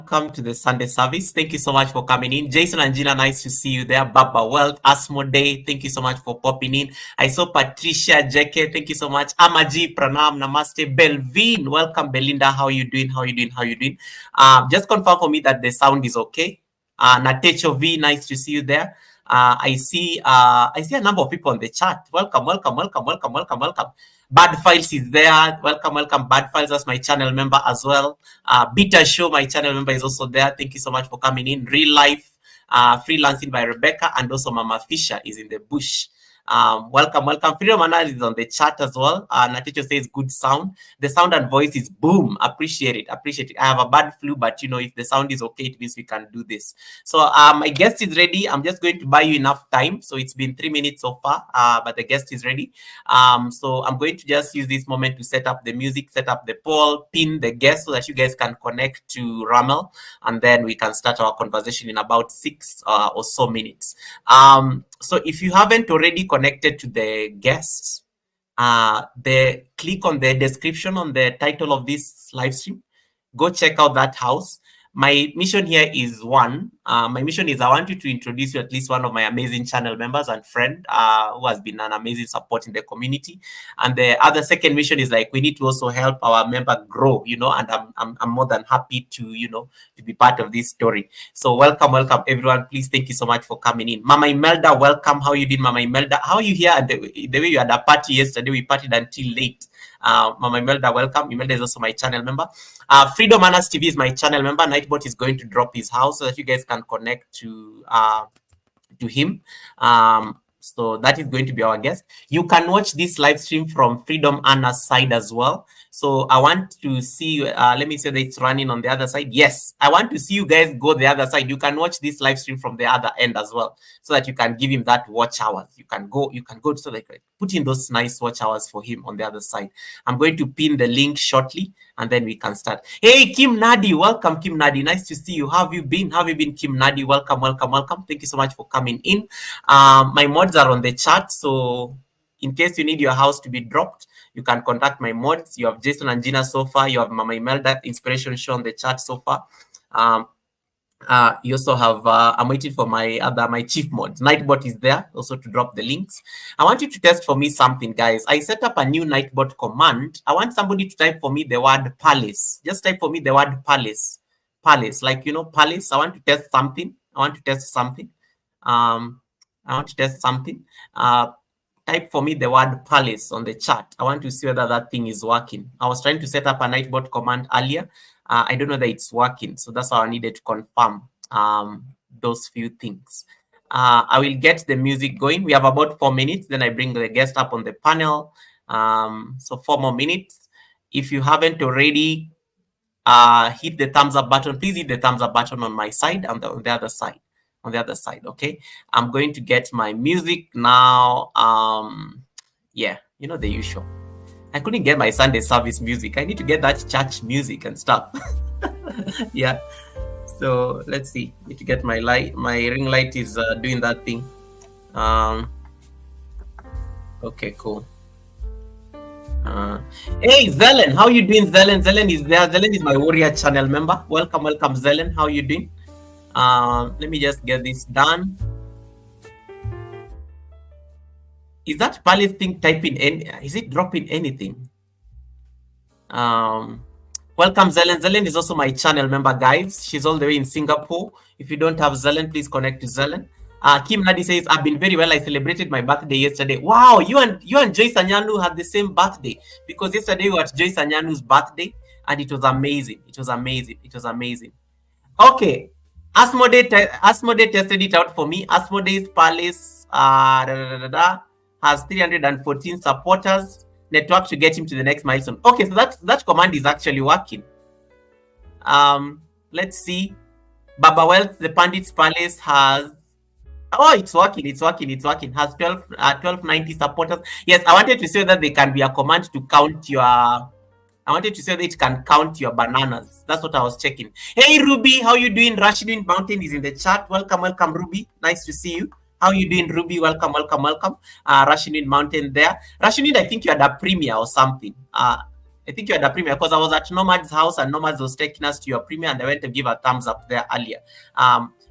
Welcome to the Sunday service. Thank you so much for coming in. Jason and Gina, nice to see you there. Baba Wealth, Asmode, thank you so much for popping in. I saw Patricia, JK, thank you so much. Amaji, Pranam, Namaste. Belvin, welcome. Belinda, how you doing? How you doing? How you doing? Just confirm for me that the sound is okay. Natecho V, nice to see you there. I see a number of people on the chat. Welcome, welcome, welcome, welcome, welcome, welcome. Bad Files is there. Welcome, welcome. Bad Files as my channel member as well. Beta Show, my channel member, is also there. Thank you so much for coming in. Real Life, Freelancing by Rebecca, and also Mama Fisher is in the bush. Welcome, welcome. Freedom Anal is on the chat as well. Naticho says good sound. The sound and voice is boom. Appreciate it. Appreciate it. I have a bad flu, but if the sound is okay, it means we can do this. So my guest is ready. I'm just going to buy you enough time. So it's been 3 minutes so far, but the guest is ready. So I'm going to just use this moment to set up the music, set up the poll, pin the guest so that you guys can connect to Rahmel, and then we can start our conversation in about 6 or so minutes. So if you haven't already connected to the guests, click on the description on the title of this live stream. Go check out that house. My mission here is one. My mission is I want you to introduce you at least one of my amazing channel members and friend who has been an amazing support in the community. And the other second mission is like we need to also help our member grow, and I'm more than happy to to be part of this story. So welcome, welcome everyone. Please, thank you so much for coming in. Mama Imelda, welcome. How you doing, Mama Imelda? How are you here? The way you had a party yesterday, we partied until late. Mama Imelda, welcome. Imelda is also my channel member. Freedom Anas TV is my channel member. Nightbot is going to drop his house so that you guys can connect to him. So that is going to be our guest. You can watch this live stream from Freedom Anna's side as well. So I want to see, let me say that it's running on the other side. Yes, I want to see you guys go the other side. You can watch this live stream from the other end as well, so that you can give him that watch hours. You can go so that put in those nice watch hours for him on the other side. I'm going to pin the link shortly, and then we can start. Hey, Kim Nadi, welcome, Kim Nadi. Nice to see you. How have you been? How have you been, Kim Nadi? Welcome, welcome, welcome. Thank you so much for coming in. My mods are on the chat, so in case you need your house to be dropped, you can contact my mods. You have Jason and Gina so far. You have Mama Imelda Inspiration Show on the chat so far. You also have, I'm waiting for my chief mod. Nightbot is there also to drop the links. I want you to test for me something, guys. I set up a new Nightbot command. I want somebody to type for me the word palace. Just type for me the word palace. Palace, like, palace. I want to test something. Type for me the word palace on the chat. I want to see whether that thing is working. I was trying to set up a Nightbot command earlier. I don't know that it's working, so that's why I needed to confirm those few things. I will get the music going. We have about 4 minutes, then I bring the guest up on the panel. So 4 more minutes. If you haven't already, hit the thumbs up button. Please hit the thumbs up button on my side and on the other side. Okay, I'm going to get my music now. Yeah, the usual. I couldn't get my Sunday service music. I need to get that church music and stuff. Yeah, so let's see. Need to get my light. My ring light is doing that thing. Okay, cool. Hey, Zelen, how you doing, Zelen? Zelen is there. Zelen is my warrior channel member. Welcome, welcome, Zelen. How you doing? Let me just get this done. Is that palace thing typing is it dropping anything? Welcome, Zelen. Zelen is also my channel member, guys. She's all the way in Singapore. If you don't have Zelen, please connect to Zelen. Kim Nadi says, I've been very well. I celebrated my birthday yesterday. Wow, you and Joyce Anyanu had the same birthday, because yesterday we were at Joyce Anyanu's birthday and it was amazing. It was amazing. Okay. Asmode tested it out for me. Asmode's palace has 314 supporters. Network to get him to the next milestone. Okay, so that command is actually working. Let's see. Baba Wealth, the Pandit's palace has. Oh, it's working. Has 1290 supporters. Yes, I wanted to say that there can be a command to count your. I wanted to say that it can count your bananas. That's what I was checking. Hey, Ruby, how you doing? Rashidin Mountain is in the chat. Welcome, Ruby. Nice to see you. How you doing, Ruby? Welcome. Rashidin Mountain there. Rashidin, I think you had a premiere or something. I think you had a premiere because I was at Nomad's house and Nomad's was taking us to your premiere and I went to give a thumbs up there earlier.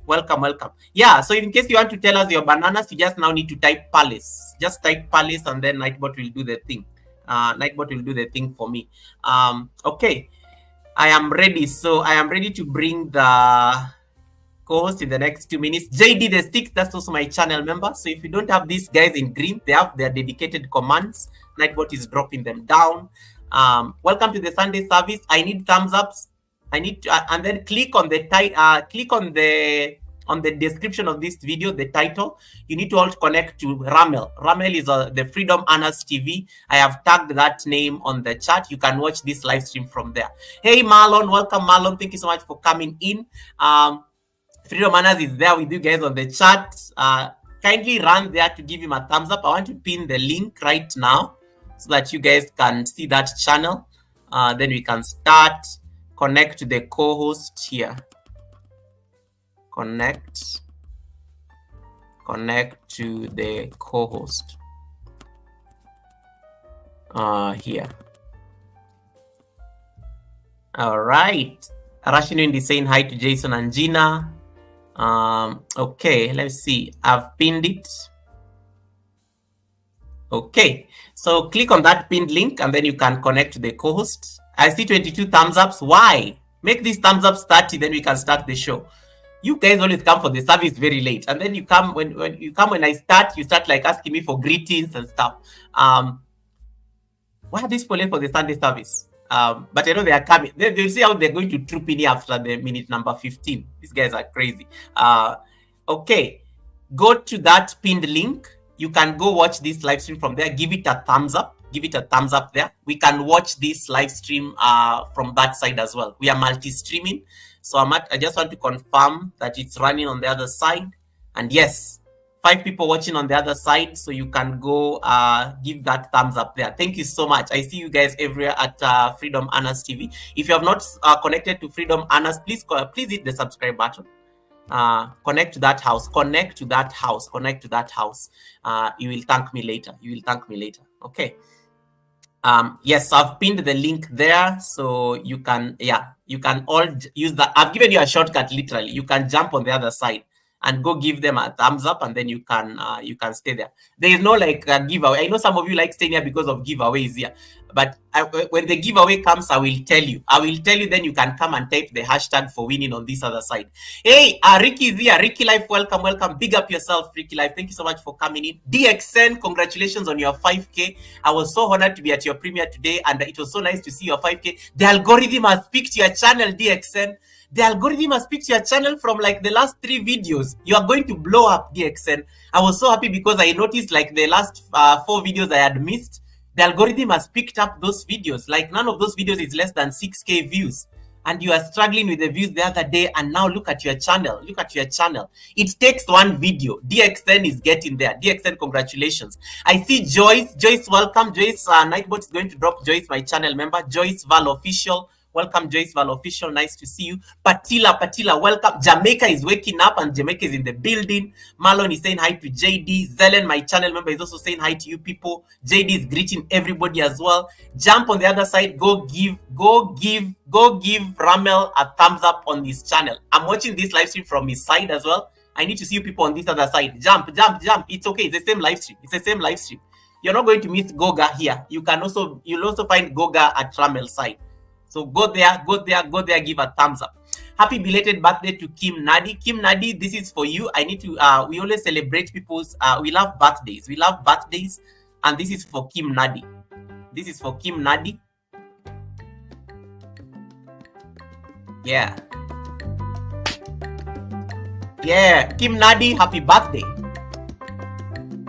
Welcome. Yeah, so in case you want to tell us your bananas, you just now need to type Palace. Just type Palace and then Nightbot will do the thing. Nightbot will do the thing for me. Okay, I am ready. So I am ready to bring the co-host in the next 2 minutes. JD the Sticks, that's also my channel member. So if you don't have these guys in green, they have their dedicated commands. Nightbot is dropping them down. Welcome to the Sunday service. I need thumbs ups. I need to, and then click on the click on the description of this video, the title. You need to also connect to Rahmel. Rahmel is the Freedom Honors TV. I have tagged that name on the chat. You can watch this live stream from there. Hey Marlon, welcome Marlon. Thank you so much for coming in. Freedom Honors is there with you guys on the chat. Kindly run there to give him a thumbs up. I want to pin the link right now so that you guys can see that channel. Then we can start. Connect to the co-host here. Connect to the co-host here. All right. Rashinin is saying hi to Jason and Gina. Okay, let's see. I've pinned it. Okay, so click on that pinned link and then you can connect to the co-host. I see 22 thumbs ups. Why? Make these thumbs ups 30, then we can start the show. You guys always come for the service very late, and then you come when I start, you start like asking me for greetings and stuff. Why are these people late for the Sunday service? But I know they are coming. They'll see how they're going to troop in here after the minute number 15. These guys are crazy. Okay, go to that pinned link. You can go watch this live stream from there. Give it a thumbs up. Give it a thumbs up there. We can watch this live stream from that side as well. We are multi-streaming. So I just want to confirm that it's running on the other side. And yes, 5 people watching on the other side. So you can go give that thumbs up there. Thank you so much. I see you guys everywhere at Freedom Honors TV. If you have not connected to Freedom Honors, please hit the subscribe button. Connect to that house. Connect to that house. Connect to that house. You will thank me later. Okay. Yes, I've pinned the link there, so you can all use that. I've given you a shortcut, literally. You can jump on the other side and go give them a thumbs up, and then you can stay there. There is no like a giveaway. I know some of you like staying here because of giveaways here, but when the giveaway comes, I will tell you. Then you can come and type the hashtag for winning on this other side. Hey, Ricky is here. Ricky Life, welcome. Big up yourself, Ricky Life. Thank you so much for coming in. DXN, congratulations on your 5K. I was so honored to be at your premiere today, and it was so nice to see your 5K. The algorithm has picked your channel, DXN. The algorithm has picked your channel from like the last 3 videos. You are going to blow up, DXN. I was so happy because I noticed like the last 4 videos I had missed. The algorithm has picked up those videos. Like none of those videos is less than 6K views. And you are struggling with the views the other day. And now look at your channel. It takes one video. DXN is getting there. DXN, congratulations. I see Joyce. Joyce, welcome. Joyce, Nightbot is going to drop Joyce, my channel member. Joyce Val Official. Welcome, Joyce Val Official. Nice to see you. Patila, welcome. Jamaica is waking up and Jamaica is in the building. Marlon is saying hi to JD. Zelen, my channel member, is also saying hi to you people. JD is greeting everybody as well. Jump on the other side. Go give Rahmel a thumbs up on his channel. I'm watching this live stream from his side as well. I need to see you people on this other side. Jump. It's okay. It's the same live stream. You're not going to miss Goga here. You'll also find Goga at Rahmel's side. So go there, give a thumbs up. Happy belated birthday to Kim Nadi. Kim Nadi, this is for you. I need to, we always celebrate people's, we love birthdays. And this is for Kim Nadi. Yeah. Kim Nadi, happy birthday.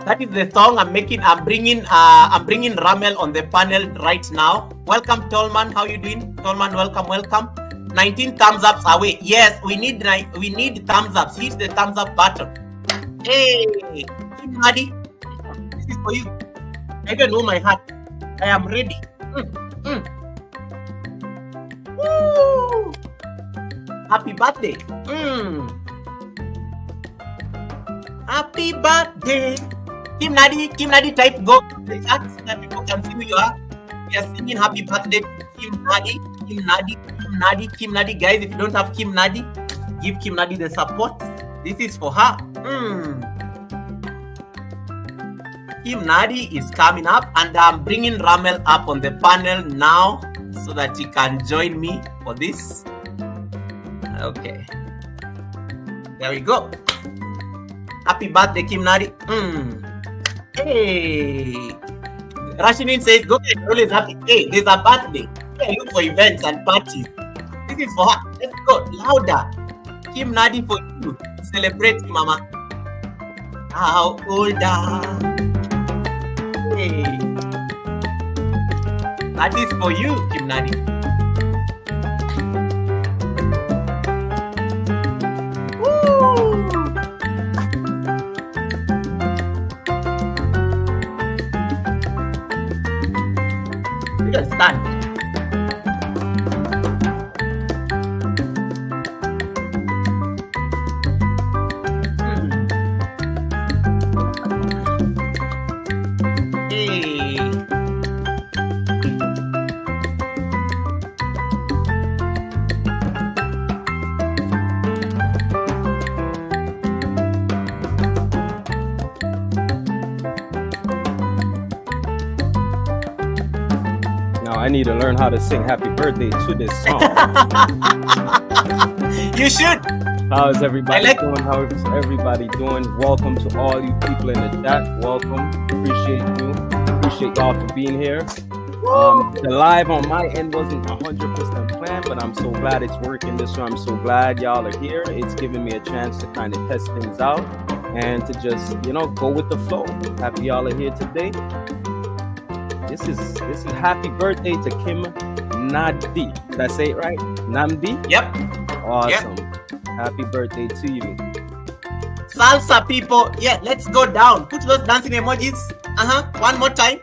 That is the song I'm making. I'm bringing Rahmel on the panel right now. Welcome, Tolman. How you doing? Tolman, welcome. 19 thumbs ups away. Yes, we need thumbs ups. Hit the thumbs up button. Hey, Kim Nadi, this is for you. I don't know my heart. I am ready. Woo! Happy birthday. Happy birthday. Kim Nadi, type go in the chat so that people can see who you are. We are singing happy birthday to Kim Nadi, Kim Nadi, Kim Nadi, Kim Nadi. Guys, if you don't have Kim Nadi, give Kim Nadi the support. This is for her. Kim Nadi is coming up, and I'm bringing Rahmel up on the panel now so that he can join me for this. Okay. There we go. Happy birthday, Kim Nadi. Hey. Rashinin says, go get always happy. Hey, there's a birthday. Hey, look for events and parties. This is for her. Let's go. Louder. Kim Nadi for you. Celebrate, Mama. How old are Hey. That is for you, Kim Nadi. Woo! Just stand. I need to learn how to sing happy birthday to this song. You should. How's everybody doing? How's everybody doing? Welcome to all you people in the chat. Welcome. Appreciate you. Appreciate y'all for being here. The live on my end wasn't 100% planned, but I'm so glad it's working this way. I'm so glad y'all are here. It's giving me a chance to kind of test things out and to just, go with the flow. Happy y'all are here today. This is happy birthday to Kim Nadi. Did I say it right? Namdi? Yep. Awesome. Yep. Happy birthday to you. Salsa people. Yeah, let's go down. Put those dancing emojis. One more time.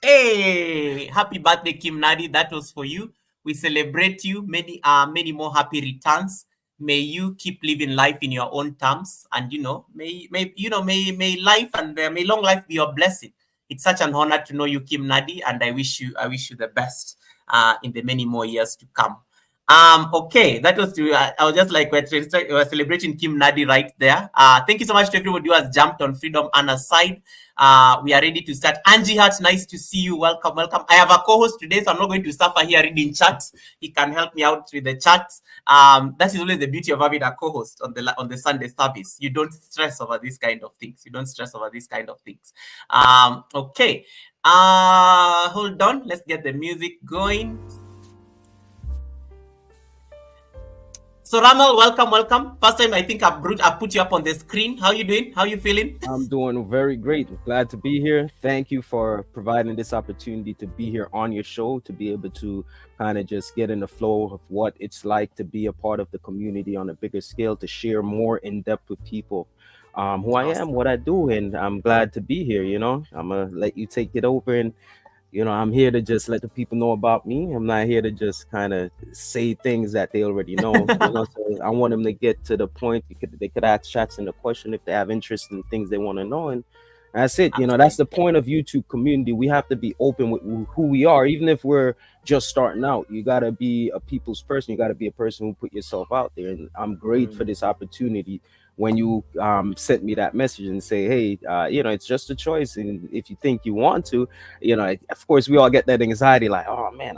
Hey, happy birthday, Kim Nadi. That was for you. We celebrate you. Many more happy returns. May you keep living life in your own terms, and may life and may long life be your blessing. It's such an honor to know you, Kim Nadi, and I wish you the best in the many more years to come. Okay, that was I was just like we're celebrating Kim Nadi right there. Thank you so much to everybody who has jumped on Freedom Anna's side. We are ready to start. Angie Hart, nice to see you. Welcome. I have a co-host today, so I'm not going to suffer here reading chats. He can help me out with the chats. That is always the beauty of having a co-host on the Sunday service. You don't stress over these kind of things. Okay. Hold on. Let's get the music going. So Rahmel, welcome. First time I think I've put you up on the screen. How you doing? How you feeling? I'm doing very great. Glad to be here. Thank you for providing this opportunity to be here on your show, to be able to kind of just get in the flow of what it's like to be a part of the community on a bigger scale, to share more in depth with people who I am, what I do, and I'm glad to be here. I'm gonna let you take it over, and I'm here to just let the people know about me. I'm not here to just kind of say things that they already know. So I want them to get to the point. They could ask chats in the question if they have interest in things they want to know, and that's it. That's the point of YouTube community. We have to be open with who we are, even if we're just starting out. You got to be a people's person. You got to be a person who put yourself out there. And I'm great for this opportunity. When you sent me that message and say, hey, it's just a choice, and if you think you want to, of course we all get that anxiety, like, oh man,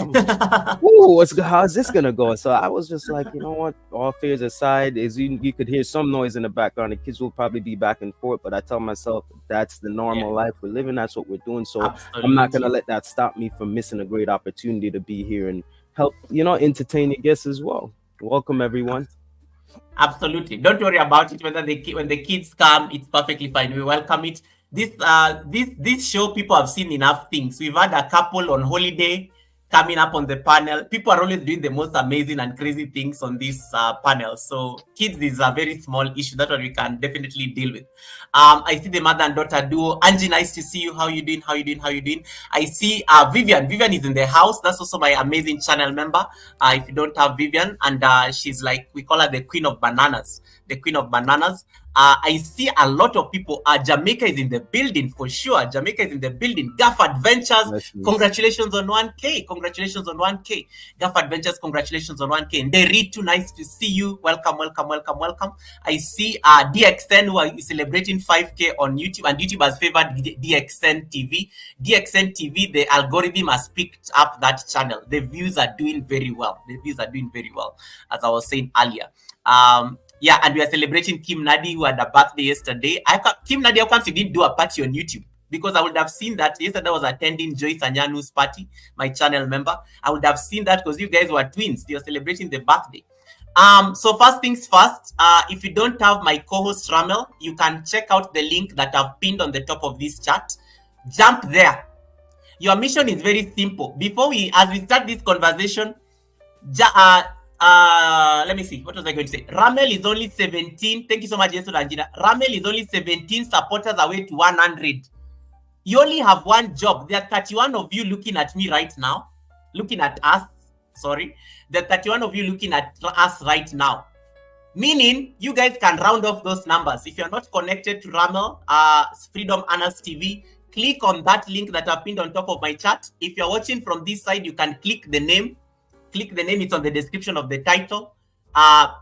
how's this gonna go? So I was just like, what, all fears aside, is you could hear some noise in the background. The kids will probably be back and forth, but I tell myself that's the normal life we're living. That's what we're doing. So absolutely. I'm not gonna let that stop me from missing a great opportunity to be here and help entertain your guests as well. Welcome everyone. Absolutely. Don't worry about it. When the kids come, it's perfectly fine. We welcome it. This show, people have seen enough things. We've had a couple on holiday coming up on the panel. People are always doing the most amazing and crazy things on this panel. So kids is a very small issue that one we can definitely deal with. I see the mother and daughter duo. Angie, nice to see you. How you doing? How you doing? How you doing? I see Vivian. Vivian is in the house. That's also my amazing channel member. If you don't have Vivian, and she's like, we call her the queen of bananas. The queen of bananas. I see a lot of people. Jamaica is in the building for sure. Jamaica is in the building. Gaff Adventures, Nice. congratulations on 1K. Congratulations on 1K. Gaff Adventures, congratulations on 1K. And they read too, nice to see you. Welcome, welcome, welcome, welcome. I see DXN who are celebrating 5K on YouTube, and YouTube has favored DXN TV. DXN TV, the algorithm has picked up that channel. The views are doing very well. The views are doing very well, as I was saying earlier. Yeah, and we are celebrating Kim Nadi, who had a birthday yesterday. Kim Nadi, how come she didn't do a party on YouTube? Because I would have seen that yesterday I was attending Joyce Anyanu's party, my channel member. I would have seen that because you guys were twins. You're celebrating the birthday. So first things first, if you don't have my co-host Rahmel, you can check out the link that I've pinned on the top of this chat. Jump there. Your mission is very simple. As we start this conversation, let me see. What was I going to say? Rahmel is only 17. Thank you so much, Jesus Angina. Rahmel is only 17 supporters away to 100. You only have one job. There are 31 of you looking at me right now. Looking at us. Sorry. There are 31 of you looking at us right now. Meaning, you guys can round off those numbers. If you're not connected to Rahmel, Freedom Anas TV, click on that link that I've pinned on top of my chat. If you're watching from this side, you can click the name. Click the name, it's on the description of the title.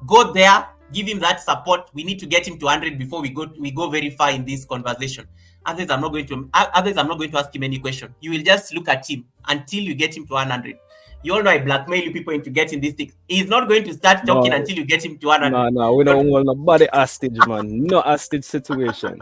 Go there, give him that support. We need to get him to 100 before we go very far in this conversation. Others, I'm not going to ask him any question. You will just look at him until you get him to 100. You all know I blackmail you people into getting these things. He's not going to start talking until you get him to 100. No, we don't want nobody hostage, man. No hostage situation.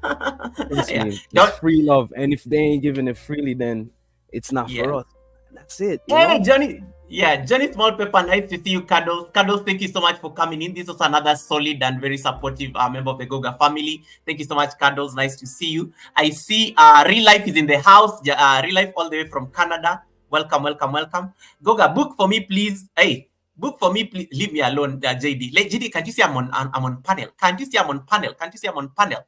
Yeah. It's free love, and if they ain't giving it freely, then it's not for us. That's it. Hey, Johnny. Yeah, Johnny Small Pepper, nice to see you, Cuddles. Cuddles, thank you so much for coming in. This was another solid and very supportive member of the Goga family. Thank you so much, Cuddles. Nice to see you. I see Real Life is in the house. Real Life all the way from Canada. Welcome, welcome, welcome. Goga, book for me, please. Hey, book for me, please. Leave me alone, JD. JD, can't you see I'm on panel? Can't you see I'm on panel? Can't you see I'm on panel?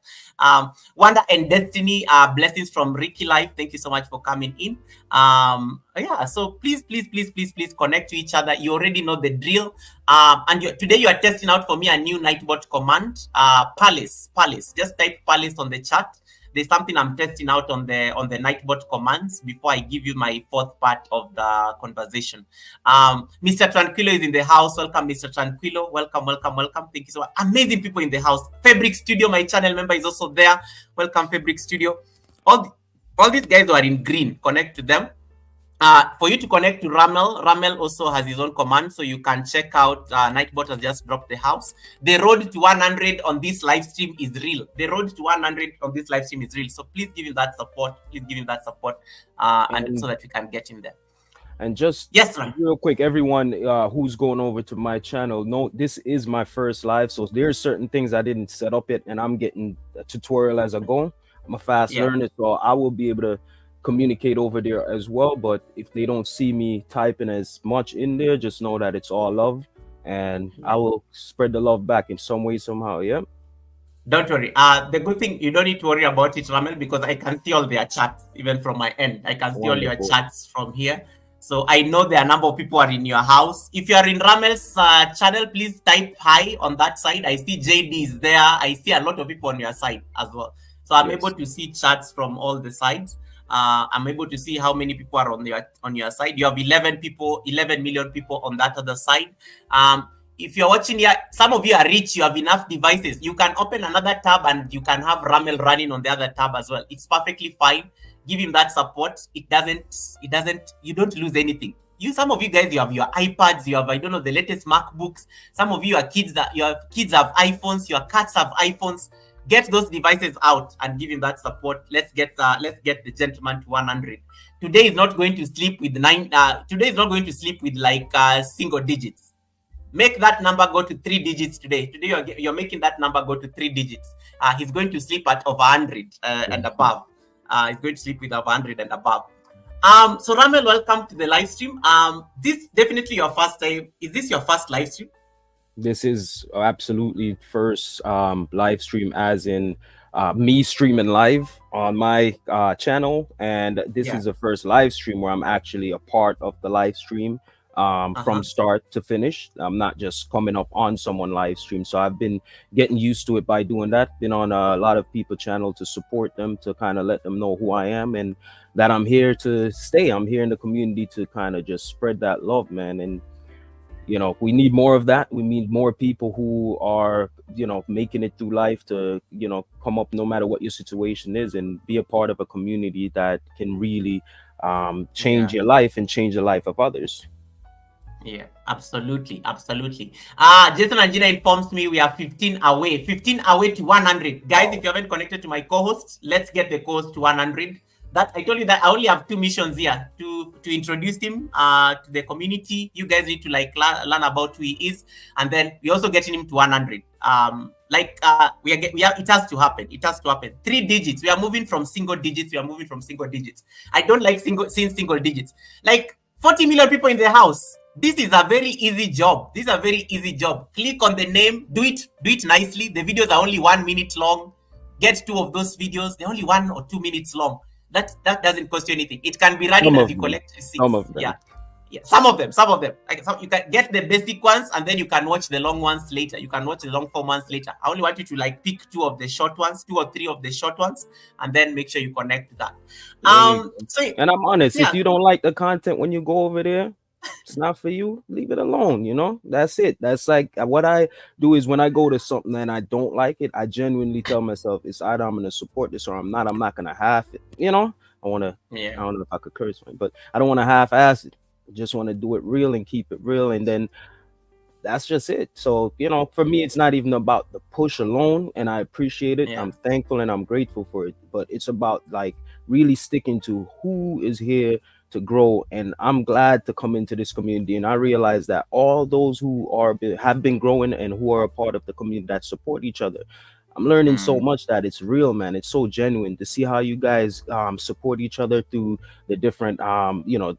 Wanda and Destiny, blessings from Ricky Life. Thank you so much for coming in. Yeah, so please connect to each other. You already know the drill. And today you are testing out for me a new Nightbot command. Palace. Just type Palace on the chat. There's something I'm testing out on the Nightbot commands before I give you my fourth part of the conversation. Mr. Tranquilo is in the house. Welcome, Mr. Tranquilo. Welcome. Thank you so much. Amazing people in the house. Fabric Studio, my channel member, is also there. Welcome, Fabric Studio. All these guys who are in green, connect to them. For you to connect to Rahmel also has his own command, so you can check out. Nightbot has just dropped the house. The road to 100 on this live stream is real. The road to 100 on this live stream is real. So please give him that support. And so that we can get in there. And just real quick, everyone who's going over to my channel, no, this is my first live, so there's certain things I didn't set up yet, and I'm getting a tutorial as I go. I'm a fast learner, so I will be able to communicate over there as well. But if they don't see me typing as much in there, just know that it's all love, and I will spread the love back in some way, somehow. Yeah. Don't worry. The good thing, you don't need to worry about it, Rahmel, because I can see all their chats even from my end. I can see all your chats from here. So I know there are a number of people are in your house. If you are in Rahmel's channel, please type hi on that side. I see JD is there. I see a lot of people on your side as well. So I'm able to see chats from all the sides. I'm able to see how many people are on your side. You have 11 million people on that other side. If you're watching here, some of you are rich, you have enough devices. You can open another tab and you can have Rahmel running on the other tab as well. It's perfectly fine. Give him that support. You don't lose anything. Some of you guys, you have your iPads, you have, I don't know, the latest MacBooks. Some of you are kids your kids have iPhones, your cats have iPhones. Get those devices out and give him that support. Let's get the gentleman to 100. Today is not going to sleep with today is not going to sleep with like single digits. Make that number go to 3 digits today. Today you're making that number go to 3 digits. He's going to sleep at over 100 and above. He's going to sleep with over 100 and above. So Rahmel, welcome to the live stream. This definitely your first time. Is this your first live stream? This is absolutely first live stream, as in me streaming live on my channel, and this Yeah. is the first live stream where I'm actually a part of the live stream from start to finish. I'm not just coming up on someone live stream, so I've been getting used to it by doing that. Been on a lot of people channel to support them, to kind of let them know who I am and that I'm here to stay. I'm here in the community to kind of just spread that love, man. And we need more of that. We need more people who are making it through life to come up no matter what your situation is, and be a part of a community that can really change your life and change the life of others. Yeah, absolutely, absolutely. Jason and Gina informs me we are 15 away to 100. Guys, if you haven't connected to my co-host, let's get the co-host to 100. That I told you that I only have 2 missions here to introduce him to the community. You guys need to learn about who he is, and then we also getting him to 100. It has to happen. It has to happen. 3 digits. We are moving from single digits. I don't like seeing single digits. Like 40 million people in the house. This is a very easy job. Click on the name. Do it nicely. The videos are only 1 minute long. Get 2 of those videos. They're only 1 or 2 minutes long. That doesn't cost you anything. It can be running as you collect receipts. Some of them. Yeah, some of them. You can get the basic ones, and then you can watch the long ones later. You can watch the long form ones later. I only want you to pick 2 of the short ones, 2 or 3 of the short ones, and then make sure you connect to that. And I'm honest, if you don't like the content when you go over there, it's not for you, leave it alone. That's it. That's like what I do is when I go to something and I don't like it, I genuinely tell myself it's either I'm gonna support this or I'm not gonna half it. I don't know if I could curse, but I don't want to half-ass it. I just want to do it real and keep it real, and then that's just it. So for me, it's not even about the push alone, and I appreciate it. I'm thankful and I'm grateful for it, but it's about really sticking to who is here to grow. And I'm glad to come into this community, and I realize that all those who have been growing and who are a part of the community that support each other, I'm learning so much that it's real, man. It's so genuine to see how you guys support each other through the different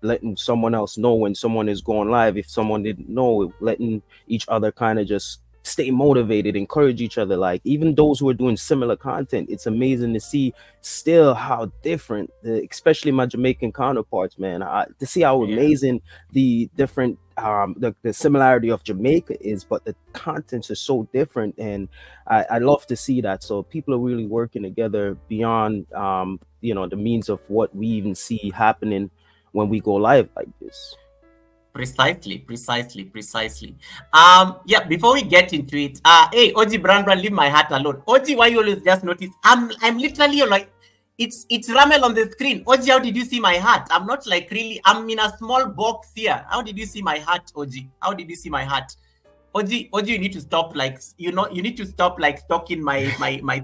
letting someone else know when someone is going live. If someone didn't know, letting each other kind of just stay motivated, encourage each other. Like even those who are doing similar content, it's amazing to see still how different, especially my Jamaican counterparts, man, to see how amazing the different the similarity of Jamaica is, but the contents are so different, and I love to see that. So people are really working together beyond the means of what we even see happening when we go live like this. Precisely. Before we get into it, hey, OG Brand, leave my heart alone. OG, why you always just notice? I'm literally like, it's Rahmel on the screen. OG, how did you see my heart? I'm not really, I'm in a small box here. How did you see my heart, OG? How did you see my heart? OG, you need to stop you need to stop stalking my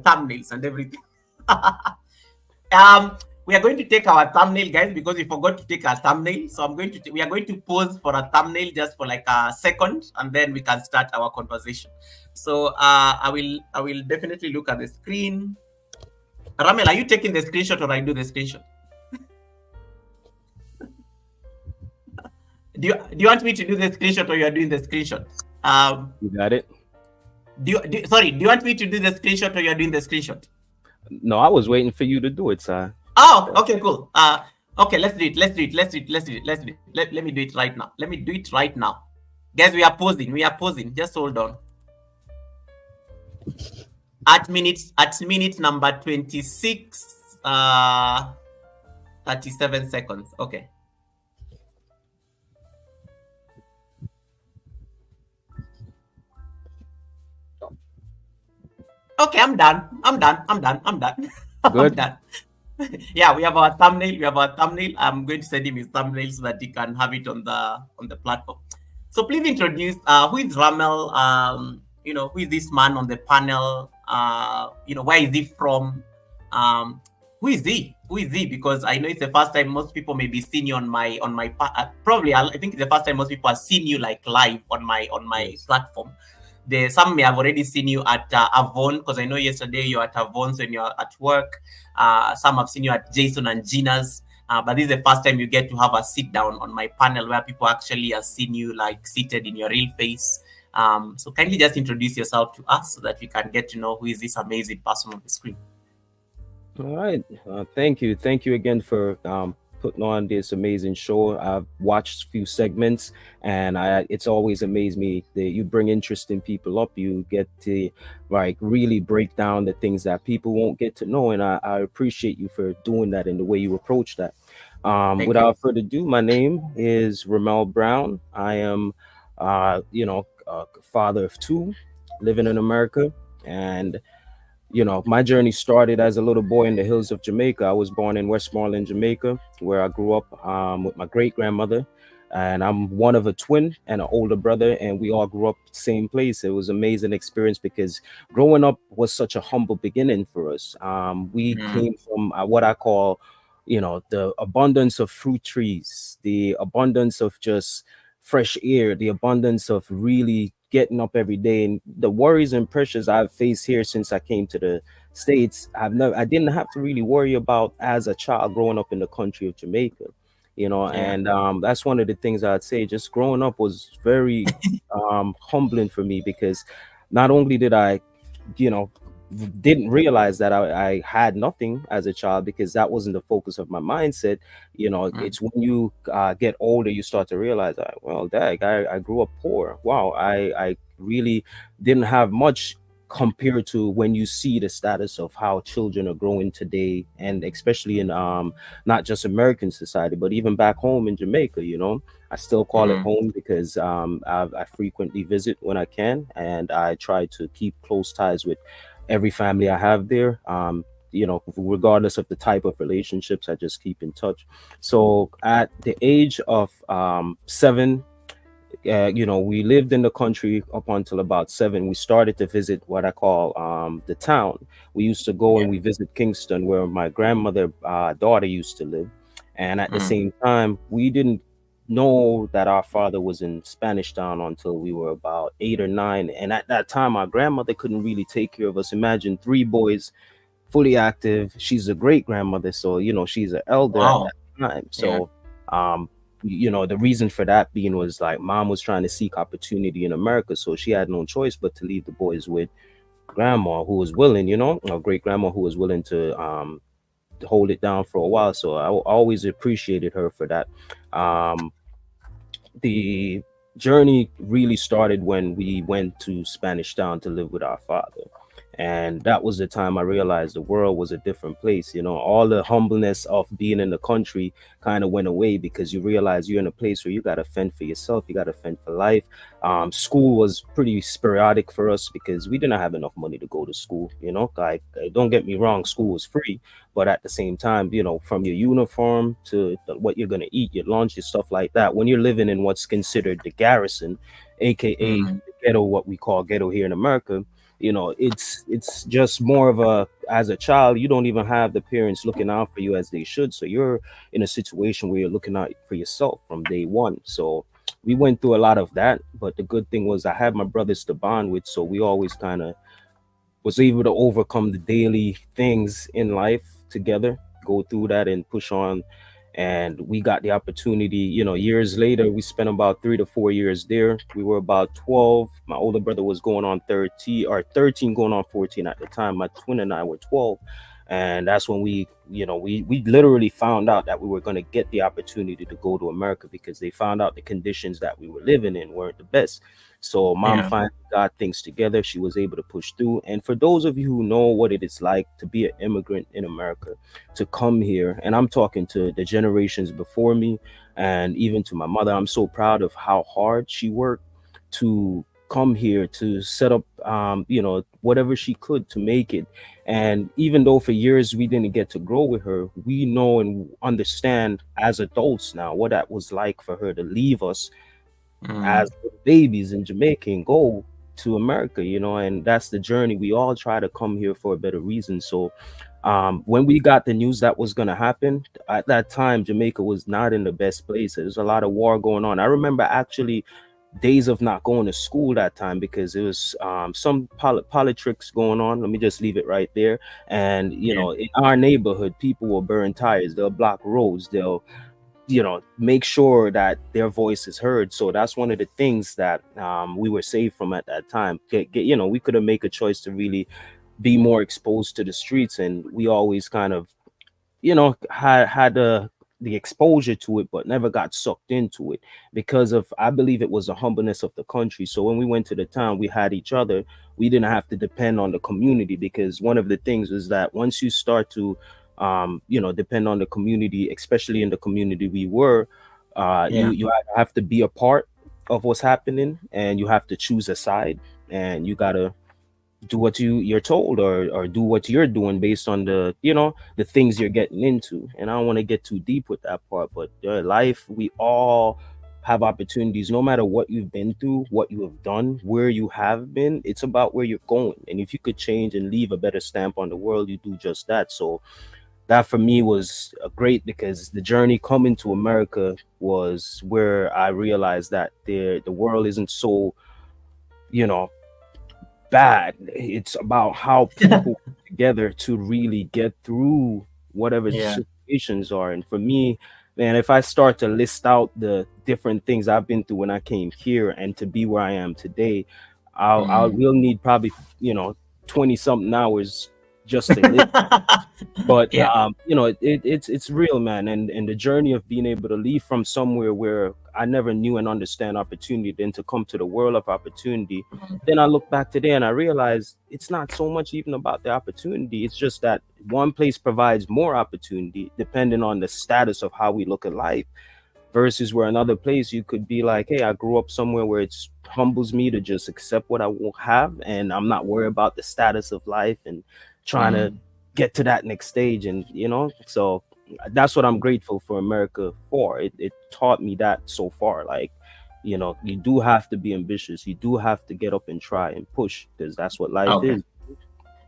thumbnails and everything. We are going to take our thumbnail, guys, because we forgot to take our thumbnail. So we are going to pause for a thumbnail just for a second, and then we can start our conversation. So I will definitely look at the screen. Rahmel, are you taking the screenshot or I do the screenshot? Do you want me to do the screenshot or you are doing the screenshot? You got it. Do you want me to do the screenshot or you are doing the screenshot? No, I was waiting for you to do it, sir. Oh, okay, cool. Okay, let's do it. Let me do it right now. Guys, we are pausing. Just hold on. At minute number 26, 37 seconds. Okay. Okay, I'm done. Good. I'm done. Yeah, we have our thumbnail. I'm going to send him his thumbnail so that he can have it on the platform. So please introduce who is Rahmel, who is this man on the panel, where is he from, who is he, because I know it's the first time most people may be seeing you on my probably I think it's the first time most people have seen you live on my platform. Some may have already seen you at Avon, because I know yesterday you were at Avon when you're at work. Some have seen you at Jason and Gina's. But this is the first time you get to have a sit down on my panel where people actually are seeing you like seated in your real face. So can you just introduce yourself to us so that we can get to know who is this amazing person on the screen? All right. Thank you. Thank you again for putting on this amazing show. I've watched a few segments, and it's always amazed me that you bring interesting people up. You get to like really break down the things that people won't get to know, and I appreciate you for doing that and the way you approach that. Thank you. Without further ado, my name is Rahmel Brown. I am, a father of two, living in America, and my journey started as a little boy in the hills of Jamaica. I was born in Westmoreland, Jamaica, where I grew up with my great grandmother. And I'm one of a twin and an older brother, and we all grew up same place. It was an amazing experience because growing up was such a humble beginning for us. We Mm, came from what I call, the abundance of fruit trees, the abundance of just fresh air, the abundance of really getting up every day, and the worries and pressures I've faced here since I came to the States. I didn't have to really worry about as a child growing up in the country of Jamaica, yeah. and that's one of the things I'd say. Just growing up was very humbling for me because not only did I you know didn't realize that I had nothing as a child because that wasn't the focus of my mindset. Mm, It's when you get older you start to realize that, well, dang, I grew up poor. Wow, I really didn't have much compared to when you see the status of how children are growing today, and especially in not just American society but even back home in Jamaica. I still call it mm, home because I frequently visit when I can, and I try to keep close ties with every family I have there. Regardless of the type of relationships, I just keep in touch. So at the age of 7, we lived in the country up until about 7. We started to visit what I call the town. We used to go yeah. and we visit Kingston, where my grandmother daughter used to live. And at the Mm, same time, we didn't know that our father was in Spanish Town until we were about 8 or 9. And at that time, our grandmother couldn't really take care of us. Imagine 3 boys, fully active. She's a great grandmother, so she's an elder at wow. that time. Yeah. So, the reason for that being was like mom was trying to seek opportunity in America, so she had no choice but to leave the boys with grandma, who was willing, or great grandma, who was willing to hold it down for a while. So I always appreciated her for that. Um, the journey really started when we went to Spanish Town to live with our father. And that was the time I realized the world was a different place. All the humbleness of being in the country kind of went away because you realize you're in a place where you got to fend for yourself, you got to fend for life. School was pretty sporadic for us because we didn't have enough money to go to school. Like, don't get me wrong, school was free, but at the same time, from your uniform to what you're going to eat, your lunch, your stuff like that, when you're living in what's considered the garrison, aka Mm, the ghetto, what we call ghetto here in America, it's just more of a, as a child, you don't even have the parents looking out for you as they should, so you're in a situation where you're looking out for yourself from day one. So we went through a lot of that, but the good thing was I had my brothers to bond with, so we always kind of was able to overcome the daily things in life together, go through that and push on. And we got the opportunity, years later. We spent about 3 to 4 years there. We were about 12. My older brother was going on 13, or 13 going on 14 at the time. My twin and I were 12. And that's when we literally found out that we were going to get the opportunity to go to America because they found out the conditions that we were living in weren't the best. So mom yeah. finally got things together. She was able to push through. And for those of you who know what it is like to be an immigrant in America, to come here, and I'm talking to the generations before me and even to my mother, I'm so proud of how hard she worked to come here to set up whatever she could to make it. And even though for years we didn't get to grow with her, we know and understand as adults now what that was like for her to leave us Mm, as babies in Jamaica and go to America, and that's the journey. We all try to come here for a better reason. So when we got the news that was going to happen, at that time, Jamaica was not in the best place. There's a lot of war going on. I remember actually days of not going to school that time because it was some politics going on. Let me just leave it right there. And Yeah. in our neighborhood, people will burn tires, they'll block roads, they'll make sure that their voice is heard. So that's one of the things that we were saved from at that time. We could have made a choice to really be more exposed to the streets, and we always kind of had the exposure to it, but never got sucked into it because of, I believe, it was the humbleness of the country. So when we went to the town, we had each other. We didn't have to depend on the community, because one of the things is that once you start to depend on the community, especially in the community we were, you Yeah. have to be a part of what's happening, and you have to choose a side, and you gotta do what you're told, or do what you're doing based on the things you're getting into. And I don't want to get too deep with that part, but life, we all have opportunities, no matter what you've been through, what you have done, where you have been. It's about where you're going, and if you could change and leave a better stamp on the world, you do just that. So that for me was great, because the journey coming to America was where I realized that the world isn't so you know bad. It's about how people come together to really get through whatever the Yeah. situations are. And for me, man, if I start to list out the different things I've been through when I came here and to be where I am today, I'll Mm. will need probably 20 something hours just to live. But Yeah. it's real, man. And the journey of being able to leave from somewhere where I never knew and understand opportunity, then to come to the world of opportunity. Then I look back today and I realize it's not so much even about the opportunity. It's just that one place provides more opportunity depending on the status of how we look at life, versus where another place you could be like, hey, I grew up somewhere where it's humbles me to just accept what I won't have, and I'm not worried about the status of life and trying to Mm. get to that next stage. And so that's what I'm grateful for America for. It taught me that so far. Like, you do have to be ambitious, you do have to get up and try and push, because that's what life Okay. is.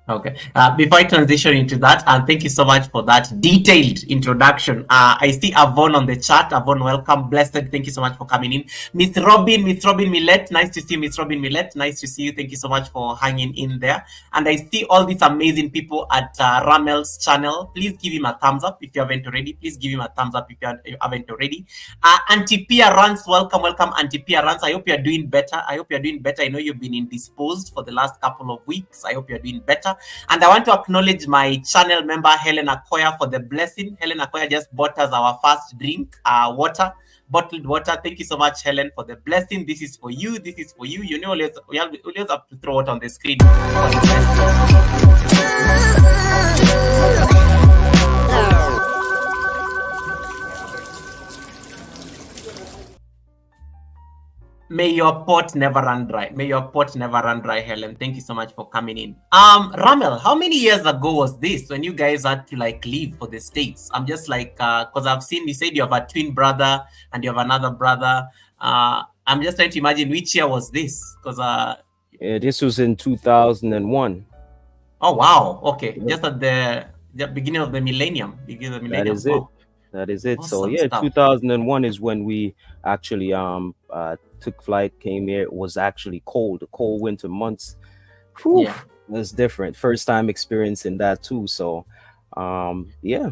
Okay. Before I transition into that, and thank you so much for that detailed introduction. I see Avon on the chat. Avon, welcome. Blessed, thank you so much for coming in. Miss Robin Millet, nice to see you, Miss Robin Millet. Nice to see you. Thank you so much for hanging in there. And I see all these amazing people at Rahmel's channel. Please give him a thumbs up if you haven't already. Please give him a thumbs up if you haven't already. Auntie Pia Rance, welcome, welcome, Auntie Pia Rance. I hope you're doing better. I hope you're doing better. I know you've been indisposed for the last couple of weeks. I hope you're doing better. And I want to acknowledge my channel member, Helen Akoya, for the blessing. Helen Akoya just bought us our first drink, water, bottled water. Thank you so much, Helen, for the blessing. This is for you. This is for you. You know, we always have to throw it on the screen. May your pot never run dry. May your pot never run dry, Helen. Thank you so much for coming in. Rahmel, how many years ago was this when you guys had to leave for the States? I'm just because I've seen you said you have a twin brother and you have another brother. I'm just trying to imagine which year was this? Because This was in 2001. oh wow, okay, Yep. just at the beginning of the millennium. Beginning of the That millennium. is it. Wow, That is it. So awesome yeah, stuff. 2001 is when we actually took flight, came here. It was actually cold, the cold winter months. Whew, Yeah. that's different. First time experiencing that too. So yeah.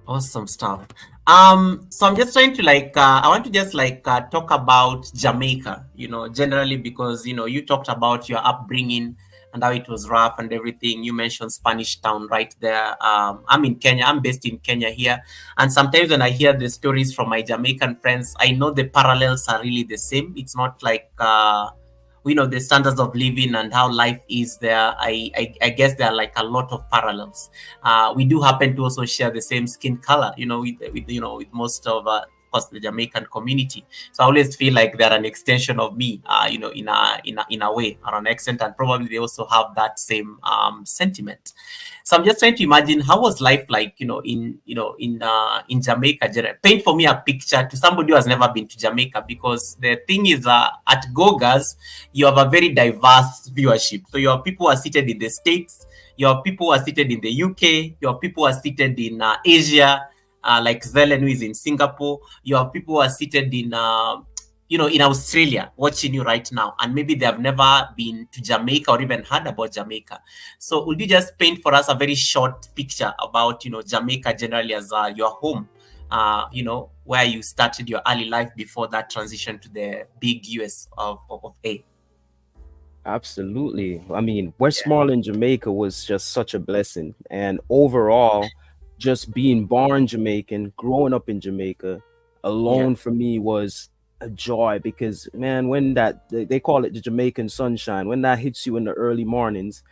Awesome stuff. So I'm just trying to I want to just talk about Jamaica, generally because you talked about your upbringing and how it was rough and everything. You mentioned Spanish Town right there. I'm in Kenya. I'm based in Kenya here, and sometimes when I hear the stories from my Jamaican friends, I know the parallels are really the same. It's not like we know the standards of living and how life is there. I guess there are a lot of parallels. We do happen to also share the same skin color, with most of course the Jamaican community. So I always feel like they're an extension of me, in a way or an extent, and probably they also have that same sentiment. So I'm just trying to imagine how was life like, in Jamaica. Paint for me a picture to somebody who has never been to Jamaica, because the thing is, at Gogas, you have a very diverse viewership. So you have people who are seated in the States, you have people who are seated in the UK, you have people who are seated in Asia, like Zelen, who is in Singapore. You have people who are seated in in Australia watching you right now, and maybe they have never been to Jamaica or even heard about Jamaica. So would you just paint for us a very short picture about, Jamaica generally as your home, where you started your early life before that transition to the big US of A? Absolutely. I mean, Yeah, Westmoreland, Jamaica was just such a blessing. And overall, just being born Jamaican, growing up in Jamaica yeah, alone for me was a joy because, man, when they call it the Jamaican sunshine, when that hits you in the early mornings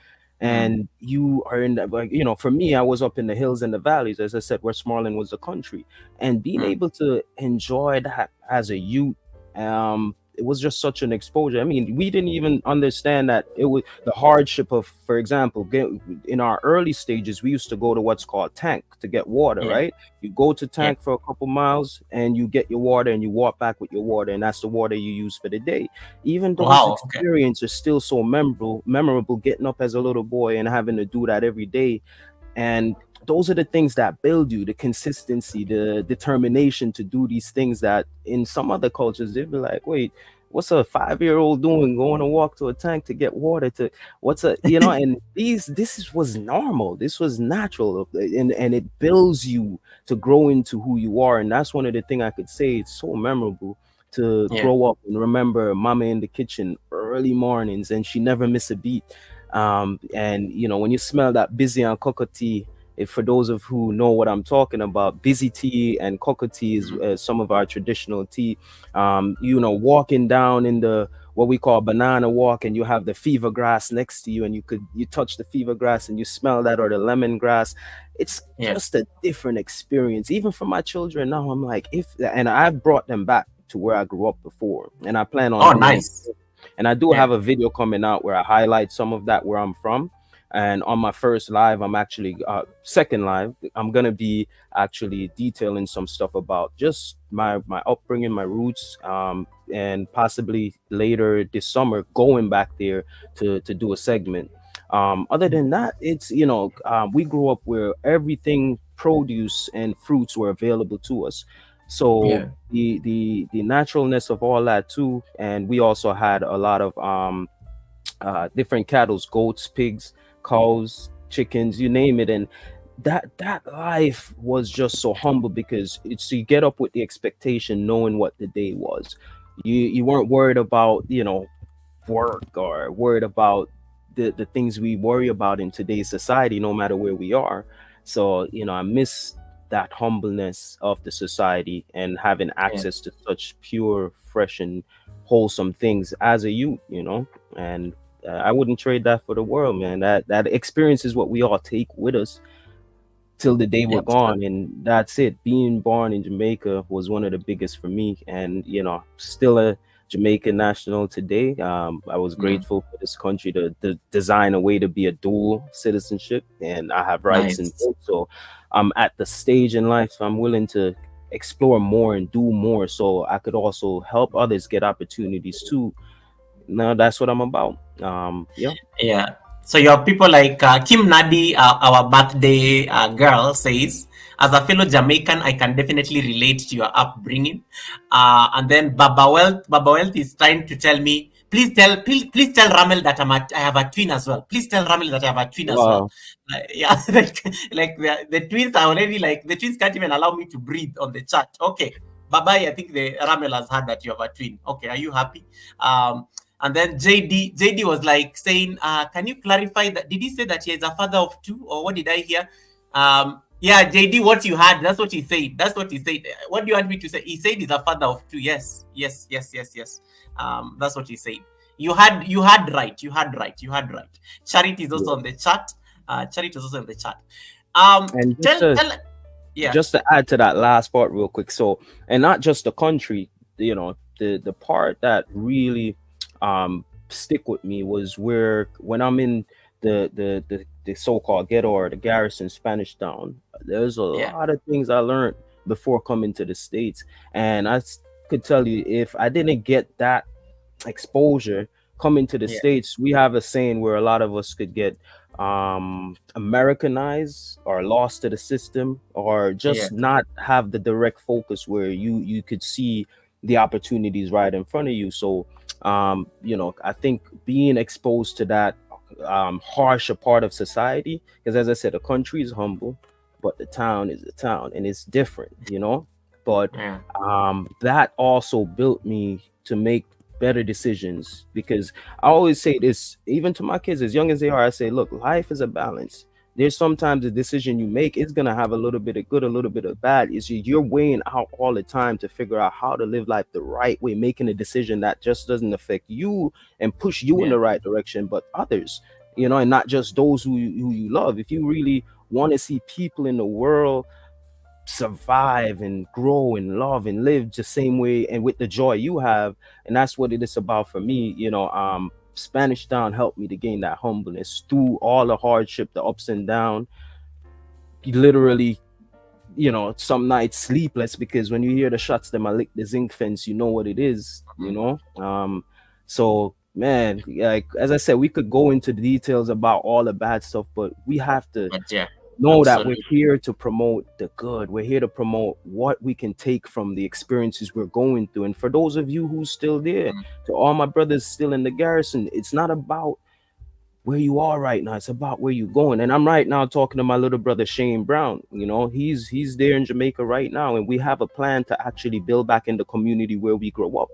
mm, and you are in that, like, for me, I was up in the hills and the valleys. As I said, Westmoreland was the country. And being mm, able to enjoy that as a youth, it was just such an exposure. I mean, we didn't even understand that it was the hardship of, for example, in our early stages, we used to go to what's called tank to get water, yeah, right? You go to yeah. tank for a couple miles and you get your water and you walk back with your water, and that's the water you use for the day. Even those Wow. Okay. experiences are still so memorable getting up as a little boy and having to do that every day. And those are the things that build you, the consistency, the determination to do these things that in some other cultures they'd be like, wait, what's a 5-year-old doing going to walk to a tank to get water? To what's a and was normal, this was natural, and it builds you to grow into who you are. And that's one of the things I could say, it's so memorable to Yeah, grow up and remember mama in the kitchen early mornings and she never miss a beat. And when you smell that busy and cocoa tea, if for those of who know what I'm talking about, busy tea and cocoa tea is mm, some of our traditional tea. Walking down in the what we call banana walk, and you have the fever grass next to you, and you touch the fever grass and you smell that, or the lemon grass. It's yeah. just a different experience. Even for my children now, I'm like, and I've brought them back to where I grew up before, and I plan on Oh, doing it. nice. And I do Yeah. have a video coming out where I highlight some of that where I'm from. And on my first live, I'm actually second live, I'm gonna be actually detailing some stuff about just my upbringing, my roots, and possibly later this summer going back there to do a segment. Other than that, it's we grew up where everything produce and fruits were available to us. So Yeah. the naturalness of all that too, and we also had a lot of different cattle's, goats, pigs, cows, chickens, you name it. And that life was just so humble because it's you get up with the expectation knowing what the day was. You weren't worried about work or worried about the things we worry about in today's society, no matter where we are. So I miss that humbleness of the society and having Yeah. access to such pure, fresh, and wholesome things as a youth. And I wouldn't trade that for the world, man. That experience is what we all take with us till the day we're Yeah. gone, and that's it. Being born in Jamaica was one of the biggest for me, and still a Jamaican national today. I was Mm, grateful for this country to design a way to be a dual citizenship, and I have rights in nice. both. So I'm at the stage in life, so I'm willing to explore more and do more, so I could also help others get opportunities too. Now that's what I'm about. Yeah. Yeah. So you have people like Kim Nadi, our birthday girl, says, as a fellow Jamaican, I can definitely relate to your upbringing. And then Baba Wealth is trying to tell me, please tell Ramel that I have a twin as well. Please tell Ramel that I have a twin as well. Wow. Yeah, like the twins are already like the twins can't even allow me to breathe on the chat. Okay, bye bye. I think the Ramel has heard that you have a twin. Okay, are you happy? And then JD was like saying, can you clarify that? Did he say that he is a father of two, or what did I hear? Yeah, JD, what you had, that's what he said. That's what he said. What do you want me to say? He said he's a father of two. Yes, yes, yes, yes, yes. That's what he said. You had right. You had right. You had right. Charity is also on the Yes. chat. Charity is also in the chat. And just Tell to tell yeah, just to add to that last part real quick, so, and not just the country, the part that really stick with me was where when I'm in the so-called ghetto or the garrison Spanish town, there's a yeah, lot of things I learned before coming to the States. And could tell you, if I didn't get that exposure coming to the yeah, States, we have a saying where a lot of us could get Americanized or lost to the system, or yeah, just not have the direct focus where you could see the opportunities right in front of you. So, you know, I think being exposed to that harsher part of society, because as I said, the country is humble, but the town is a town and it's different, you know. But Yeah. that also built me to make better decisions, because I always say this, even to my kids, as young as they are, I say, look, life is a balance. There's sometimes a decision you make is gonna have a little bit of good, a little bit of bad. Is you're weighing out all the time to figure out how to live life the right way, making a decision that just doesn't affect you and push you in Yeah. the right direction, but others, you know, and not just those who you love. If you really want to see people in the world survive and grow and love and live the same way and with the joy you have, and that's what it is about for me, you know. Spanish Down helped me to gain that humbleness through all the hardship, the ups and down. Literally, you know, some nights sleepless because when you hear the shots that I lick the zinc fence, you know what it is, you Mhm. know. So man, like as I said, we could go into the details about all the bad stuff, but we have to But yeah, know that we're absolutely. here to promote the good. We're here to promote what we can take from the experiences we're going through. And for those of you who's still there, Mm. to all my brothers still in the garrison, it's not about where you are right now. It's about where you're going. And I'm right now talking to my little brother Shane Brown. You know, he's there in Jamaica right now, and we have a plan to actually build back in the community where we grow up.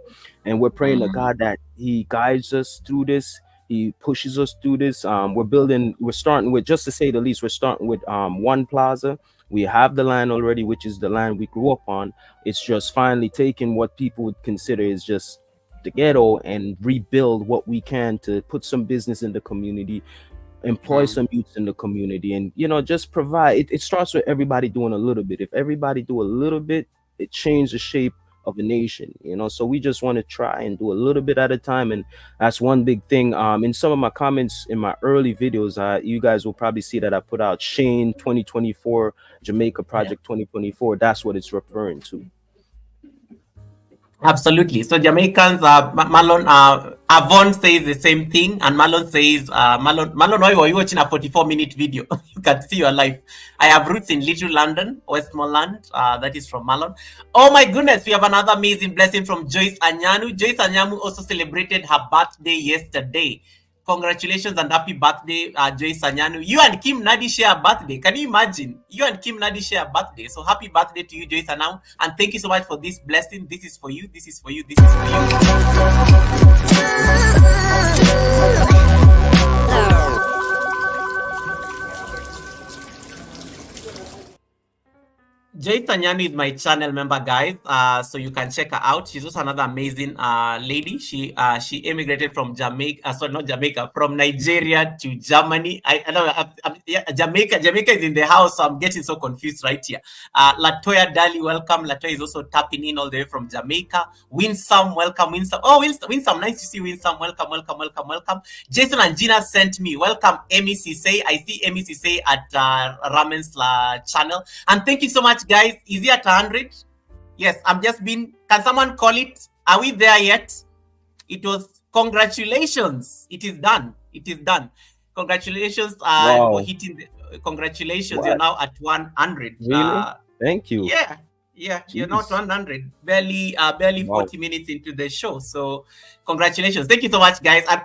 And we're praying to Mm. God that He guides us through this. He pushes us through this. We're starting with, just to say the least, we're starting with one plaza. We have the land already, which is the land we grew up on. It's just finally taking what people would consider is just the ghetto and rebuild what we can to put some business in the community, employ Mm. some youths in the community, and you know, just provide. It starts with everybody doing a little bit. If everybody do a little bit, it changes the shape of a nation, you know. So we just want to try and do a little bit at a time, and that's one big thing. In some of my comments in my early videos, you guys will probably see that I put out Shane 2024 Jamaica Yeah. Project 2024. That's what it's referring to. Absolutely. So Jamaicans, Marlon, Avon says the same thing, and Marlon says, Marlon, why were you watching a 44-minute video? You can see your life. I have roots in Little London, Westmoreland. That is from Marlon. Oh my goodness, we have another amazing blessing from Joyce Anyanu. Joyce Anyamu also celebrated her birthday yesterday. Congratulations and happy birthday, Joyce Anyanu. You and Kim Nadi share a birthday. Can you imagine? You and Kim Nadi share a birthday. So happy birthday to you, Joyce Anyanu. And thank you so much for this blessing. This is for you. This is for you. This is for you. Jay Tanyani is my channel member, guys. So you can check her out. She's also another amazing lady. She immigrated from Jamaica. Sorry, not Jamaica, from Nigeria to Germany. I know. Yeah, Jamaica. Jamaica is in the house, so I'm getting so confused right here. Latoya Dali, welcome. Latoya is also tapping in all the way from Jamaica. Winsome, welcome. Winsome. Oh, Winsome, nice to see Winsome. Welcome, welcome, welcome, welcome. Jason and Gina sent me. Welcome, Amy Sisei. I see Amy Sisei at Ramen's channel. And thank you so much, guys. Is he at 100? Yes, I'm just being. Can someone call it? Are we there yet? It was congratulations. It is done. It is done. Congratulations for Wow. hitting. Congratulations, you're What? now at 100. Really? Thank you. Yeah, yeah, you're not Jeez. 100. Barely Wow. 40 minutes into the show. So, congratulations. Thank you so much, guys. And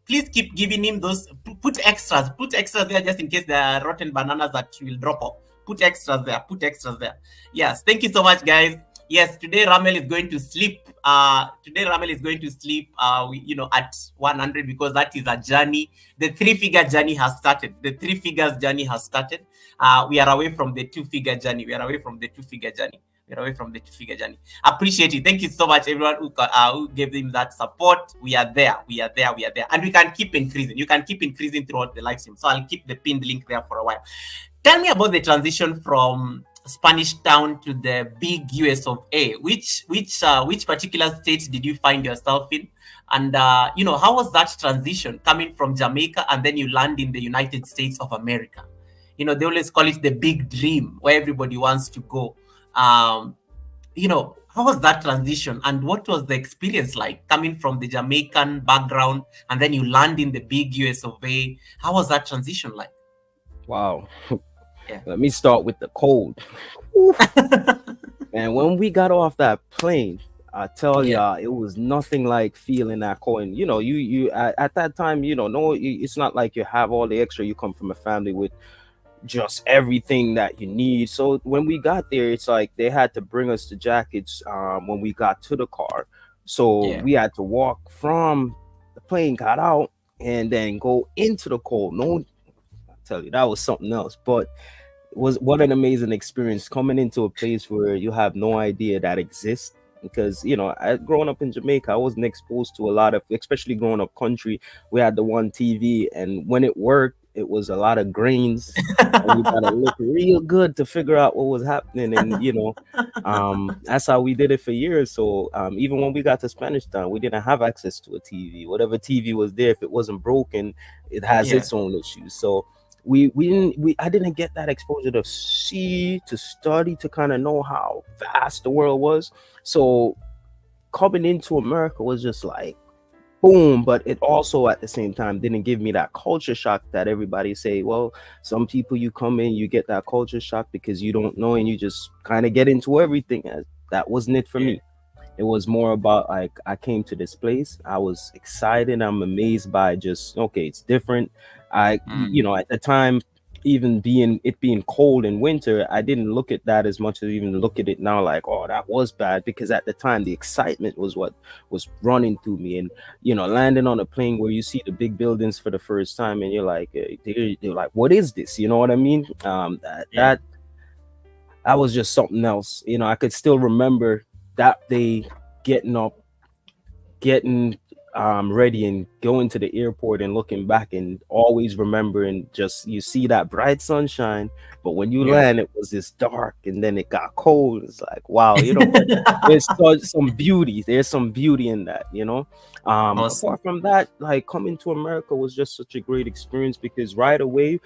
please keep giving him those. Put extras. Put extras there just in case there are rotten bananas that will drop off. Put extras there. Put extras there. Yes. Thank you so much, guys. Yes. Today Rahmel is going to sleep. Today Rahmel is going to sleep. At 100 because that is a journey. The three-figure journey has started. The three figures journey has started. We are away from the two-figure journey. We are away from the two-figure journey. We are away from the two-figure journey. Appreciate it. Thank you so much, everyone who gave him that support. We are there. We are there. We are there. And we can keep increasing. You can keep increasing throughout the live stream. So I'll keep the pinned link there for a while. Tell me about the transition from Spanish Town to the big US of A. Which particular states did you find yourself in? And how was that transition coming from Jamaica and then you land in the United States of America? They always call it the big dream where everybody wants to go. How was that transition and what was the experience like coming from the Jamaican background and then you land in the big US of A? How was that transition like? Wow. Yeah. Let me start with the cold. And when we got off that plane, I tell Yeah. ya, it was nothing like feeling that coin. You know, you at that time, you know, no, it's not like you have all the extra. You come from a family with just everything that you need. So when we got there, it's like they had to bring us the jackets when we got to the car. So Yeah. we had to walk from the plane, got out, and then go into the cold. No, I tell you, that was something else. But was what an amazing experience coming into a place where you have no idea that exists. Because you know, growing up in Jamaica, I wasn't exposed to a lot of, especially growing up country. We had the one TV, and when it worked, it was a lot of grains, and you gotta look real good to figure out what was happening. And you know, that's how we did it for years. So even when we got to Spanish Town, we didn't have access to a TV. Whatever TV was there, if it wasn't broken, it has Yeah. its own issues. So we didn't we I didn't get that exposure to see, to study, to kind of know how vast the world was. So coming into America was just like boom, but it also at the same time didn't give me that culture shock that everybody say, well, some people you come in, you get that culture shock because you don't know and you just kind of get into everything. That wasn't it for Yeah. me. It was more about like I came to this place. I was excited. I'm amazed by just okay, it's different. You Mm. know, at the time, even being cold in winter, I didn't look at that as much as even look at it now like, oh, that was bad because at the time the excitement was what was running through me. And you know, landing on a plane where you see the big buildings for the first time and you're like, they're like, what is this? You know what I mean? Yeah. That was just something else. You know, I could still remember that day getting up, getting ready and going to the airport and looking back and always remembering just you see that bright sunshine, but when you Yeah. land it was this dark and then it got cold. It's like wow, you know, but there's some beauty. There's some beauty in that, you know. Awesome. Apart from that, like coming to America was just such a great experience because right away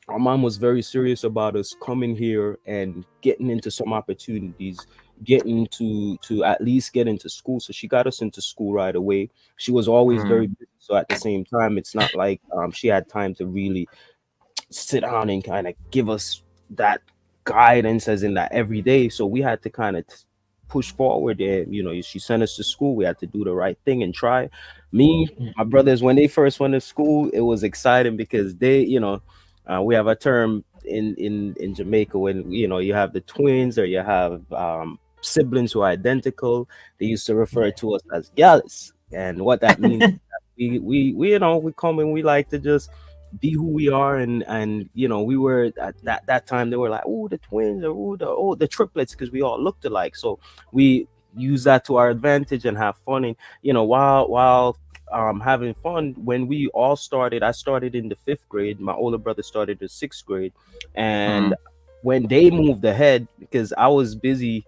our mom was very serious about us coming here and getting into some opportunities, getting to at least get into school. So she got us into school right away. She was always very Mm. busy, so at the same time it's not like she had time to really sit down and kind of give us that guidance as in that every day. So we had to kind of push forward and you know, she sent us to school. We had to do the right thing and try. Me, Yeah. my brothers, when they first went to school, it was exciting because they, you know, we have a term in Jamaica when you know you have the twins or you have siblings who are identical. They used to refer Yeah. to us as gals, and what that means is that we you know we come and we like to just be who we are. And you know we were at that time they were like, oh, the twins, or the triplets, because we all looked alike. So we use that to our advantage and have fun. And you know, while having fun, when we all started, I started in the 5th grade, my older brother started the 6th grade. And Mm. when they moved ahead, because I was busy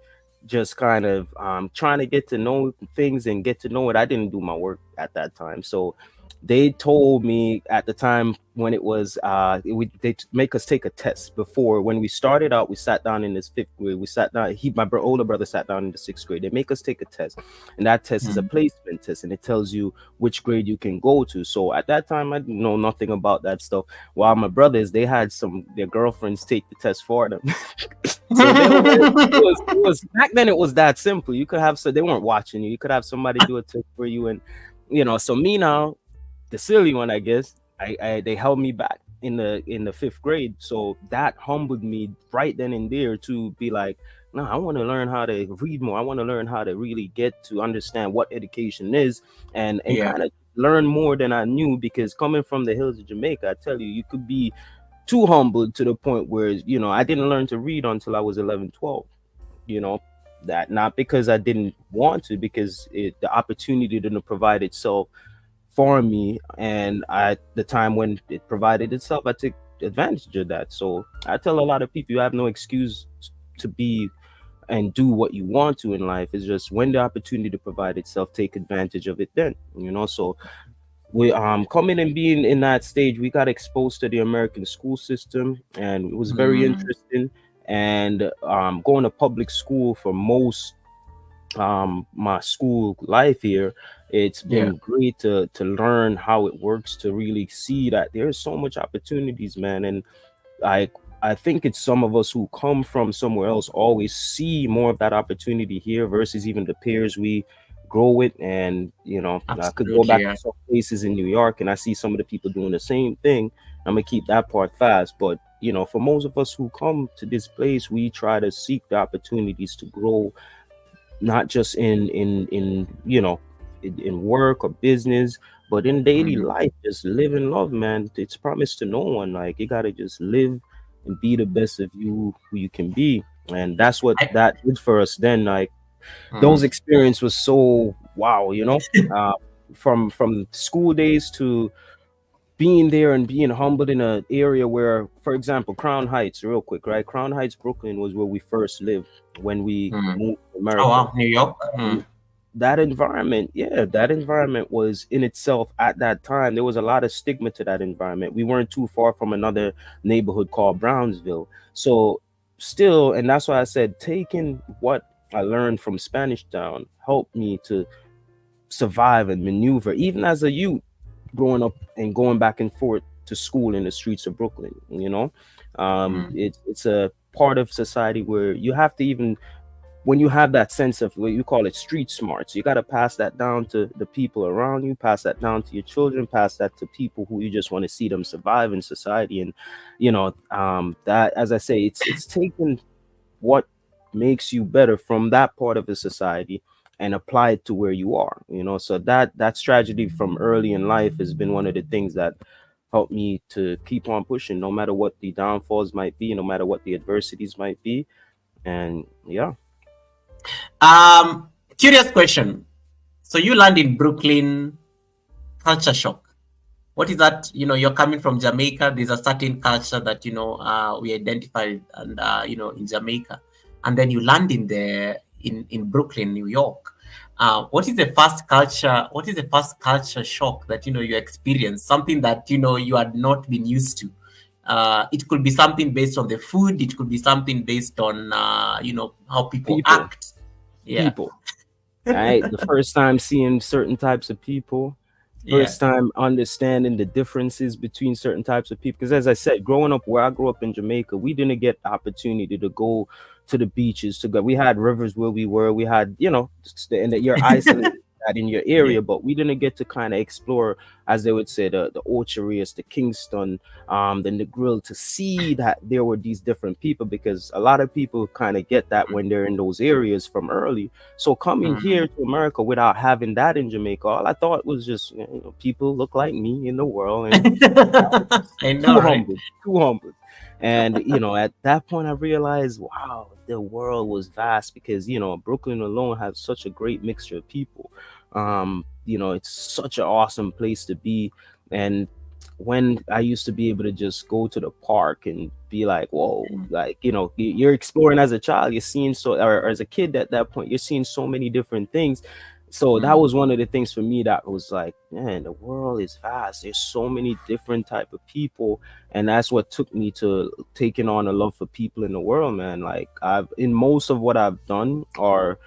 just kind of trying to get to know things and get to know it, I didn't do my work at that time. So they told me at the time when it was they make us take a test before. When we started out, we sat down in this 5th grade, we sat down, older brother sat down in the 6th grade. They make us take a test, and that test is a Mm. placement test, and it tells you which grade you can go to. So at that time I didn't know nothing about that stuff, while my brothers, they had some their girlfriends take the test for them. So they were it was back then, it was that simple. You could have, so they weren't watching you, you could have somebody do a test for you. And you know, so me now, the silly one, I guess. They held me back in the 5th grade, so that humbled me right then and there to be like, no, I want to learn how to read more. I want to learn how to really get to understand what education is, and Yeah. kind of learn more than I knew. Because coming from the hills of Jamaica, I tell you, you could be too humbled to the point where you know I didn't learn to read until I was 11, 12. You know, that not because I didn't want to, because the opportunity didn't provide itself for me, and at the time when it provided itself, I took advantage of that. So I tell a lot of people, you have no excuse to be and do what you want to in life. It's just when the opportunity to provide itself, take advantage of it then, you know. So we coming and being in that stage, we got exposed to the American school system, and it was very Mm. interesting. And going to public school for most my school life here, it's Yeah. been great to learn how it works, to really see that there's so much opportunities, man. And like I think it's some of us who come from somewhere else always see more of that opportunity here versus even the peers we grow with. And I could go Absolutely, back yeah. to some places in New York and I see some of the people doing the same thing. I'm gonna keep that part fast, but for most of us who come to this place, we try to seek the opportunities to grow, not just in work or business, but in daily Mm. life. Just live and love, man. It's promised to no one. Like, you gotta just live and be the best of you who you can be. And that's what I, that did for us then. Like, those mm, experience was so wow, uh from school days to being there and being humbled in an area where, for example, Crown Heights, real quick, right? Crown Heights, Brooklyn was where we first lived when we mm. moved to Oh America. wow, New York. And Mm, that environment, yeah, that environment was in itself at that time. There was a lot of stigma to that environment. We weren't too far from another neighborhood called Brownsville. So, still, and that's why I said taking what I learned from Spanish Town helped me to survive and maneuver, even as a youth growing up and going back and forth to school in the streets of Brooklyn. mm, It's a part of society where you have to, even when you have that sense of what you call it street smarts, you got to pass that down to the people around you, pass that down to your children, pass that to people who you just want to see them survive in society. And that, as I say, it's taking what makes you better from that part of the society and apply it to where you are. So that strategy from early in life has been one of the things that helped me to keep on pushing, no matter what the downfalls might be, no matter what the adversities might be. And yeah. Curious question. So you land in Brooklyn, culture shock. What is that? You're coming from Jamaica. There's a certain culture that we identify, and in Jamaica, and then you land in Brooklyn, New York. What is the first culture? What is the first culture shock that you experience? Something that you had not been used to. It could be something based on the food. It could be something based on how people people act. Yeah, people right, the first time seeing certain types of people, yeah. first time understanding the differences between certain types of people. Because as I said, growing up where I grew up in Jamaica, we didn't get the opportunity to go to the beaches. To go, we had rivers where we were. We had, and that you're isolated that in your Yeah. area, but we didn't get to kind of explore, as they would say, the Ocherius, the Kingston, the Negril, to see that there were these different people. Because a lot of people kind of get that when they're in those areas from early. So coming Mm. here to America without having that in Jamaica, all I thought was just, people look like me in the world, and I know, too right? humble, too humble. And at that point, I realized, wow, the world was vast, because Brooklyn alone has such a great mixture of people. It's such an awesome place to be. And when I used to be able to just go to the park and be like, whoa, like, you're exploring as a child, you're seeing or as a kid at that point, you're seeing so many different things. So that Mm. was one of the things for me that was like, man, the world is vast. There's so many different type of people. And that's what took me to taking on a love for people in the world, man. Like, in most of what I've done, or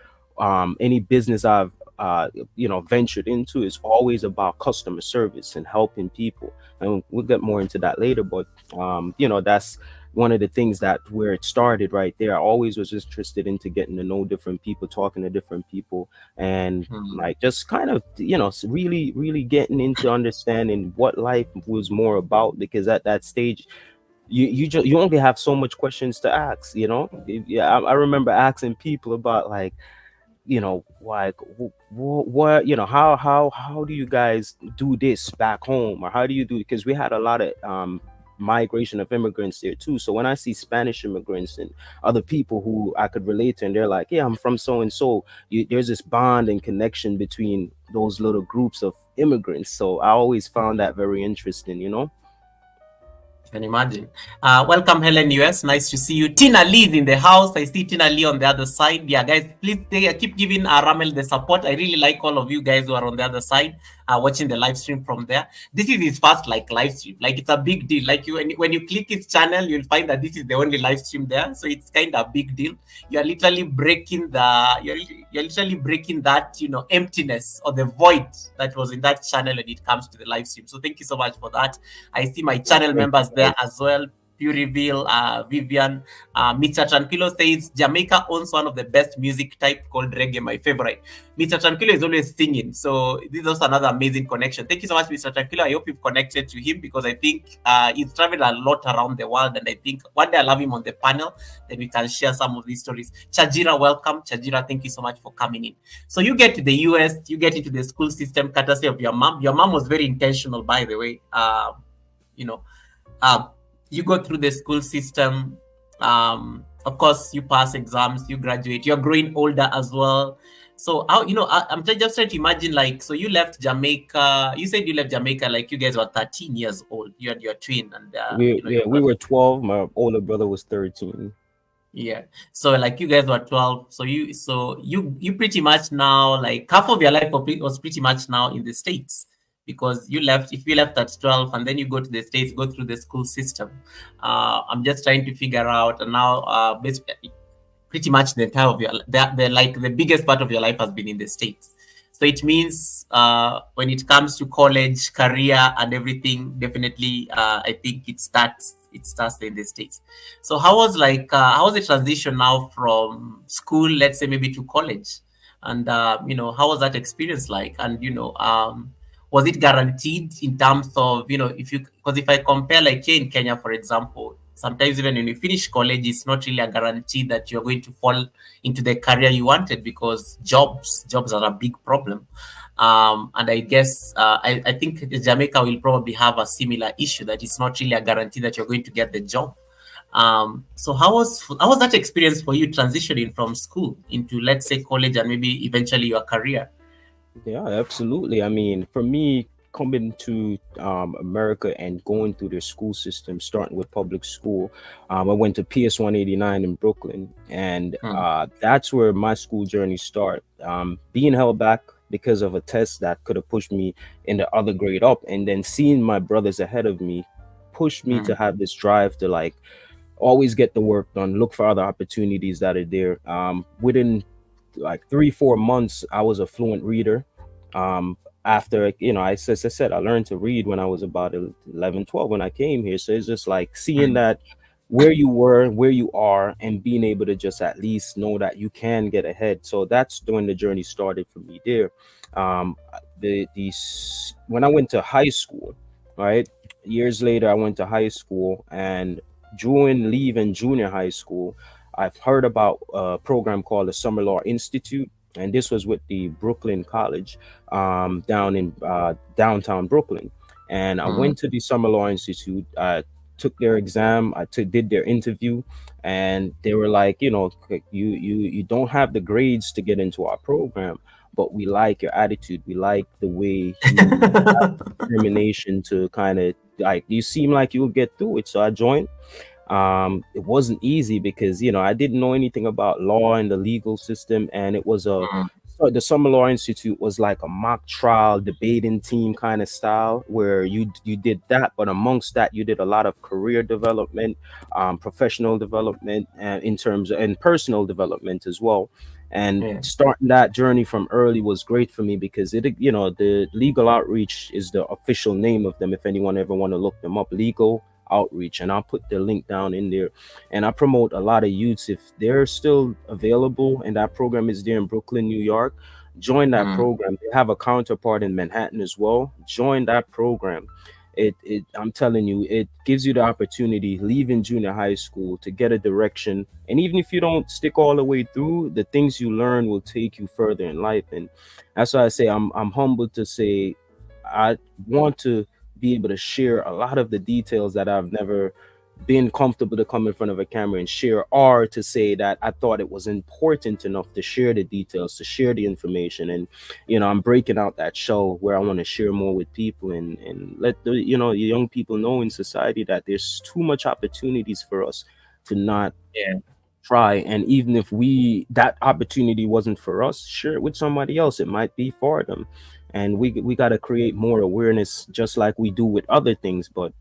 any business I've ventured into, is always about customer service and helping people. And we'll get more into that later, but that's one of the things that where it started right there. I always was interested into getting to know different people, talking to different people, and Mm. like just kind of really really getting into understanding what life was more about. Because at that stage, you only have so much questions to ask. Yeah, I remember asking people about, like, like, what, how do you guys do this back home, or how do you do, because we had a lot of migration of immigrants there too. So when I see Spanish immigrants and other people who I could relate to, and they're like, yeah, I'm from so and so, there's this bond and connection between those little groups of immigrants. So I always found that very interesting. Can imagine. Welcome, Helen US. Nice to see you. Tina Lee is in the house. I see Tina Lee on the other side. Yeah, guys, please keep giving Rahmel the support. I really like all of you guys who are on the other side watching the live stream from there. This is his first live stream. Like, it's a big deal. Like, when you click his channel, you'll find that this is the only live stream there. So it's kind of a big deal. You're literally breaking that emptiness or the void that was in that channel when it comes to the live stream. So thank you so much for that. I see my channel Thank you, members there guys. as well. you reveal, Vivian. Mr. Tranquilo says Jamaica owns one of the best music type called reggae, my favorite. Mr. Tranquilo is always singing, so this is also another amazing connection. Thank you so much, Mr. Tranquilo. I hope you've connected to him because I think he's traveled a lot around the world, and I think one day I'll have him on the panel, then we can share some of these stories. Chajira, welcome. Chajira, thank you so much for coming in. So you get to the US, you get into the school system courtesy of your mom. Your mom was very intentional, by the way. You know, um, you go through the school system. Of course, you pass exams, you graduate. You're growing older as well. So how, I'm just trying to imagine, like, so you left Jamaica. You said you left Jamaica like you guys were 13 years old. You had your twin, and Yeah, your we brother. were 12. My older brother was 13. Yeah. So like you guys were 12. So you pretty much now, like half of your life was pretty much now in the States, because if you left at 12 and then you go to the States, go through the school system. I'm just trying to figure out, and now basically pretty much the entire of your the biggest part of your life has been in the States. So it means when it comes to college, career, and everything, definitely I think it starts in the States. So how was the transition now from school, let's say maybe to college, and how was that experience like? And was it guaranteed in terms of, because if I compare, like here in Kenya, for example, sometimes even when you finish college, it's not really a guarantee that you're going to fall into the career you wanted, because jobs are a big problem. And I guess I think Jamaica will probably have a similar issue, that it's not really a guarantee that you're going to get the job. So how was that experience for you, transitioning from school into, let's say, college, and maybe eventually your career? Yeah, absolutely. I mean, for me, coming to America and going through their school system, starting with public school, I went to PS 189 in Brooklyn, and Hmm. that's where my school journey started. Being held back because of a test that could have pushed me in the other grade up, and then seeing my brothers ahead of me pushed me to Hmm. have this drive to like always get the work done, look for other opportunities that are there. Within like 3 4 months I was a fluent reader. After as I said, I learned to read when I was about 11 12 when I came here. So it's just like seeing Hmm. that where you were, where you are, and being able to just at least know that you can get ahead. So that's when the journey started for me there. When I went to high school, right, years later I went to high school, and during leaving junior high school, I've heard about a program called the Summer Law Institute, and this was with the Brooklyn College, down in downtown Brooklyn. And I Hmm. went to the Summer Law Institute. I took their exam. Did their interview, and they were like, you don't have the grades to get into our program, but we like your attitude. We like the way you have determination to kind of like you seem like you'll get through it. So I joined. It wasn't easy because I didn't know anything about law and the legal system, and it was a Hmm. so the Summer Law Institute was like a mock trial debating team kind of style where you did that, but amongst that you did a lot of career development, professional development, and in terms of, and personal development as well. And Yeah. starting that journey from early was great for me because the legal outreach is the official name of them. If anyone ever want to look them up, legal outreach, and I'll put the link down in there. And I promote a lot of youths, if they're still available and that program is there in Brooklyn, New York, join that Hmm. program. They have a counterpart in Manhattan as well. Join that program. I'm telling you, it gives you the opportunity leaving junior high school to get a direction, and even if you don't stick all the way through, the things you learn will take you further in life. And that's why I say I'm humbled to say I want to be able to share a lot of the details that I've never been comfortable to come in front of a camera and share, or to say that I thought it was important enough to share the details, to share the information. And I'm breaking out that shell where I want to share more with people, and let the young people know in society that there's too much opportunities for us to not Yeah. try. And even if that opportunity wasn't for us, share it with somebody else. It might be for them. And we got to create more awareness, just like we do with other things. But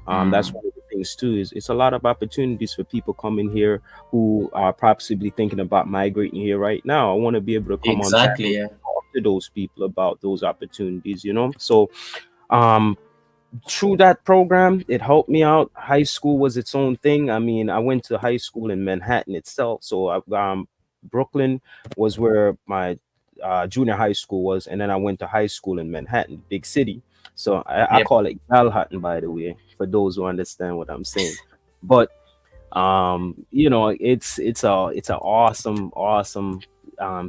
that's Hmm. one of the things too, is it's a lot of opportunities for people coming here who are possibly thinking about migrating here right now. I want to be able to come on panels Exactly. Yeah. and talk to those people about those opportunities. So um through that program, it helped me out. High school was its own thing. I mean, I went to high school in Manhattan itself. So Brooklyn was where my junior high school was, and then I went to high school in Manhattan, big city. So I Yep. call it Galhattan, by the way, for those who understand what I'm saying. But you know, it's a awesome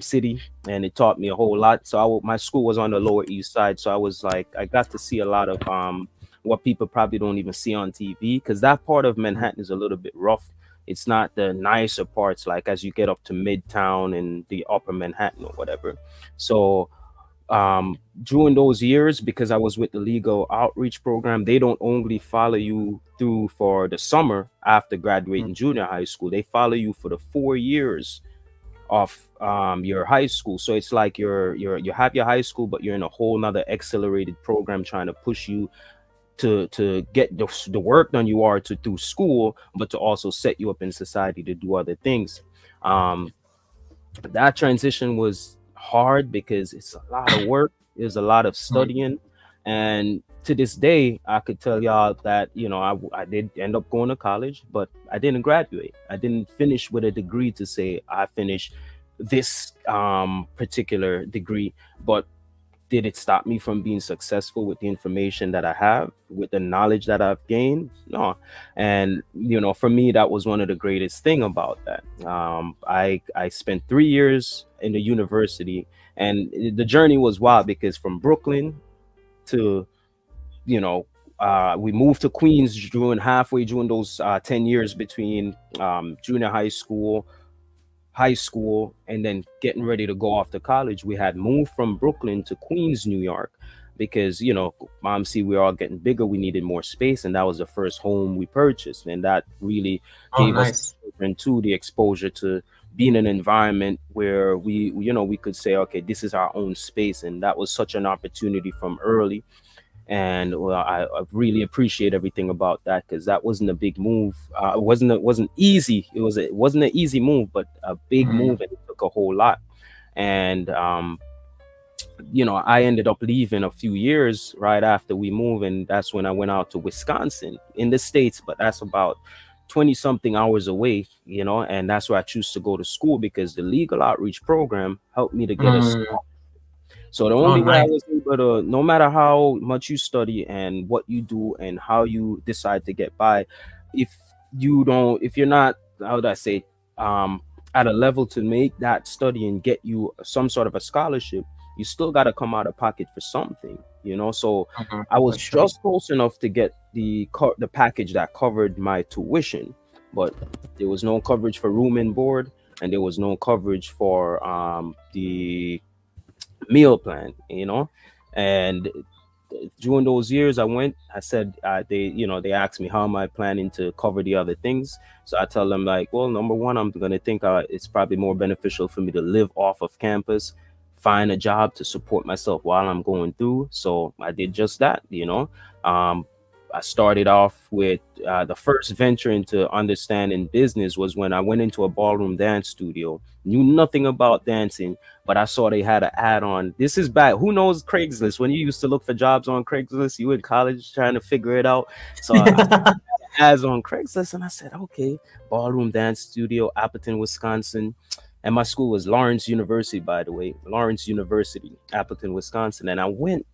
city, and it taught me a whole lot. So my school was on the Lower East Side, so I was like, I got to see a lot of what people probably don't even see on TV, because that part of Manhattan is a little bit rough. It's not the nicer parts, like as you get up to Midtown and the Upper Manhattan or whatever. So during those years, because I was with the legal outreach program, they don't only follow you through for the summer after Mm. graduating junior high school. They follow you for the 4 years of your high school. So it's like you have your high school, but you're in a whole nother accelerated program trying to push you to get the work done you are to through school, but to also set you up in society to do other things. um that transition was hard because it's a lot of work, there's a lot of Mm. studying. And to this day, I could tell y'all that, you know, I did end up going to college, but I didn't graduate. I didn't finish with a degree to say I finished this particular degree. But did it stop me from being successful with the information that I have, with the knowledge that I've gained? No. And you know, for me, that was one of the greatest thing about that. I spent 3 years in the university, and the journey was wild because from Brooklyn to, you know, we moved to Queens during halfway during those 10 years between junior high school, and then getting ready to go off to college. We had moved from Brooklyn to Queens, New York, because, you know, mom see we were all getting bigger, we needed more space, and that was the first home we purchased, and that really Oh, gave us nice. into the exposure to being in an environment where we, you know, we could say, okay, this is our own space. And that was such an opportunity from early. And well, I really appreciate everything about that, because that wasn't a big move. It wasn't easy. It wasn't an easy move, but a big Mm. move, and it took a whole lot. And you know, I ended up leaving a few years right after we moved, and that's when I went out to Wisconsin in the States, but that's about 20 something hours away, you know, and that's where I choose to go to school because the legal outreach program helped me to get a Mm. so the Oh, only way I nice. was able to, no matter how much you study and what you do and how you decide to get by, if if you're not, how would I say, um, at a level to make that study and get you some sort of a scholarship, you still got to come out of pocket for something, you know. So Mhm. I For was sure. just close enough to get the package that covered my tuition, but there was no coverage for room and board, and there was no coverage for the meal plan, you know. And during those years I went, I said, they, you know, they asked me how am I planning to cover the other things. So I tell them like, well, number one, I'm going to think it's probably more beneficial for me to live off of campus, find a job to support myself while I'm going through. So I did just that, you know. um, I started off with the first venture into understanding business was when I went into a ballroom dance studio. Knew nothing about dancing, but I saw they had an ad on. This is back. Who knows Craigslist? When you used to look for jobs on Craigslist, you in college trying to figure it out. So I saw ads on Craigslist, and I said, okay, ballroom dance studio, Appleton, Wisconsin. And my school was Lawrence University, by the way, Lawrence University, Appleton, Wisconsin. And I went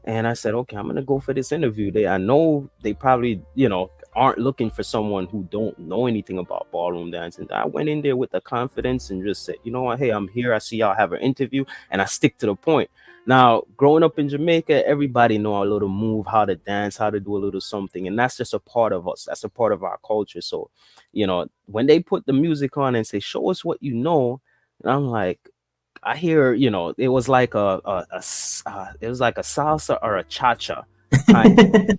and I said, okay, I'm gonna go for this interview. I know they probably, you know, aren't looking for someone who don't know anything about ballroom dancing. I went in there with the confidence and just said, you know what, hey, I'm here. I see y'all have an interview, and I stick to the point. Now, growing up in Jamaica, everybody know a little move, how to dance, how to do a little something, and that's just a part of us. That's a part of our culture. So, you know, when they put the music on and say, show us what you know, and I'm like, I hear, you know, it was like it was like a salsa or a cha-cha kind of Yeah.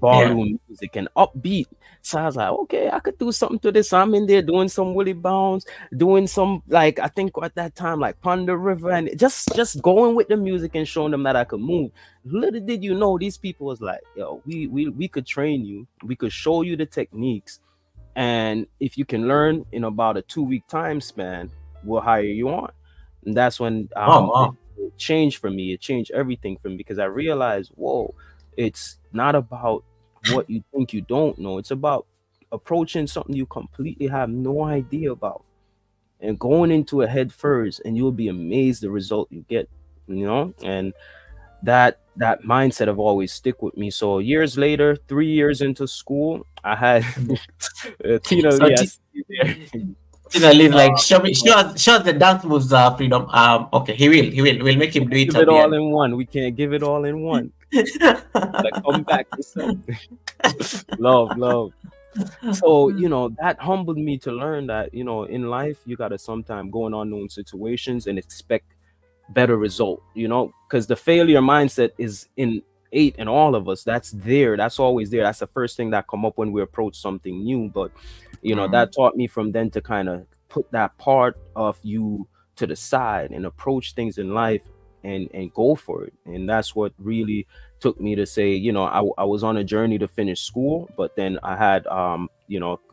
ballroom music and upbeat. So I was like, okay, I could do something to this. I'm in there doing some Willie Bounce, doing some, like, I think at that time like Ponder River, and just going with the music and showing them that I could move. Little did you know, these people was like, yo, we could train you, we could show you the techniques, and if you can learn in about a 2 week time span, we'll hire you on. And that's when Oh, it wow. changed for me. It changed everything for me because I realized, whoa, it's not about what you think you don't know. It's about approaching something you completely have no idea about and going into it head first, and you'll be amazed the result you get. And that mindset have always stick with me. So years later, 3 years into school, I had Tina So Lee. I see you there. Tina Lee's like, Uh, show me, show us the dance moves, Freedom. Okay, we'll make him do it give at it the all end. in one. We can't give it all in one. Like, come back to some love, love. So, that humbled me to learn that, in life, you got to sometimes go in unknown situations and expect better result, because the failure mindset is innate in all of us. That's there. That's always there. That's the first thing that come up when we approach something new. But, Mm, that taught me from then to kind of put that part of you to the side and approach things in life and go for it. And that's what really took me to say, I was on a journey to finish school, but then I had,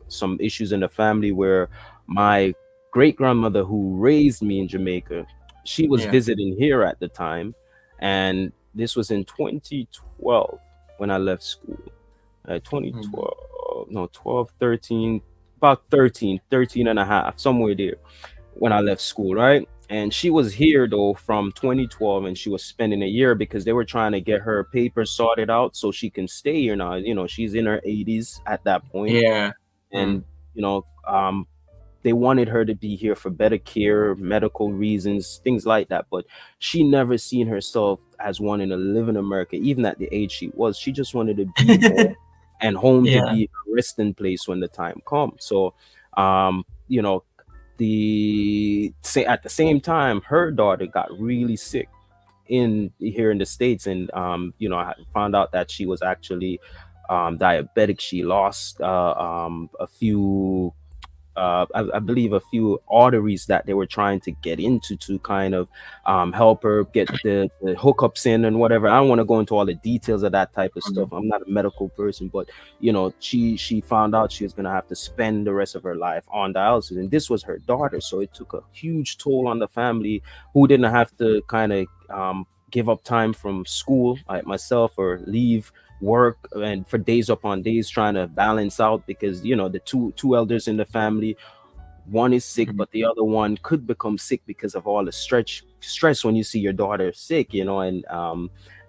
some issues in the family where my great grandmother who raised me in Jamaica, she was yeah. visiting here at the time. And this was in 2012 when I left school. Mm, 2012, no, 12, 13, about 13 and a half, somewhere there when I left school, right? And she was here though from 2012, and she was spending a year because they were trying to get her papers sorted out so she can stay here now. She's in her 80s at that point, yeah. Mm, and they wanted her to be here for better care, medical reasons, things like that. But she never seen herself as wanting to live in America, even at the age she was. She just wanted to be home, and home to yeah. be a resting place when the time comes. So, you know, at the same time, her daughter got really sick in here in the States, and I found out that she was actually diabetic. She lost a few I believe a few arteries that they were trying to get into to kind of help her get the hookups in and whatever. I don't want to go into all the details of that type of Mm, stuff. I'm not a medical person, but she found out she was gonna have to spend the rest of her life on dialysis, and this was her daughter, so it took a huge toll on the family, who didn't have to kind of give up time from school like myself, or leave work and for days upon days trying to balance out, because the two elders in the family, one is sick, mm, but the other one could become sick because of all the stress when you see your daughter sick, and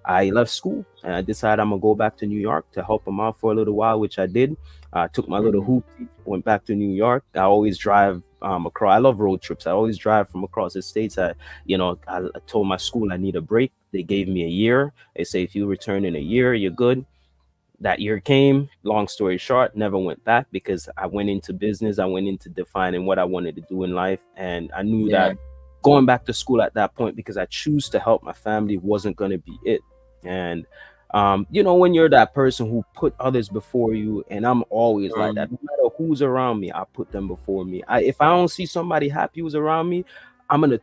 I left school and I decided I'm gonna go back to New York to help them out for a little while, which I did. I took my little mm, hoopty, went back to New York. I always drive across. I love road trips. I always drive from across the states. I told my school I need a break. They gave me a year. They say if you return in a year, you're good. That year came. Long story short, never went back because I went into business. I went into defining what I wanted to do in life, and I knew yeah. that going back to school at that point, because I choose to help my family, wasn't going to be it. And when you're that person who put others before you, and I'm always like Mm. that. No matter who's around me, I put them before me. If I don't see somebody happy who's around me, I'm gonna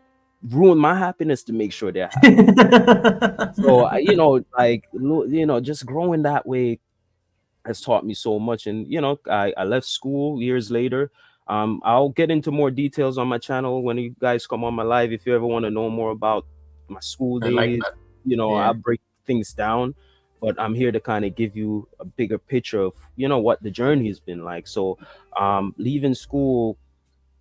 ruin my happiness to make sure they're happy. So just growing that way has taught me so much. And I left school years later. I'll get into more details on my channel when you guys come on my live, if you ever want to know more about my school I like days. that. I'll Yeah. break things down, but I'm here to kind of give you a bigger picture of what the journey has been like. So leaving school,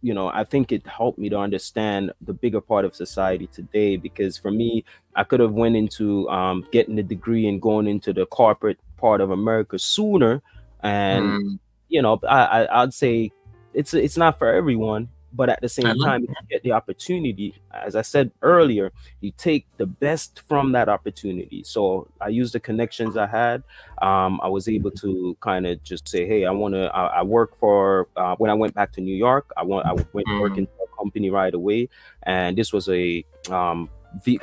I think it helped me to understand the bigger part of society today, because for me, I could have went into getting a degree and going into the corporate part of America sooner. And Mm, I'd say it's not for everyone, but at the I same like time, if that. you get the opportunity, as I said earlier, you take the best from that opportunity. So I used the connections I had. I was able to kind of just say, hey, I work for, when I went back to New York, I went Mm, working for a company right away. And this was a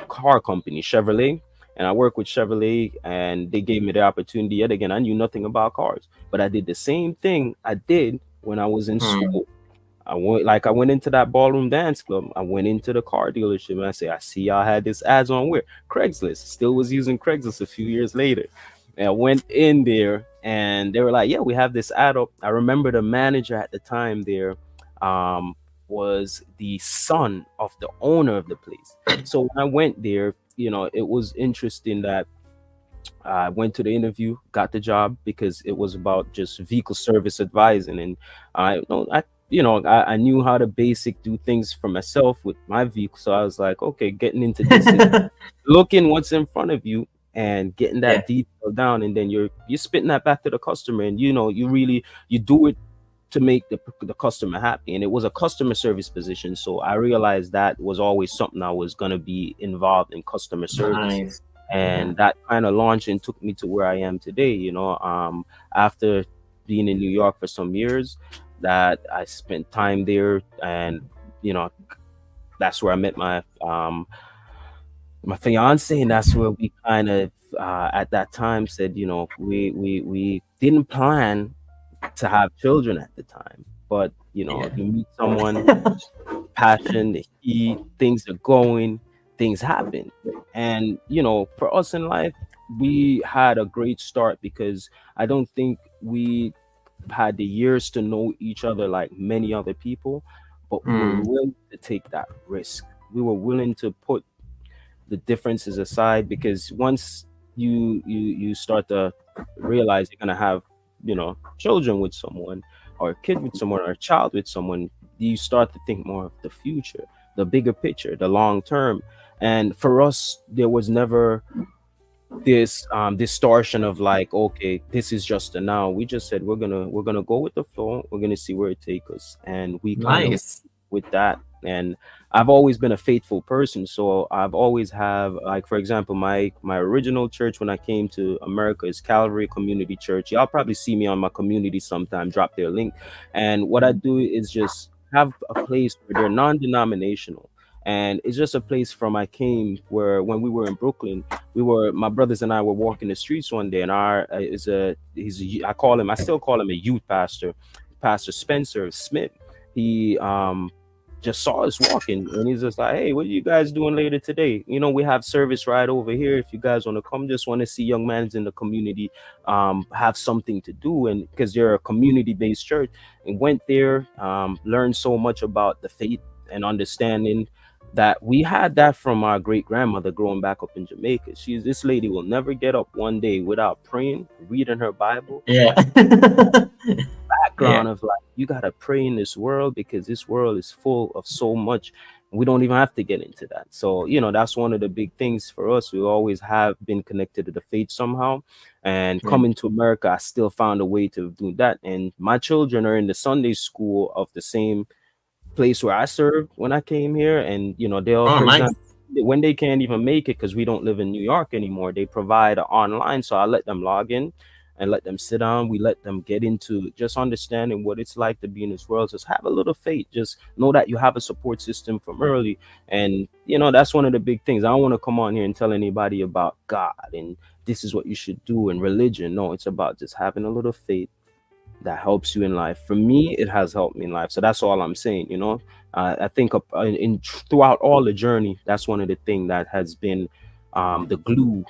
car company, Chevrolet. And I worked with Chevrolet, and they gave me the opportunity. Yet again, I knew nothing about cars, but I did the same thing I did when I was in mm, school. I went into that ballroom dance club. I went into the car dealership and I say, I see y'all had this ads on where? Craigslist. Still was using Craigslist a few years later. And I went in there and they were like, yeah, we have this ad up. I remember the manager at the time there um, was the son of the owner of the place. So when I went there, it was interesting that I went to the interview, got the job because it was about just vehicle service advising, and I knew how to basic do things for myself with my vehicle. So I was like, okay, getting into this is looking what's in front of you and getting Yeah. that detail down, and then you're spitting that back to the customer, and you do it to make the customer happy. And it was a customer service position, so I realized that was always something I was going to be involved in, customer service. Nice. Yeah. And that kind of launched and took me to where I am today, after being in New York for some years, that I spent time there. And you know that's where I met my fiance, and that's where we kind of at that time said, we didn't plan to have children at the time, but Yeah. you meet someone, passion, the heat, things are going, things happen. And for us in life, we had a great start because I don't think we had the years to know each other like many other people, but we were Mm. willing to take that risk. We were willing to put the differences aside, because once you start to realize you're gonna have children with someone, or a kid with someone, or a child with someone, you start to think more of the future, the bigger picture, the long term. And for us, there was never this distortion of like, okay, this is just a now. We just said we're gonna go with the flow, we're gonna see where it takes us, and we kind of Nice. with that. And I've always been a faithful person, so I've always have, like, for example, my original church when I came to America is Calvary Community Church. Y'all probably see me on my community sometime, drop their link. And what I do is just have a place where they're non-denominational, and it's just a place from I came, where when we were in Brooklyn, my brothers and I were walking the streets one day, and our is a he's a, I still call him a youth pastor, Pastor Spencer Smith. He just saw us walking, and he's just like, hey, what are you guys doing later today? We have service right over here, if you guys want to come. Just want to see young men in the community have something to do. And because they're a community-based church, and went there, learned so much about the faith and understanding that we had that from our great grandmother growing back up in Jamaica. This lady will never get up one day without praying, reading her Bible. Yeah. Yeah. Background of like, you gotta pray in this world, because this world is full of so much. We don't even have to get into that. So that's one of the big things for us. We always have been connected to the faith somehow, and Mm. coming to America, I still found a way to do that. And my children are in the Sunday school of the same place where I served when I came here. And they'll, Oh, for nice. example, when they can't even make it because we don't live in New York anymore, they provide online. So I let them log in and let them sit down. We let them get into just understanding what it's like to be in this world. Just have a little faith. Just know that you have a support system from early. And that's one of the big things. I don't want to come on here and tell anybody about God and this is what you should do in religion. No, it's about just having a little faith that helps you in life. For me, it has helped me in life. So that's all I'm saying. I think throughout all the journey, that's one of the things that has been the glue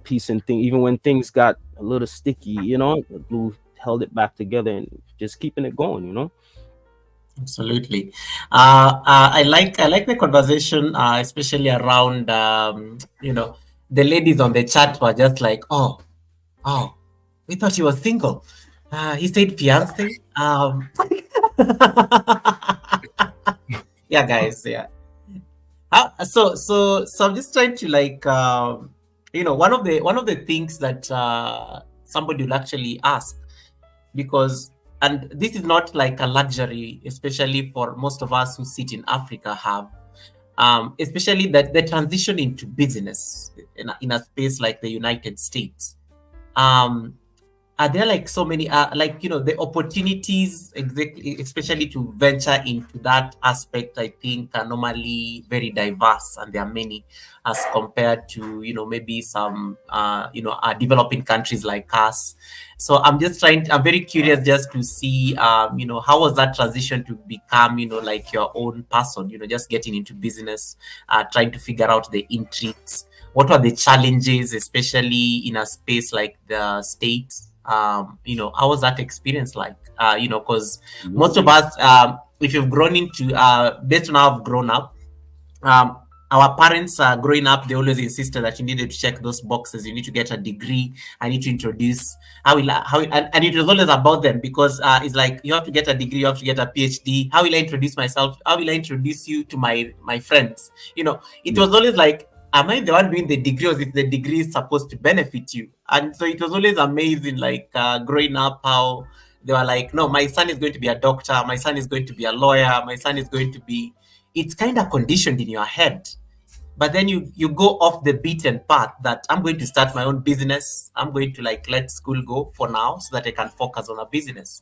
piece and thing. Even when things got a little sticky, the glue held it back together and just keeping it going. Absolutely. I like the conversation, especially around the ladies on the chat were just like, oh, we thought he was single. He said fiance. Yeah, guys. Yeah. So I'm just trying to like one of the things that somebody will actually ask, because and this is not like a luxury, especially for most of us who sit in Africa have, especially that the transition into business in a space like the United States. Um, are there like so many the opportunities, exactly, especially to venture into that aspect, I think are normally very diverse, and there are many as compared to maybe some developing countries like us. So I'm very curious just to see how was that transition to become like your own person, just getting into business, trying to figure out the intrigues. What were the challenges, especially in a space like the States? How was that experience like? Because most of Absolutely. us, if you've grown into, based on how I've grown up, um, our parents growing up, they always insisted that you needed to check those boxes. You need to get a degree. I need to introduce and it was always about them because it's like you have to get a degree, you have to get a PhD. How will I introduce myself? How will I introduce you to my friends? It was always like, am I the one doing the degree, or is the degree is supposed to benefit you? And so it was always amazing, like growing up, how they were like, no, my son is going to be a doctor, my son is going to be a lawyer, my son is going to be. It's kind of conditioned in your head, but then you go off the beaten path that I'm going to start my own business. I'm going to like let school go for now so that I can focus on a business.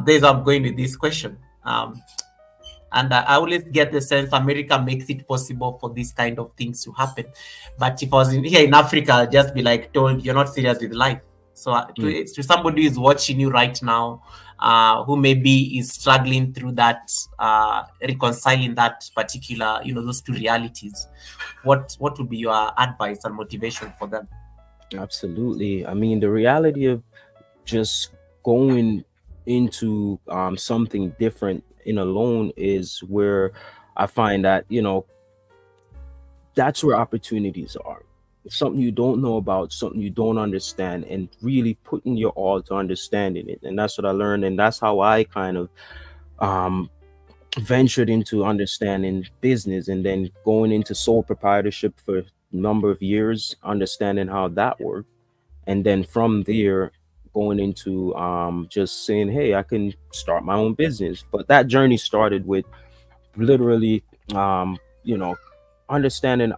There's I'm going with this question. And I always get the sense America makes it possible for these kind of things to happen. But if I was here in Africa, I'd just be like told you're not serious with life. So Mm. to somebody who's watching you right now, who maybe is struggling through that, reconciling that particular, those two realities, what would be your advice and motivation for them? Absolutely. I mean, the reality of just going into something different in alone is where I find that, that's where opportunities are. Something you don't know about, something you don't understand, and really putting your all to understanding it. And that's what I learned. And that's how I kind of um, ventured into understanding business, and then going into sole proprietorship for a number of years, understanding how that worked. And then from there, going into just saying, hey, I can start my own business. But that journey started with literally, um, you know, understanding that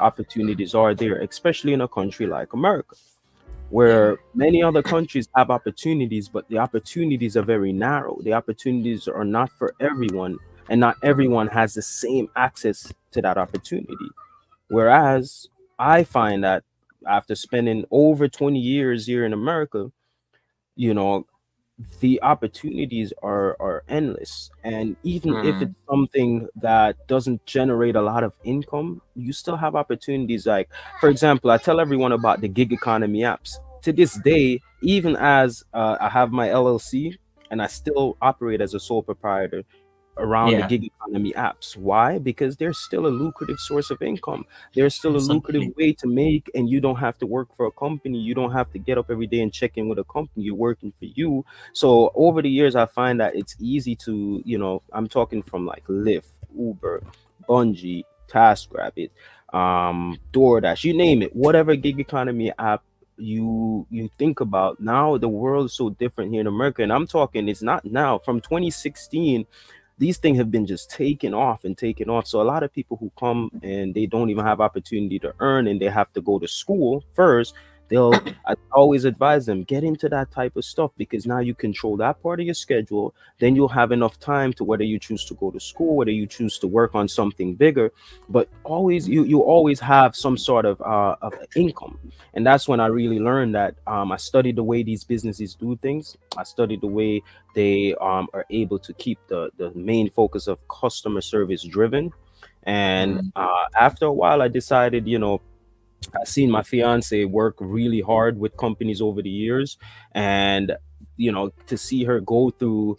opportunities are there, especially in a country like America, Yeah. where many other countries have opportunities, but the opportunities are very narrow. The opportunities are not for everyone, and not everyone has the same access to that opportunity. Whereas I find that after spending over 20 years here in America, you know, the opportunities are endless. And even if it's Mm. something that doesn't generate a lot of income, you still have opportunities. Like, for example, I tell everyone about the gig economy apps. To this day, even as I have my LLC and I still operate as a sole proprietor around the Yeah. gig economy apps. Why? Because there's still a lucrative source of income. There's still a lucrative Absolutely. way to make, and you don't have to work for a company. You don't have to get up every day and check in with a company. You're working for you. So over the years, I find that it's easy to, I'm talking from like Lyft, Uber, Bungie, TaskRabbit, DoorDash, you name it, whatever gig economy app you think about. Now the world is so different here in America, and I'm talking, it's not now, from 2016 these things have been just taking off and taking off. So a lot of people who come and they don't even have opportunity to earn, and they have to go to school first, I always advise them, get into that type of stuff, because now you control that part of your schedule. Then you'll have enough time to, whether you choose to go to school, whether you choose to work on something bigger, but always you always have some sort of income. And that's when I really learned that. I studied the way these businesses do things. I studied the way they are able to keep the main focus of customer service driven. And Mm. after a while, I decided, I seen my fiance work really hard with companies over the years, and to see her go through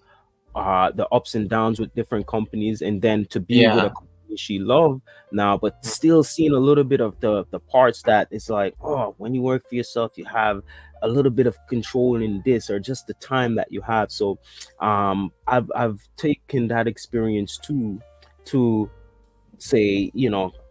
the ups and downs with different companies, and then to be with a Yeah. company she loved now, but still seeing a little bit of the parts that it's like, oh, when you work for yourself, you have a little bit of control in this, or just the time that you have. So I've taken that experience too, to say,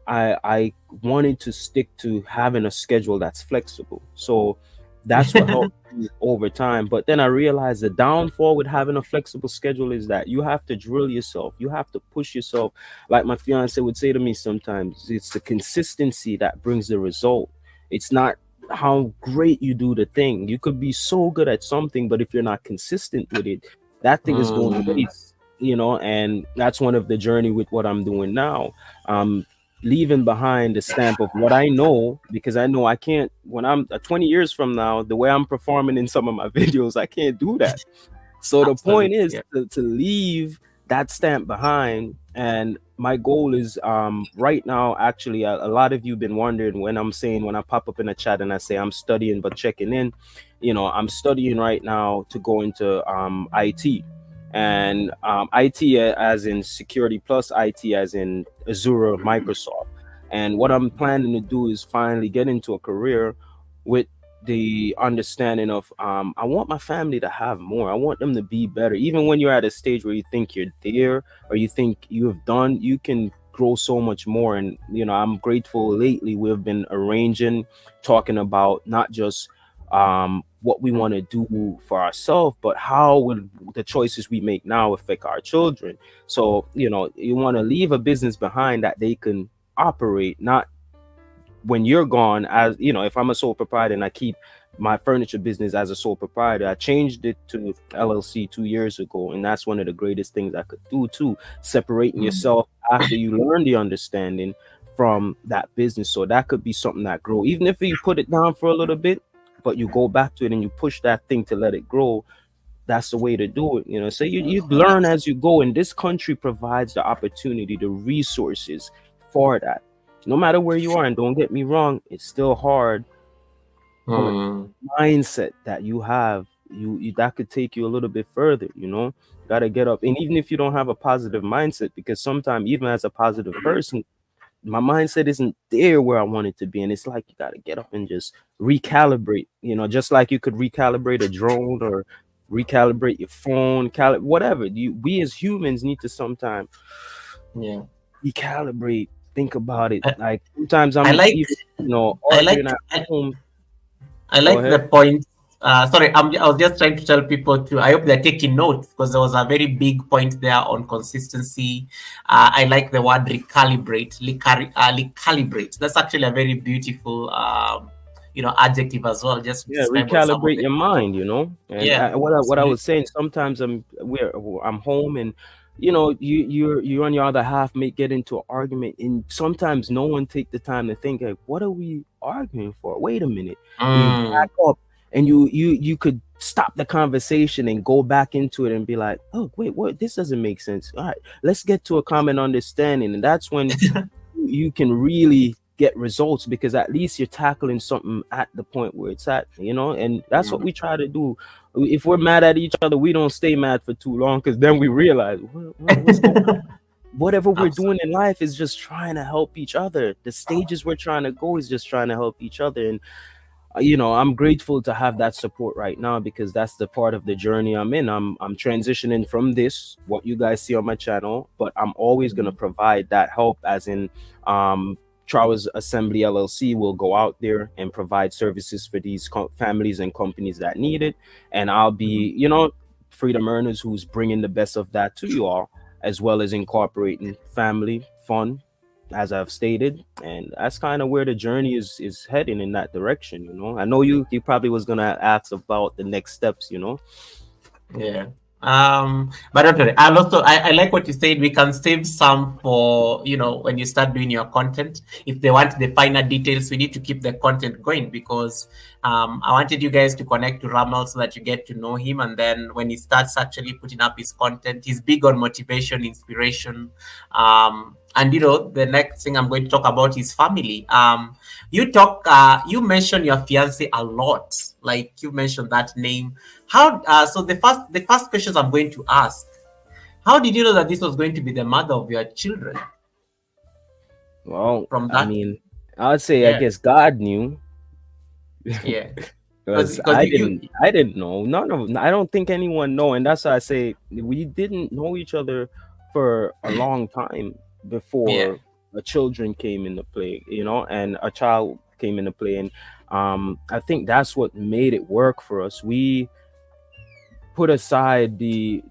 I wanted to stick to having a schedule that's flexible. So that's what helped me over time. But then I realized the downfall with having a flexible schedule is that you have to drill yourself. You have to push yourself. Like my fiance would say to me sometimes, it's the consistency that brings the result. It's not how great you do the thing. You could be so good at something, but if you're not consistent with it, that thing is going to Mm. waste. And that's one of the journey with what I'm doing now. um Leaving behind the stamp of what I know, because I know I can't, when I'm 20 years from now, the way I'm performing in some of my videos, I can't do that. So the point Absolutely. is Yeah. to leave that stamp behind. And my goal is, right now, actually, a lot of you been wondering, when I'm saying, when I pop up in a chat and I say I'm studying but checking in, I'm studying right now to go into IT. and IT as in security plus IT as in Azure, Microsoft. And what I'm planning to do is finally get into a career with the understanding of I want my family to have more. I want them to be better. Even when you're at a stage where you think you're there or you think you have done, you can grow so much more. And I'm grateful lately we've been arranging, talking about not just what we want to do for ourselves, but how will the choices we make now affect our children. So you want to leave a business behind that they can operate, not when you're gone. As if I'm a sole proprietor and I keep my furniture business as a sole proprietor, I changed it to LLC 2 years ago, and that's one of the greatest things I could do too, separating Mm. yourself after you learn the understanding from that business. So that could be something that grow, even if you put it down for a little bit, but you go back to it and you push that thing to let it grow. That's the way to do it. So you learn as you go, and this country provides the opportunity, the resources for that, no matter where you are. And don't get me wrong, it's still hard, but Mm. mindset that you have, you that could take you a little bit further. Got to get up. And even if you don't have a positive mindset, because sometimes even as a positive person, my mindset isn't there where I want it to be. And it's like you got to get up and just recalibrate, just like you could recalibrate a drone or recalibrate your phone, whatever. We as humans need to sometimes Yeah. recalibrate, think about it. I, Like sometimes I I'm like even, I arguing like at home. I Go like the ahead. point. Sorry, I was just trying to tell people to. I hope they're taking notes because there was a very big point there on consistency. I like the word recalibrate. Recalibrate. That's actually a very beautiful, adjective as well, just to Yeah, describe what some of recalibrate the your people. mind, And Yeah, what I absolutely. was saying, sometimes I'm home, and you on your other half may get into an argument, and sometimes no one take the time to think, like, what are we arguing for? Wait a minute. And you Mm, back up, and you could stop the conversation and go back into it and be like, oh wait, what, this doesn't make sense. All right, let's get to a common understanding. And that's when you can really get results, because at least you're tackling something at the point where it's at, and that's what mm, we try to do. If we're mad at each other, we don't stay mad for too long, because then we realize what's going on. Whatever we're doing in absolutely. life is just trying to help each other. The stages we're trying to go is just trying to help each other. And I'm grateful to have that support right now, because that's the part of the journey I'm in. I'm transitioning from this, what you guys see on my channel, but I'm always going to Mm, provide that help, as in Trowers Assembly LLC will go out there and provide services for these families and companies that need it. And I'll mm, be, freedom earners who's bringing the best of that to you all, as well as incorporating family fun, as I've stated. And that's kind of where the journey is heading, in that direction. I know you probably was gonna ask about the next steps. yeah. But don't worry. I'll also I like what you said. We can save some for when you start doing your content. If they want the finer details, we need to keep the content going because I wanted you guys to connect to Rahmel so that you get to know him, and then when he starts actually putting up his content, he's big on motivation, inspiration. And the next thing I'm going to talk about is family. You mentioned your fiance a lot, like you mentioned that name. How so the first questions I'm going to ask, how did you know that this was going to be the mother of your children Well, from I that? mean, I'd say, I Yeah, guess God knew, yeah, because because I didn't know. I don't think anyone know, and that's why I say we didn't know each other for a long time yeah, before a children came into play, and a child came into play. And I think that's what made it work for us. We put aside the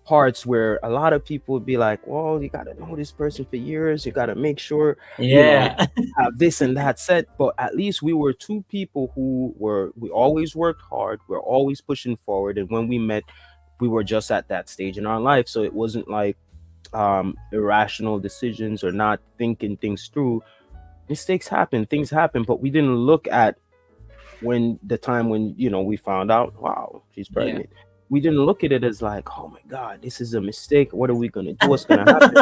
parts where a lot of people would be like, well, you got to know this person for years. You got to make sure, you yeah, have this and that set. But at least we were two people we always worked hard. We're always pushing forward. And when we met, we were just at that stage in our life. So it wasn't like irrational decisions or not thinking things through. Mistakes happen, things happen, but we didn't look at when the time when we found out, wow, she's yeah. pregnant. We didn't look at it as like, oh my god, this is a mistake, what are we going to do, what's going to happen.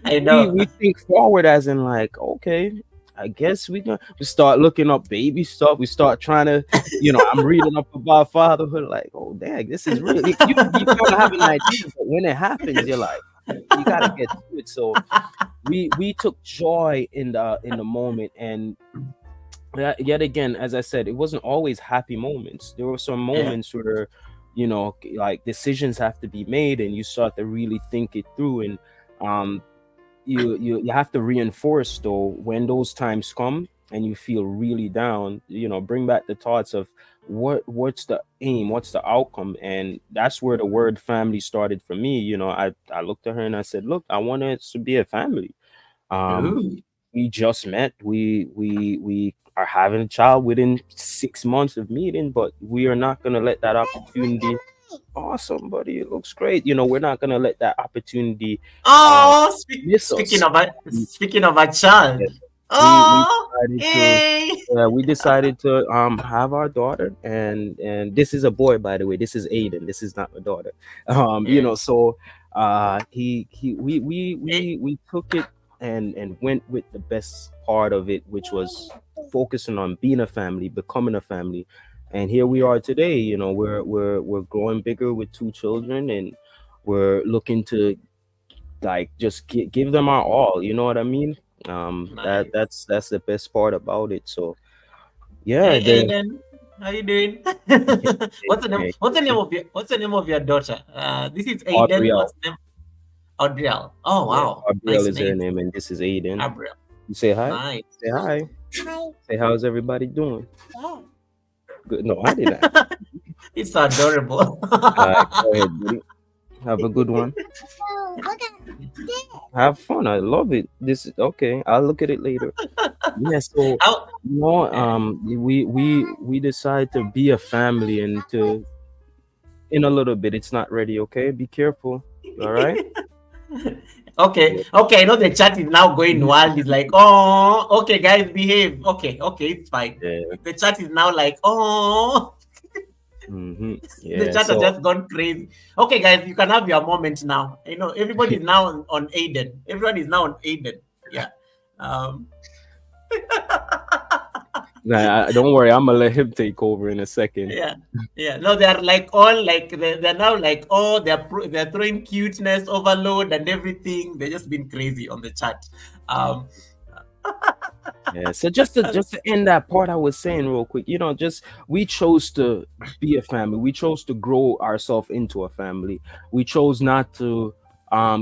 I we know. we think forward, as in like, okay, I guess we start looking up baby stuff. We start trying to, I'm reading up about fatherhood. Like, oh dang, this is real. You kind of have an idea, but when it happens, you're like, you gotta get to it. So we took joy in the moment, and yet again, as I said, it wasn't always happy moments. There were some Yeah. moments where, like decisions have to be made, and you start to really think it through, and um you have to reinforce though when those times come and you feel really down, bring back the thoughts of what's the aim, what's the outcome. And that's where the word family started for me. I looked at her and I said, look, I want us to be a family. um Ooh. we just met. We are having a child within 6 months of meeting, but we are not going to let that opportunity. Awesome, buddy, it looks great. We're not going to let that opportunity uh Oh, miss us. speaking of a child. Yes. We Oh, decided to hey. have our daughter, and this is a boy, by the way. This is Aiden. This is not my daughter. Yeah. So he Hey. we took it and went with the best part of it, which was focusing on being a family, becoming a family. And here we Yeah. are today. We're growing bigger with two children, and we're looking to like just give them our all. You know what I mean? Nice. That's the best part about it. So yeah, Hey, the Aiden. How you doing? yeah, What's the name of your daughter? This is Aiden. Abriel. What's the name? Audriel. Oh Yeah, wow. Abriel Nice is her name. name, and this is Aiden. Abriel. You say hi. Nice. Say hi. Hi. Say how's everybody doing? Good. No, I didn't. It's adorable. All right, go ahead, buddy. Have a good one. Oh, look at this. Have fun. I love it. This is okay. I'll look at it later. Yeah. So How, yeah. we decide to be a family, and to in a little bit. It's not ready. Okay, be careful. All right. Okay, Yeah. okay. I know the chat is now going wild. It's like, oh, okay, guys, behave. Okay, okay, it's fine. Yeah. The chat is now like, oh, the Yeah. chat has So just gone crazy. Okay, guys, you can have your moment now. You know, everybody is now on Aiden. Everyone is now on Aiden. Yeah. Um. nah, don't worry. I'm gonna let him take over in a second. Yeah. Yeah. No, they are like all like they're now like, oh, they're throwing cuteness overload and everything. They're just been crazy on the chat. Um. Yeah. So just to end that part I was saying real quick, just we chose to be a family. We chose to grow ourselves into a family. We chose not to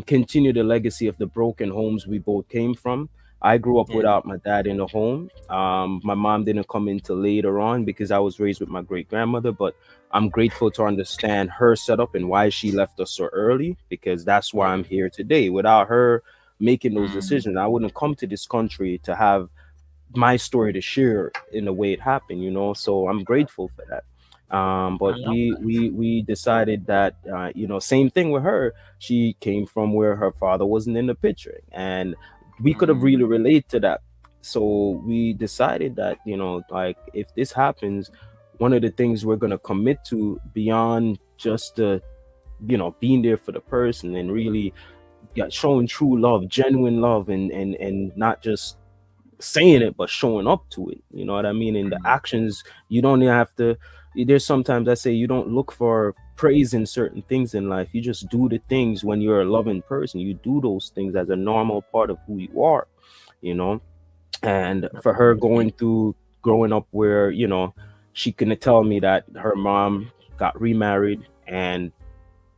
continue the legacy of the broken homes we both came from. I grew up Yeah. without my dad in the home. My mom didn't come until later on because I was raised with my great grandmother. But I'm grateful to understand her setup and why she left us so early, because that's why Yeah. I'm here today. Without her making those Mm, decisions, I wouldn't come to this country to have my story to share in the way it happened. So I'm grateful for that. I But love we decided that same thing with her. She came from where her father wasn't in the picture, and we that. could have really relate to that. So we decided that like if this happens, one of the things we're gonna commit to beyond just the being there for the person, and really showing true love, genuine love, and not just saying it but showing up to it. You know what I mean? In the Mm, actions, you don't even have to. There's sometimes I say you don't look for praise in certain things in life. You just do the things. When you're a loving person, you do those things as a normal part of who you are. you know and for her absolutely. going through growing up where she couldn't tell me that her mom got remarried, and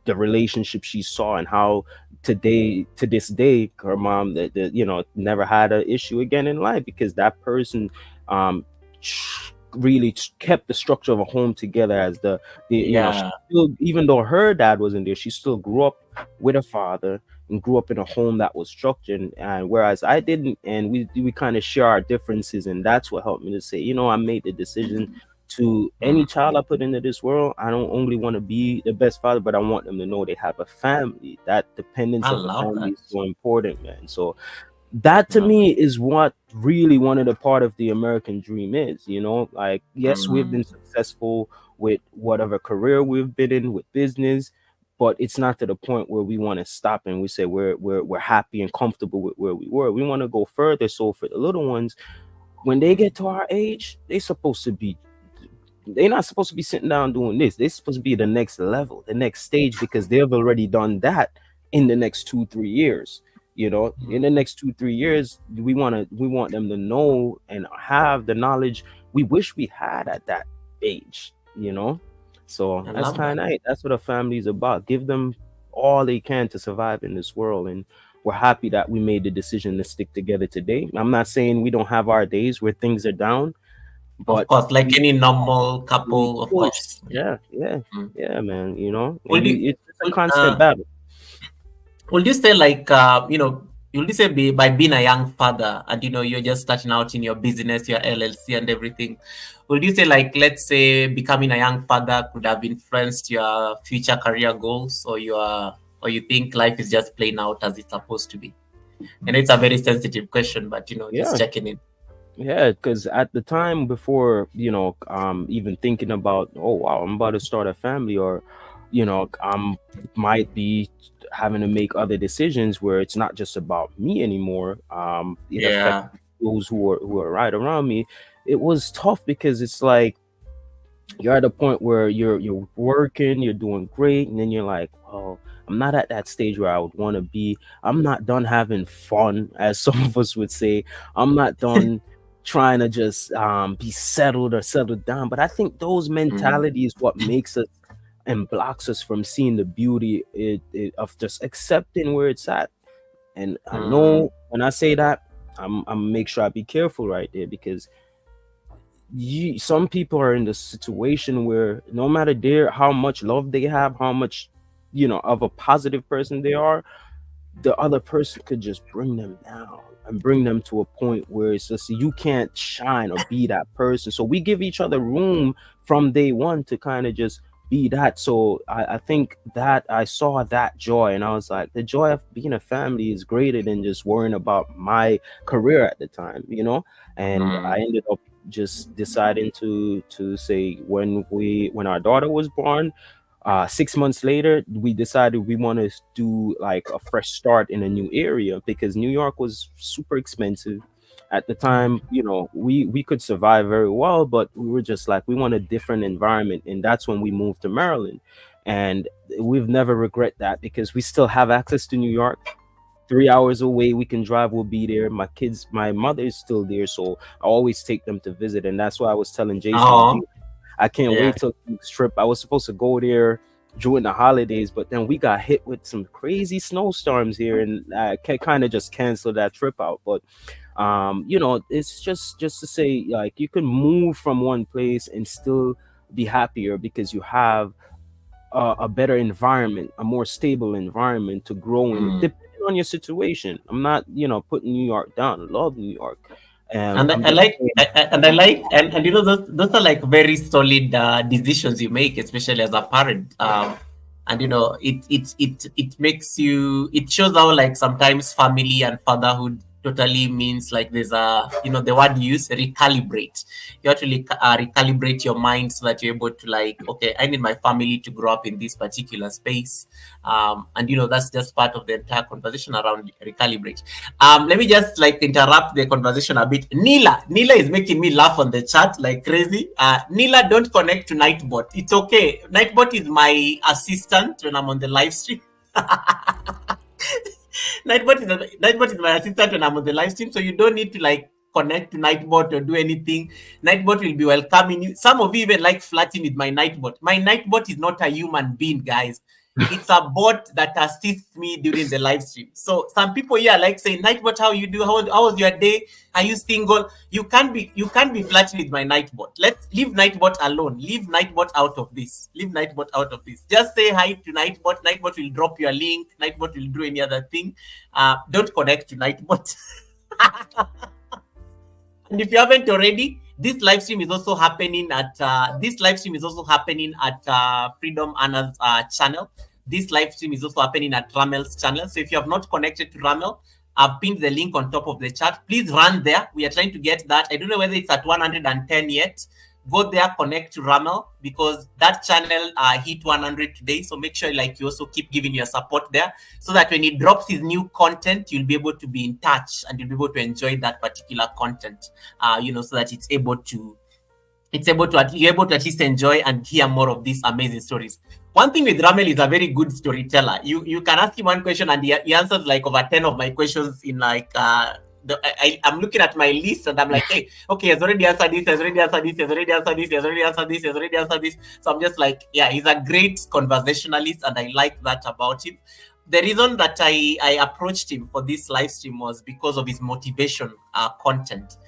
the relationship she saw, and how today to this day her mom never had an issue again in life, because that person um really kept the structure of a home together. As she Yeah. still, even though her dad wasn't there, she still grew up with a father and grew up in a home that was structured, and whereas I didn't. And we kind of share our differences, and that's what helped me to say, I made the decision to any Mm, child I put into this world. I don't only want to be the best father, but I want them to know they have a family. That dependence I of a love family that. is so important, man. So that to Love me is what really one of the part of the American dream is. Like, that. yes, we've been successful with whatever career we've been in with business, but it's not to the point where we want to stop and we say we're happy and comfortable with where we were. We want to go further. So for the little ones, when they get to our age, they're not supposed to be sitting down doing this. They're supposed to be the next level, the next stage, because they've already done that in the next 2 3 years. You know, in the next 2 3 years, we want them to know and have the knowledge we wish we had at that age. You know, so I that's love that. kind of it. That's what a family is about. Give them all they can to survive in this world, and we're happy that we made the decision to stick together today. I'm not saying we don't have our days where things are down, Of but course, like we any normal we couple, of push. course. Yeah, yeah, Mm. yeah, man. You know, Would you it's a would, constant uh, battle. would you say like would you say by being a young father and you're just starting out in your business, your LLC and everything, would you say like let's say becoming a young father could have influenced your future career goals or you think life is just playing out as it's supposed to be? And it's a very sensitive question, but just Yeah, checking in. yeah. Because at the time before, even thinking about, oh wow, I'm about to start a family, or, might be having to make other decisions where it's not just about me anymore. It affects Yeah. those who are right around me. It was tough because it's like you're at a point where you're working, you're doing great, and then you're like, well, I'm not at that stage where I would want to be. I'm not done having fun, as some of us would say. I'm not done trying to just be settled or settled down. But I think those Mm, mentalities what makes us and blocks us from seeing the beauty of just accepting where it's at. And I mm, know when I say that, I'm make sure I be careful right there, because some people are in the situation where no matter how much love they have, how much of a positive person they are, the other person could just bring them down and bring them to a point where it's just you can't shine or be that person. So we give each other room from day one to kind of just be that. So I think that I saw that joy, and I was like, the joy of being a family is greater than just worrying about my career at the time, and mm. I ended up just deciding to say, when our daughter was born, 6 months later, we decided we want to do like a fresh start in a new area, because New York was super expensive at the time. We could survive very well, but we were just like, we want a different environment, and that's when we moved to Maryland. And we've never regret that, because we still have access to New York. 3 hours away, we can drive, we'll be there. My mother is still there, so I always take them to visit. And that's why I was telling Jason and G, Oh, I can't yeah. wait till this trip. I was supposed to go there during the holidays, but then we got hit with some crazy snowstorms here, and I kind of just canceled that trip out. But it's just to say, like, you can move from one place and still be happier because you have a better environment, a more stable environment to grow in, Mm. depending on your situation. I'm not, putting New York down. I love New York. And I'm I just like saying, and I like and those are like very solid decisions you make, especially as a parent. And it makes you, it shows how like sometimes family and fatherhood totally means like there's a, the word you use, recalibrate. You actually recalibrate your mind so that you're able to like, okay, I need my family to grow up in this particular space. And that's just part of the entire conversation around recalibrate. Let me just like interrupt the conversation a bit. Nila is making me laugh on the chat like crazy. Nila, don't connect to Nightbot. It's okay. Nightbot is my assistant when I'm on the live stream. Nightbot is my assistant when I'm on the live stream, so you don't need to like connect to Nightbot or do anything. Nightbot will be welcoming you. Some of you even like flirting with my Nightbot. My Nightbot is not a human being, guys. It's a bot that assists me during the live stream. So some people here like saying, Nightbot, how you do? How was your day? Are you single? You can't be flirting with my Nightbot. Let's leave Nightbot alone. Leave Nightbot out of this. Leave Nightbot out of this. Just say hi to Nightbot. Nightbot will drop your link. Nightbot will do any other thing. Don't connect to Nightbot. And if you haven't already, this live stream is also happening at Freedom Anna's channel. This live stream is also happening at Rahmel's channel. So if you have not connected to Rahmel, I've pinned the link on top of the chat. Please run there. We are trying to get that. I don't know whether it's at 110 yet, go there, connect to Rahmel, because that channel hit 100 today. So make sure like you also keep giving your support there, so that when he drops his new content, you'll be able to be in touch and you'll be able to enjoy that particular content. So that you're able to at least enjoy and hear more of these amazing stories. One thing with Rahmel is a very good storyteller. You can ask him one question and he answers like over 10 of my questions in like I'm looking at my list and I'm like, hey, okay, he's already answered this, he's already answered this, he's already answered this, he's already answered this, he's already answered this. So I'm just like, yeah, he's a great conversationalist and I like that about him. The reason that I approached him for this live stream was because of his motivation content.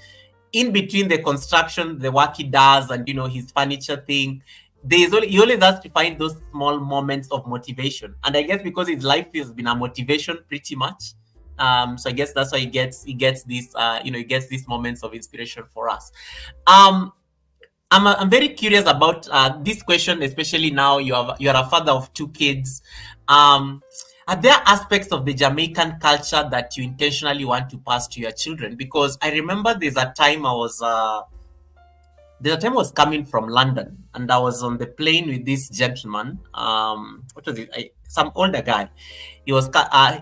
In between the construction, the work he does, and his furniture thing, he always has to find those small moments of motivation. And I guess because his life has been a motivation pretty much, so I guess that's why he gets these he gets these moments of inspiration for us. I'm very curious about this question, especially now you're a father of 2 kids. Are there aspects of the Jamaican culture that you intentionally want to pass to your children? Because I remember there's a time I was coming from London and I was on the plane with this gentleman. What was it? Some older guy. He was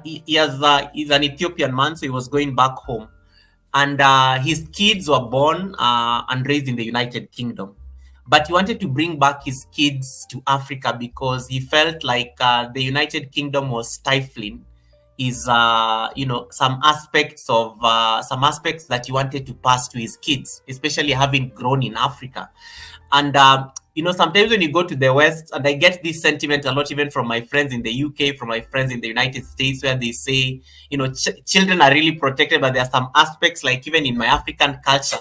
he's an Ethiopian man, so he was going back home, and his kids were born and raised in the United Kingdom. But he wanted to bring back his kids to Africa because he felt like the United Kingdom was stifling his, some aspects that he wanted to pass to his kids, especially having grown in Africa. And sometimes when you go to the West, and I get this sentiment a lot, even from my friends in the UK, from my friends in the United States, where they say, children are really protected, but there are some aspects, like even in my African culture.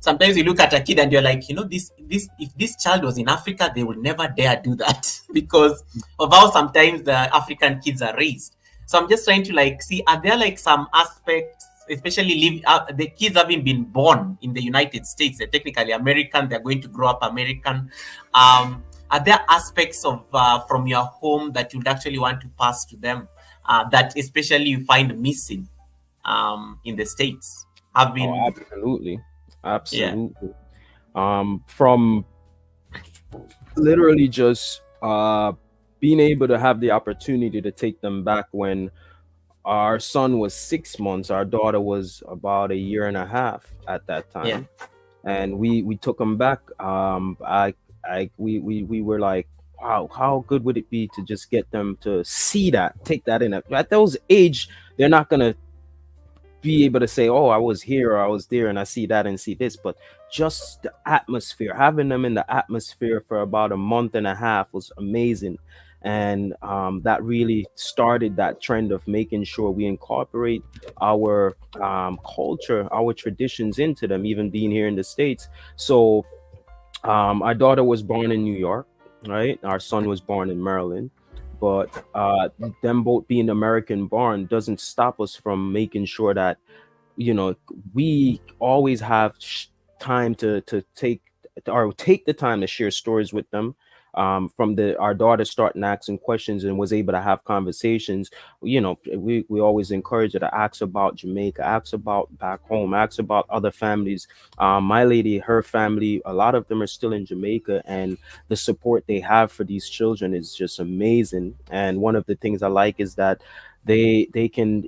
Sometimes you look at a kid and you're like, this if this child was in Africa, they would never dare do that because of how sometimes the African kids are raised. So I'm just trying to see, are there some aspects, especially the kids having been born in the United States, they're technically American, they're going to grow up American. Are there aspects of from your home that you'd actually want to pass to them that especially you find missing in the States? Absolutely. From literally just being able to have the opportunity to take them back when our son was 6 months, our daughter was about a year and a half at that time, and we took them back. We were like, wow, how good would it be to just get them to see that, take that in. At those age, they're not gonna be able to say, oh, I was here or I was there and I see that and see this, but just the atmosphere, having them in the atmosphere for about a month and a half was amazing. And that really started that trend of making sure we incorporate our culture, our traditions into them, even being here in the States. So our daughter was born in New York, right? Our son was born in Maryland. But them both being American born doesn't stop us from making sure that, we always have time to take the time to share stories with them. From our daughter starting asking questions and was able to have conversations, we always encourage her to ask about Jamaica, ask about back home, ask about other families. My lady, her family, a lot of them are still in Jamaica, and the support they have for these children is just amazing. And one of the things I like is that they can,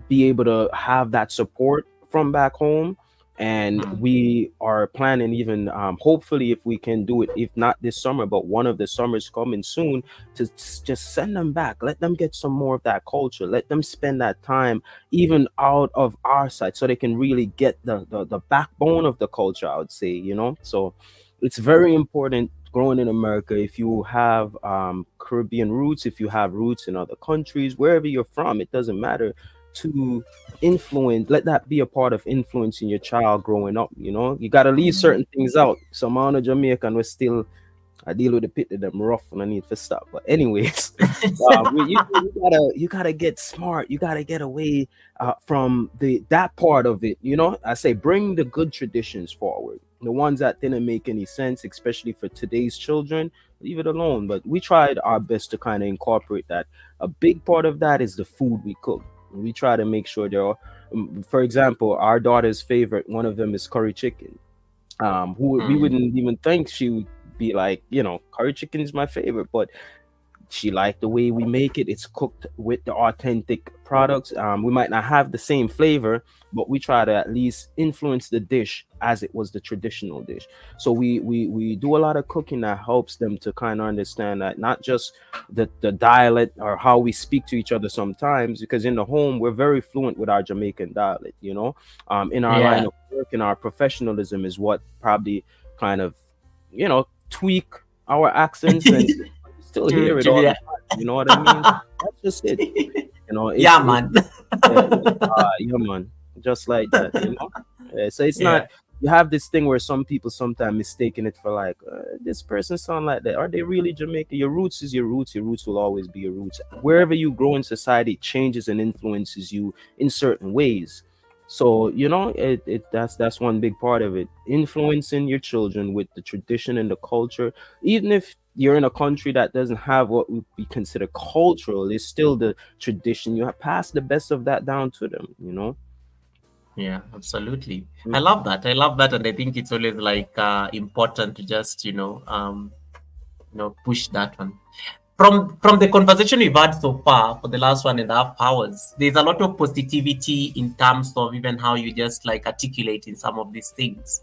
be able to have that support from back home. And we are planning, even hopefully, if we can do it, if not this summer, but one of the summers coming soon, to just send them back, let them get some more of that culture, let them spend that time even out of our side, so they can really get the backbone of the culture, I would say. So it's very important growing in America, if you have Caribbean roots, if you have roots in other countries, wherever you're from, it doesn't matter, to let that be a part of influencing your child growing up. You got to leave certain things out. Some on a Jamaican, we still, I deal with the pit of them rough and I need to stop. But anyways, you gotta get smart. You gotta get away from that part of it. I say bring the good traditions forward. The ones that didn't make any sense, especially for today's children, leave it alone. But we tried our best to kind of incorporate that. A big part of that is the food we cook. We try to make sure for example, our daughter's favorite, one of them is curry chicken. who we Mm. wouldn't even think she would be like, curry chicken is my favorite, but she liked the way we make it. It's cooked with the authentic products. We might not have the same flavor, but we try to at least influence the dish as it was the traditional dish. So we do a lot of cooking that helps them to kind of understand that not just the dialect or how we speak to each other sometimes, because in the home we're very fluent with our Jamaican dialect. In our line Yeah. of work and our professionalism is what probably kind of tweak our accents, and still hear it all the Yeah. time. You know what I mean? That's just it. Yeah, It's man. yeah, man, just like that. So it's Yeah. not. You have this thing where some people sometimes mistaken it for like this person sound like that. Are they really Jamaican? Your roots is your roots. Your roots will always be your roots. Wherever you grow in society, it changes and influences you in certain ways. So that's one big part of it. Influencing your children with the tradition and the culture, even if you're in a country that doesn't have what we consider cultural, it's still the tradition. You have passed the best of that down to them. Yeah, absolutely. Mm. I love that. I love that, and I think it's always like important to just push that one. From the conversation we've had so far for the last 1.5 hours, there's a lot of positivity in terms of even how you just like articulating some of these things.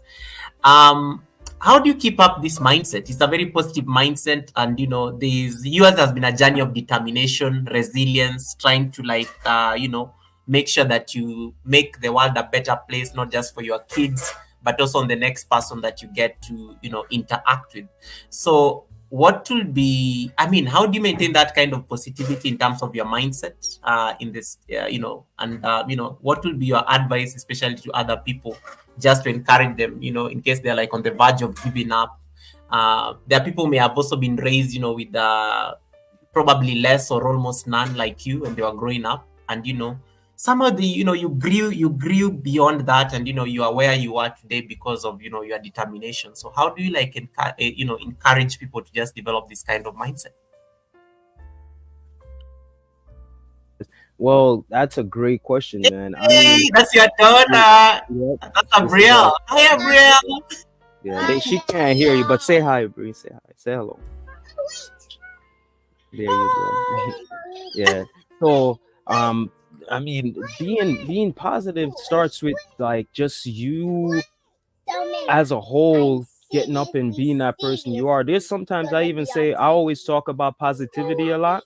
Um, how do you keep up this mindset? It's a very positive mindset, and these yours has been a journey of determination, resilience, trying to like make sure that you make the world a better place, not just for your kids, but also on the next person that you get to interact with. So what will be, I mean, how do you maintain that kind of positivity in terms of your mindset in this and what will be your advice, especially to other people, just to encourage them, in case they're like on the verge of giving up. There are people who may have also been raised with probably less or almost none like you when they were growing up, and some of the you grew beyond that, and you are where you are today because of your determination. So how do you like encourage people to just develop this kind of mindset? Well, that's a great question, man. I mean, Hey, that's your yeah, daughter. yeah, That's this is Abriel. Hi, Abriel. yeah. She can't hear you, but say hi, Bree. Say hi. Say hello. There you go. Yeah. So, I mean, being positive starts with like just you as a whole getting up and being that person you are. There's sometimes I even say I always talk about positivity a lot,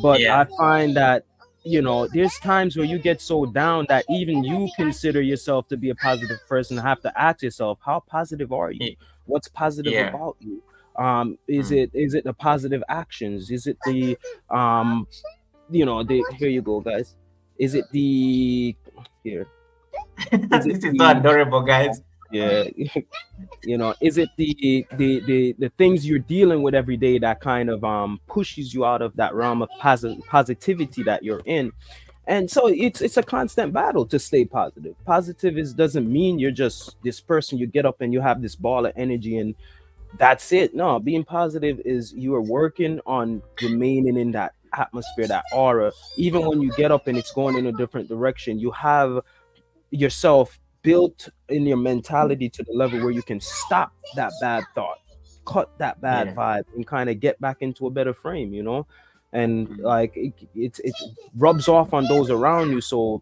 but I Yeah. find that there's times where you get so down that even you consider yourself to be a positive person, have to ask yourself, how positive are you? What's positive Yeah. about you? Is it the positive actions? Is it the here you go, guys. Is it the here? Is it This is so the adorable, guys. yeah is it the things you're dealing with every day that kind of pushes you out of that realm of positivity that you're in? And so it's a constant battle to stay positive. Positive doesn't mean you're just this person, you get up and you have this ball of energy and that's it. No, being positive is you are working on remaining in that atmosphere, that aura. Even when you get up and it's going in a different direction, you have yourself built in your mentality to the level where you can stop that bad thought, cut that bad Yeah. vibe, and kind of get back into a better frame. And Mm. like it rubs off on those around you. So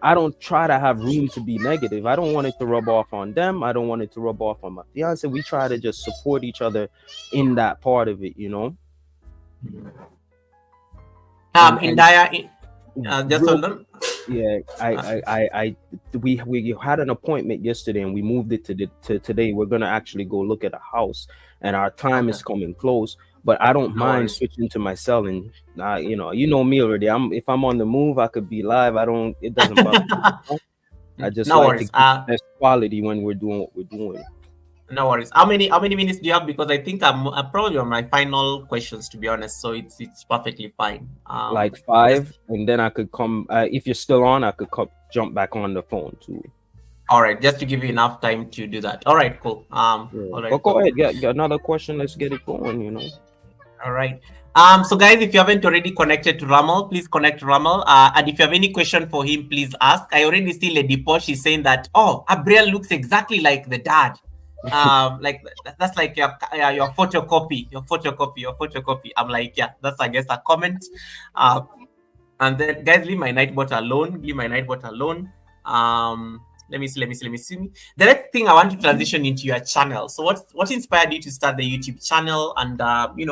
I don't try to have room to be negative. I don't want it to rub off on them. I don't want it to rub off on my fiance. We try to just support each other in that part of it. And In Daya, just real hold on. yeah, we had an appointment yesterday and we moved it to today. We're gonna actually go look at a house, and our time Okay. is coming close. But I don't No mind worries. switching to my cell, and you know me already. If I'm on the move, I could be live. It doesn't bother me. I just No like to worries. give the best quality when we're doing what we're doing. No worries. How many minutes do you have? Because I think I'm probably on my final questions, to be honest. So it's perfectly fine. Like Just 5, and then I could come. If you're still on, I could jump back on the phone too. all right. Just to give you enough time to do that. All right. Cool. Yeah. All right. But go Cool. ahead, get another question. Let's get it going. All right. So guys, if you haven't already connected to Rahmel, please connect to Rahmel. And if you have any question for him, please ask. I already see Lady Posh is saying that, oh, Abriel looks exactly like the dad. Like that's like your photocopy, your photocopy, your photocopy. I'm like, yeah, that's I guess a comment. Uh, and then guys, leave my nightbot alone. Leave my nightbot alone. Let me see. The next thing I want to transition into your channel. So what inspired you to start the YouTube channel, and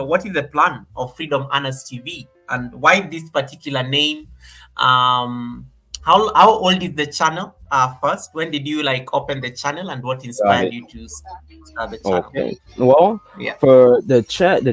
what is the plan of Freedom Honest TV, and why this particular name? How old is the channel? First, when did you like open the channel, and what Got inspired it. you to start the channel? Okay. Well, Yeah. for the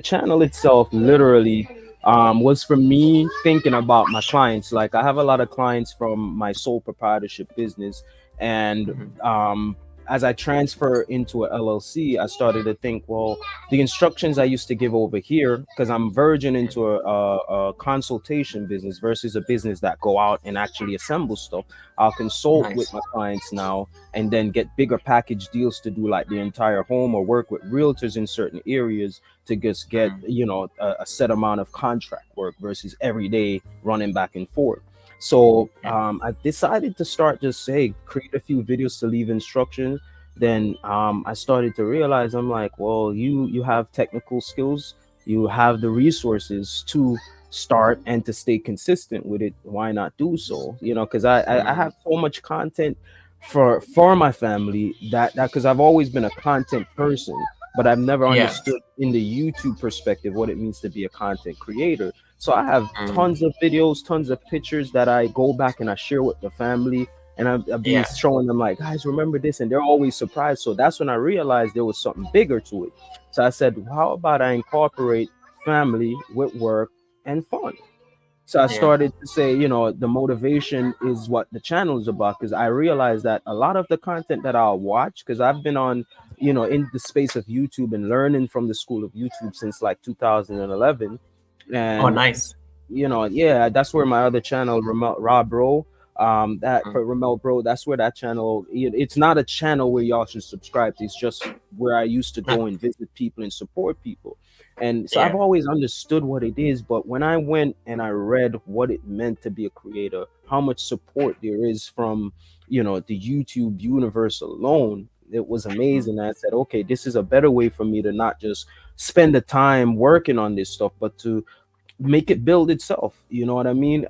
channel itself, literally, was for me thinking about my clients. Like I have a lot of clients from my sole proprietorship business, and Mhm. as I transfer into a LLC, I started to think, well, the instructions I used to give over here, because I'm verging into a consultation business versus a business that go out and actually assemble stuff. I'll consult with Nice. my clients now and then get bigger package deals to do like the entire home or work with realtors in certain areas to just get, Mm. a set amount of contract work versus every day running back and forth. So Yeah. I decided to start just say create a few videos to leave instructions. Then I started to realize I'm like, well, you have technical skills, you have the resources to start and to stay consistent with it. Why not do so? Because I Mm. have so much content for my family that because I've always been a content person, but I've never Yeah. understood in the YouTube perspective what it means to be a content creator. So I have Mm. tons of videos, tons of pictures that I go back and I share with the family. And I've been Yeah. showing them like, guys, remember this? And they're always surprised. So that's when I realized there was something bigger to it. So I said, how about I incorporate family with work and fun? So I Yeah. started to say, the motivation is what the channel is about, because I realized that a lot of the content that I'll watch, because I've been on, in the space of YouTube and learning from the school of YouTube since like 2011. Oh, And nice. yeah, that's where my other channel, Raw Bro, that Mm. for Ramel Bro, that's where that channel. It's not a channel where y'all should subscribe to. It's just where I used to go and visit people and support people. And so I've Yeah. always understood what it is, but when I went and I read what it meant to be a creator, how much support there is from, the YouTube universe alone, it was Mm. amazing. I said, okay, this is a better way for me to not just spend the time working on this stuff, but to make it build itself. You know what I mean?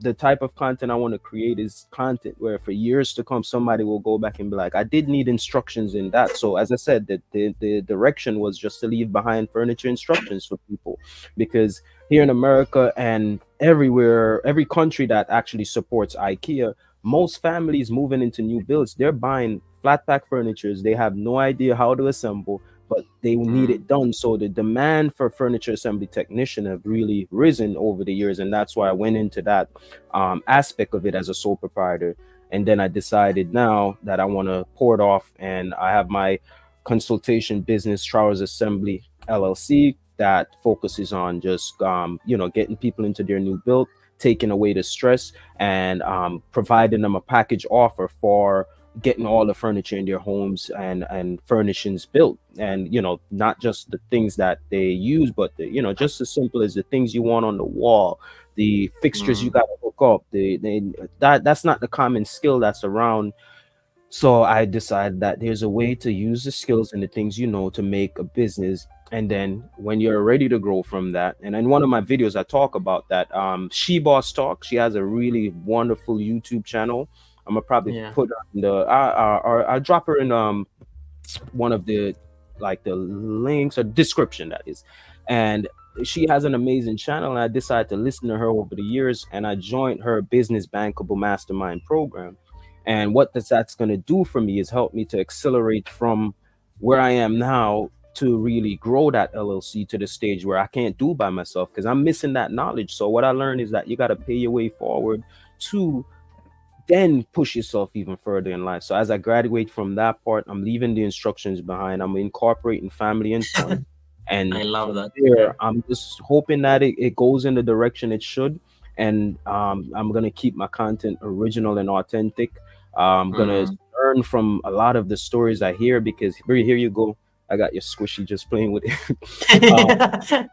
The type of content I want to create is content where for years to come somebody will go back and be like, I did need instructions in that. So as I said, the direction was just to leave behind furniture instructions for people, because here in America and everywhere, every country that actually supports IKEA, most families moving into new builds, they're buying flat pack furnitures. They have no idea how to assemble, but they need Mm. it done. So the demand for furniture assembly technician have really risen over the years, and that's why I went into that aspect of it as a sole proprietor. And then I decided now that I want to pour it off, and I have my consultation business, Trowers Assembly LLC, that focuses on just getting people into their new build, taking away the stress, and providing them a package offer for getting all the furniture in their homes and furnishings built, and not just the things that they use, but just as simple as the things you want on the wall, the fixtures you Mm. got to hook up, that's not the common skill that's around. So I decided that there's a way to use the skills and the things to make a business. And then when you're ready to grow from that, and in one of my videos I talk about that. She Boss Talk, she has a really wonderful YouTube channel. I'm gonna probably Yeah. put her in the or I'll drop her in one of the like the links or description, that is. And she has an amazing channel, and I decided to listen to her over the years, and I joined her business bankable mastermind program. And what that's going to do for me is help me to accelerate from where I am now to really grow that LLC to the stage where I can't do by myself, because I'm missing that knowledge. So what I learned is that you got to pay your way forward to then push yourself even further in life. So as I graduate from that part, I'm leaving the instructions behind. I'm incorporating family and fun. I And love from that. Yeah. there, I'm just hoping that it goes in the direction it should. And I'm gonna keep my content original and authentic. I'm gonna Mm. learn from a lot of the stories I hear, because here you go. I got your squishy just playing with it.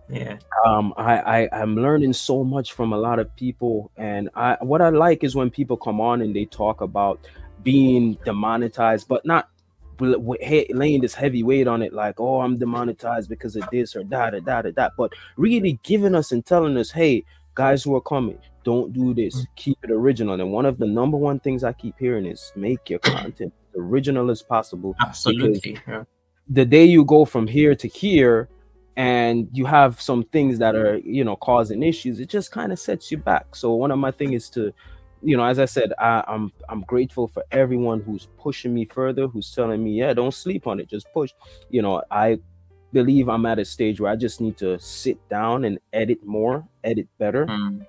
Yeah. I'm learning so much from a lot of people, and what I like is when people come on and they talk about being demonetized, but not laying this heavy weight on it, like, oh, I'm demonetized because of this or that or that or that, but really giving us and telling us, hey, guys who are coming, don't do this, keep it original. And one of the number one things I keep hearing is make your content as original as possible, because Absolutely. Yeah. the day you go from here to here and you have some things that are, causing issues, it just kind of sets you back. So one of my thing is to, as I said, I'm grateful for everyone who's pushing me further, who's telling me, yeah, don't sleep on it, just push. I believe I'm at a stage where I just need to sit down and edit more, edit better, Mm.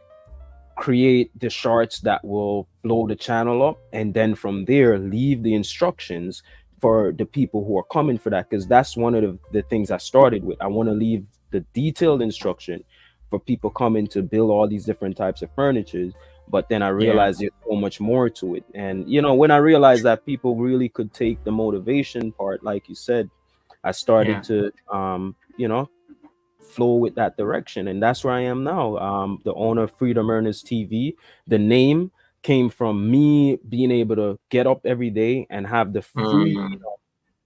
create the shorts that will blow the channel up, and then from there leave the instructions for the people who are coming for that, because that's one of the things I started with. I want to leave the detailed instruction for people coming to build all these different types of furnitures. But then I Yeah. realized there's so much more to it, and when I realized that people really could take the motivation part, like you said, I started Yeah. to flow with that direction, and that's where I am now. The owner of Freedom Earners TV. The name came from me being able to get up every day and have Mm.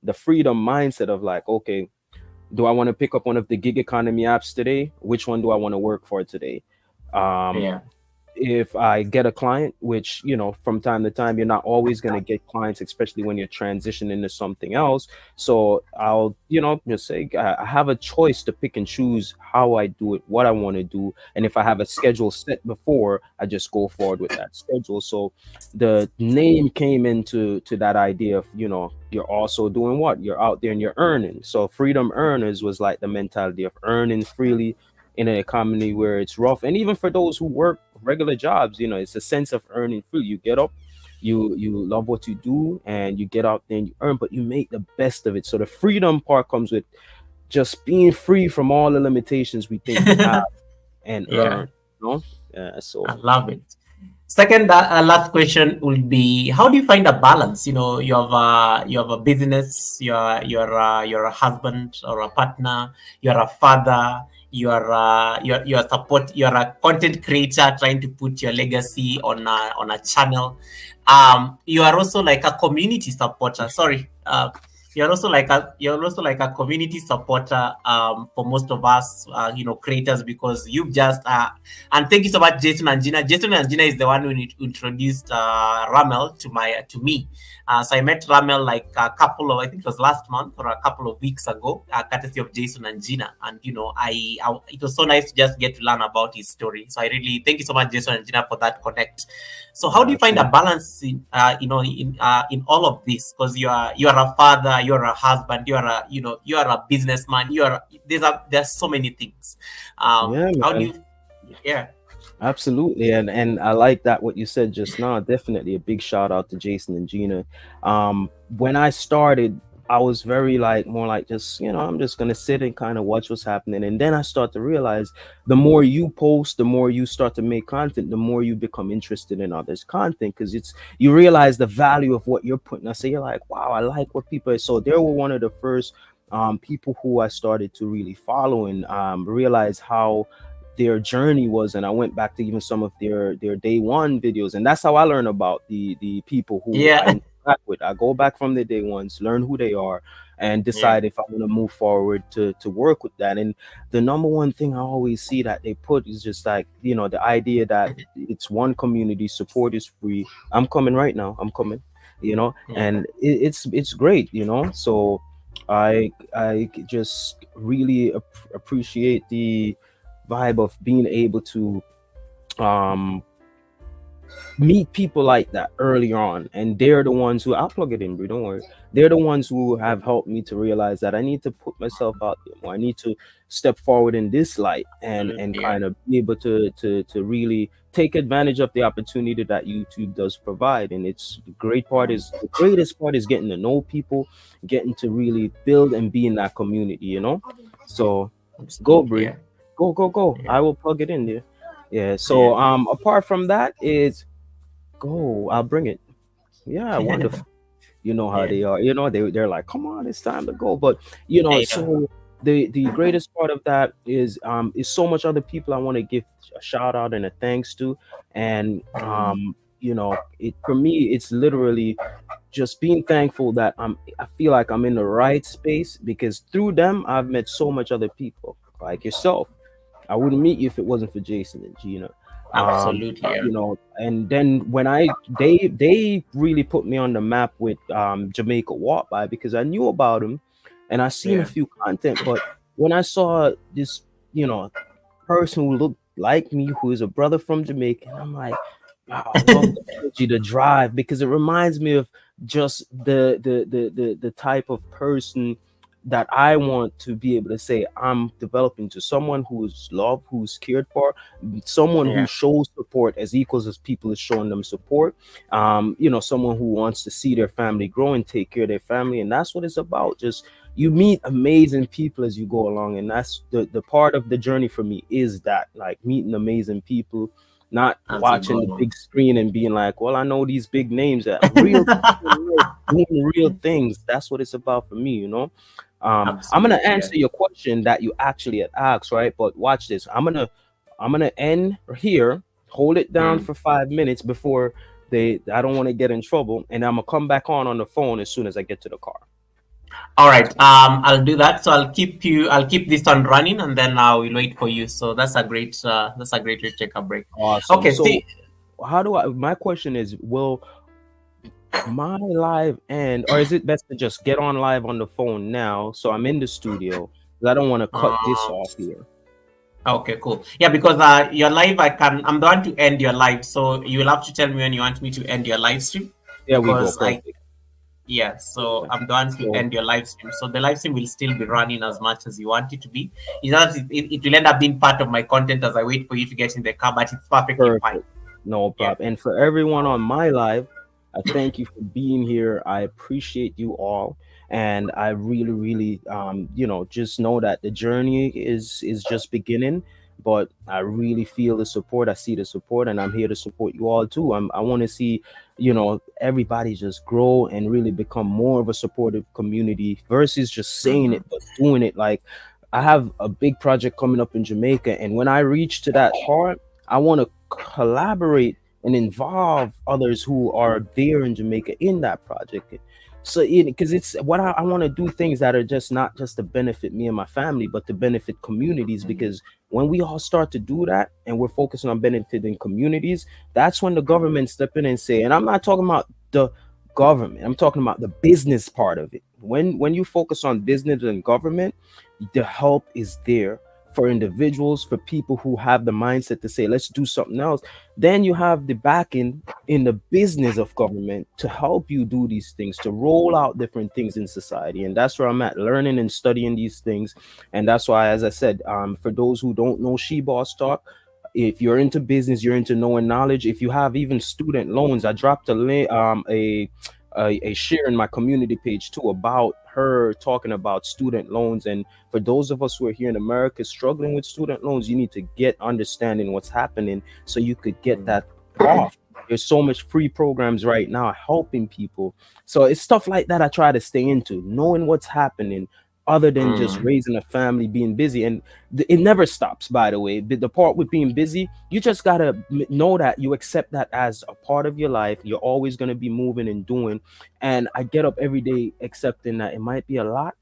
the freedom mindset of like, okay, do I want to pick up one of the gig economy apps today? Which one do I want to work for today? Um, Yeah. if I get a client, which, from time to time, you're not always going to get clients, especially when you're transitioning to something else. So I'll, just say I have a choice to pick and choose how I do it, what I want to do. And if I have a schedule set before, I just go forward with that schedule. So the name came into that idea of, you're also doing what? You're out there and you're earning. So Freedom Earners was like the mentality of earning freely in an economy where it's rough. And even for those who work regular jobs, it's a sense of earning free. You get up, you love what you do, and you get out there and you earn, but you make the best of it. So the freedom part comes with just being free from all the limitations we think we have, and Yeah. earn, you know? Yeah, I so love it. Second, last question will be: how do you find a balance? You have a business. You're a husband or a partner. You're a father. You're support. You're a content creator trying to put your legacy on a channel. You are also like a community supporter. Sorry. You're also like a community supporter for most of us, creators, because you've just and thank you so much, Jason and Gina. Jason and Gina is the one who introduced Rahmel to me. So I met Rahmel like a couple of, I think it was last month or a couple of weeks ago, courtesy of Jason and Gina. And it was so nice to just get to learn about his story. So I really thank you so much, Jason and Gina, for that connect. So how do you find a absolutely. balance in all of this? Because you are a father, you are a husband, you are a businessman. There's so many things. Yeah, How do man. you? Yeah. Absolutely, and I like that what you said just now. Definitely a big shout out to Jason and Gina. When I started, I was very like more like just I'm just gonna sit and kind of watch what's happening, and then I start to realize the more you post, the more you start to make content, the more you become interested in others' content, because you realize the value of what you're putting. I say you're like, wow, I like what people are. So they were one of the first people who I started to really follow and realize how their journey was, and I went back to even some of their day one videos, and that's how I learn about the people who I Yeah. interact with. I go back from the day ones, learn who they are, and Yeah. decide if I want to move forward to work with that. And the number one thing I always see that they put is just like the idea that it's one community, support is free. I'm coming right now, I'm coming, Yeah. and it's great, so I just really appreciate the vibe of being able to um meet people like that early on, and they're the ones who, I'll plug it in, bro, don't worry, they're the ones who have helped me to realize that I need to put myself out there more. I need to step forward in this light and Absolutely. Yeah. kind of be able to really take advantage of the opportunity that YouTube does provide. And it's the greatest part is getting to know people, getting to really build and be in that community, so go, Absolutely. Brie. Yeah. Go. Yeah. I will plug it in there. Yeah. Yeah. So apart from that is go. I'll bring it. Yeah, wonderful. You know how Yeah. they are. They're like, come on, it's time to go. But I know. so the greatest part of that is so much other people I want to give a shout out and a thanks to. And you know, it for me it's literally just being thankful that I feel like I'm in the right space, because through them I've met so much other people like yourself. I wouldn't meet you if it wasn't for Jason and Gina. Absolutely, yeah. You know, and then when they really put me on the map with Jamaica Walk By, because I knew about him and I seen a Yeah. few content, but when I saw this, you know, person who looked like me, who is a brother from Jamaica, and I'm like, wow, I love the energy, the drive, because it reminds me of just the type of person that I want to be able to say I'm developing to someone who is loved, who's cared for, someone who Yeah. shows support as equals as people is showing them support. You know, someone who wants to see their family grow and take care of their family, and that's what it's about. Just you meet amazing people as you go along, and that's the part of the journey for me, is that like meeting amazing people, not As you watching the go big screen and being like, well, I know these big names, that real people in life doing real things. That's what it's about for me, you know. I'm gonna Absolutely, yeah. answer your question that you actually had asked, right? But watch this. I'm gonna end here, hold it down Mm. for 5 minutes before they. I don't want to get in trouble, and I'm gonna come back on the phone as soon as I get to the car. All right. I'll do that. So I'll keep this one running, and then I will wait for you. So that's a great way to take a break. Awesome. Okay. So See. how do I? My question is, will my live end, or is it best to just get on live on the phone now? So I'm in the studio, 'cause I don't want to cut this Uh, off here. okay. Cool. Yeah. Because your live, I'm the one to end your live. So you will have to tell me when you want me to end your live stream, There we go. because I Perfect. yeah. So Yeah. I'm the one to So end your live stream. So the live stream will still be running as much as you want it to be. It's not, it will end up being part of my content as I wait for you to get in the car, but it's perfectly fine. perfect. No Yeah. problem. And for everyone on my live, I thank you for being here. I appreciate you all. And I really, really, you know, just know that the journey is just beginning. But I really feel the support. I see the support, and I'm here to support you all too. I want to see, you know, everybody just grow and really become more of a supportive community versus just saying Mhm. it but doing it. Like I have a big project coming up in Jamaica, and when I reach to that part, I want to collaborate and involve others who are there in Jamaica in that project. So, because it's what I want to do, things that are just not just to benefit me and my family, but to benefit communities. Because when we all start to do that and we're focusing on benefiting communities, that's when the government step in and say, and I'm not talking about the government, I'm talking about the business part of it. When you focus on business and government, the help is there for individuals, for people who have the mindset to say, let's do something else. Then you have the backing in the business of government to help you do these things, to roll out different things in society. And that's where I'm at, learning and studying these things. And that's why, as I said, for those who don't know She Boss Talk, if you're into business, you're into knowing knowledge. If you have even student loans, I dropped a share in my community page too about her talking about student loans. And for those of us who are here in America struggling with student loans, you need to get understanding what's happening so you could get that off. There's so much free programs right now helping people. So it's stuff like that I try to stay into, knowing what's happening other than just Mm. raising a family, being busy. And it never stops, by the way. The part with being busy, you just got to know that you accept that as a part of your life. You're always going to be moving and doing. And I get up every day accepting that it might be a lot,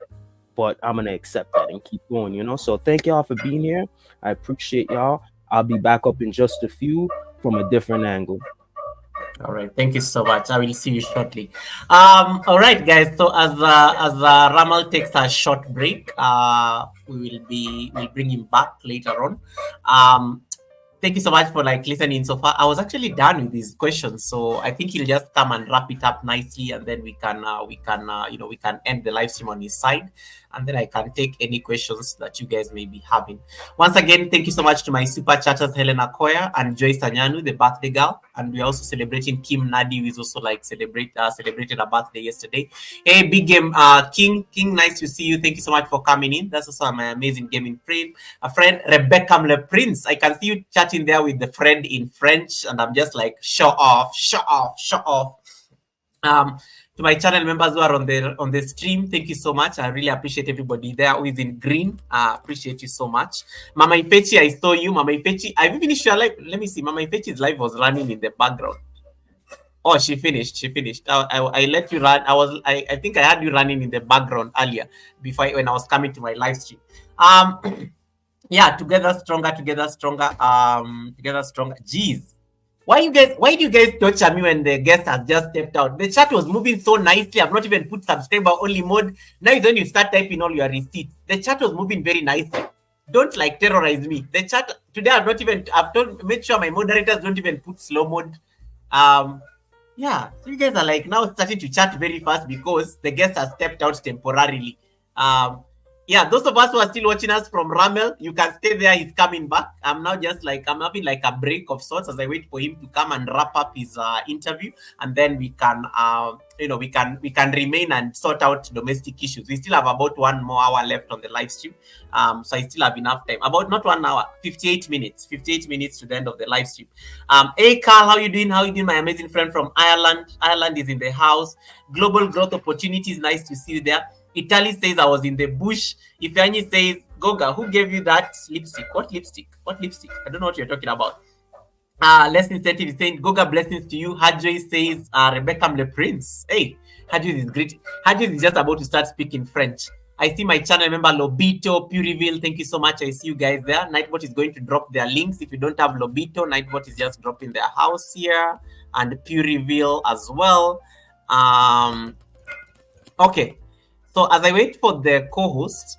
but I'm gonna accept that and keep going, you know. So thank y'all for being here. I appreciate y'all. I'll be back up in just a few from a different angle. All right, thank you so much. I will see you shortly. All right, guys. So as Ramal takes a short break, we'll bring him back later on. Thank you so much for like listening so far. I was actually done with these questions, so I think he'll just come and wrap it up nicely, and then we can end the live stream on his side, and then I can take any questions that you guys may be having. Once again, thank you so much to my super chatters Helena Koya and Joyce Anyanu, the birthday girl, and we're also celebrating Kim Nadi, who is also like celebrated a birthday yesterday. Hey, big game, King, nice to see you. Thank you so much for coming in. That's also my amazing gaming friend, a friend, Rebecca Le Prince. I can see you chatting there with the friend in French, and I'm just like, show off, show off, show off. Um, To my channel members who are on the stream, thank you so much. I really appreciate everybody there who is in green. Appreciate you so much. Mama Ipechi, I saw you. Mama Ipechi, have you finished your live? Let me see. Mama Ipechi's live was running in the background. Oh, she finished. She finished. I let you run. I think I had you running in the background earlier when I was coming to my live stream. Yeah, together stronger, together stronger. Together stronger. Jeez. Why do you guys torture me when the guest has just stepped out? The chat was moving so nicely. I've not even put subscriber only mode. Now is when you start typing all your receipts. The chat was moving very nicely. Don't like terrorize me. The chat today I've made sure my moderators don't even put slow mode. Yeah, so you guys are like now starting to chat very fast because the guest has stepped out temporarily. Yeah, those of us who are still watching us from Rahmel, you can stay there. He's coming back. I'm now just like, I'm having like a break of sorts as I wait for him to come and wrap up his interview. And then we can, we can remain and sort out domestic issues. We still have about 1 more hour left on the live stream. So I still have enough time. About not 1 hour, 58 minutes to the end of the live stream. Hey, Carl, how you doing? How you doing, my amazing friend from Ireland? Ireland is in the house. Global growth opportunities. Nice to see you there. Italy says I was in the bush. Ifeanyi says, Goga, who gave you that lipstick? What lipstick? What lipstick? I don't know what you're talking about. Less incentive is saying, Goga, blessings to you. Hadri says, Rebecca, I'm the prince. Hey, Hadri is great. Hadri is just about to start speaking French. I see my channel member Lobito, Pureville. Thank you so much. I see you guys there. Nightbot is going to drop their links. If you don't have Lobito, Nightbot is just dropping their house here. And Pureville as well. Okay. So as I wait for the co-host,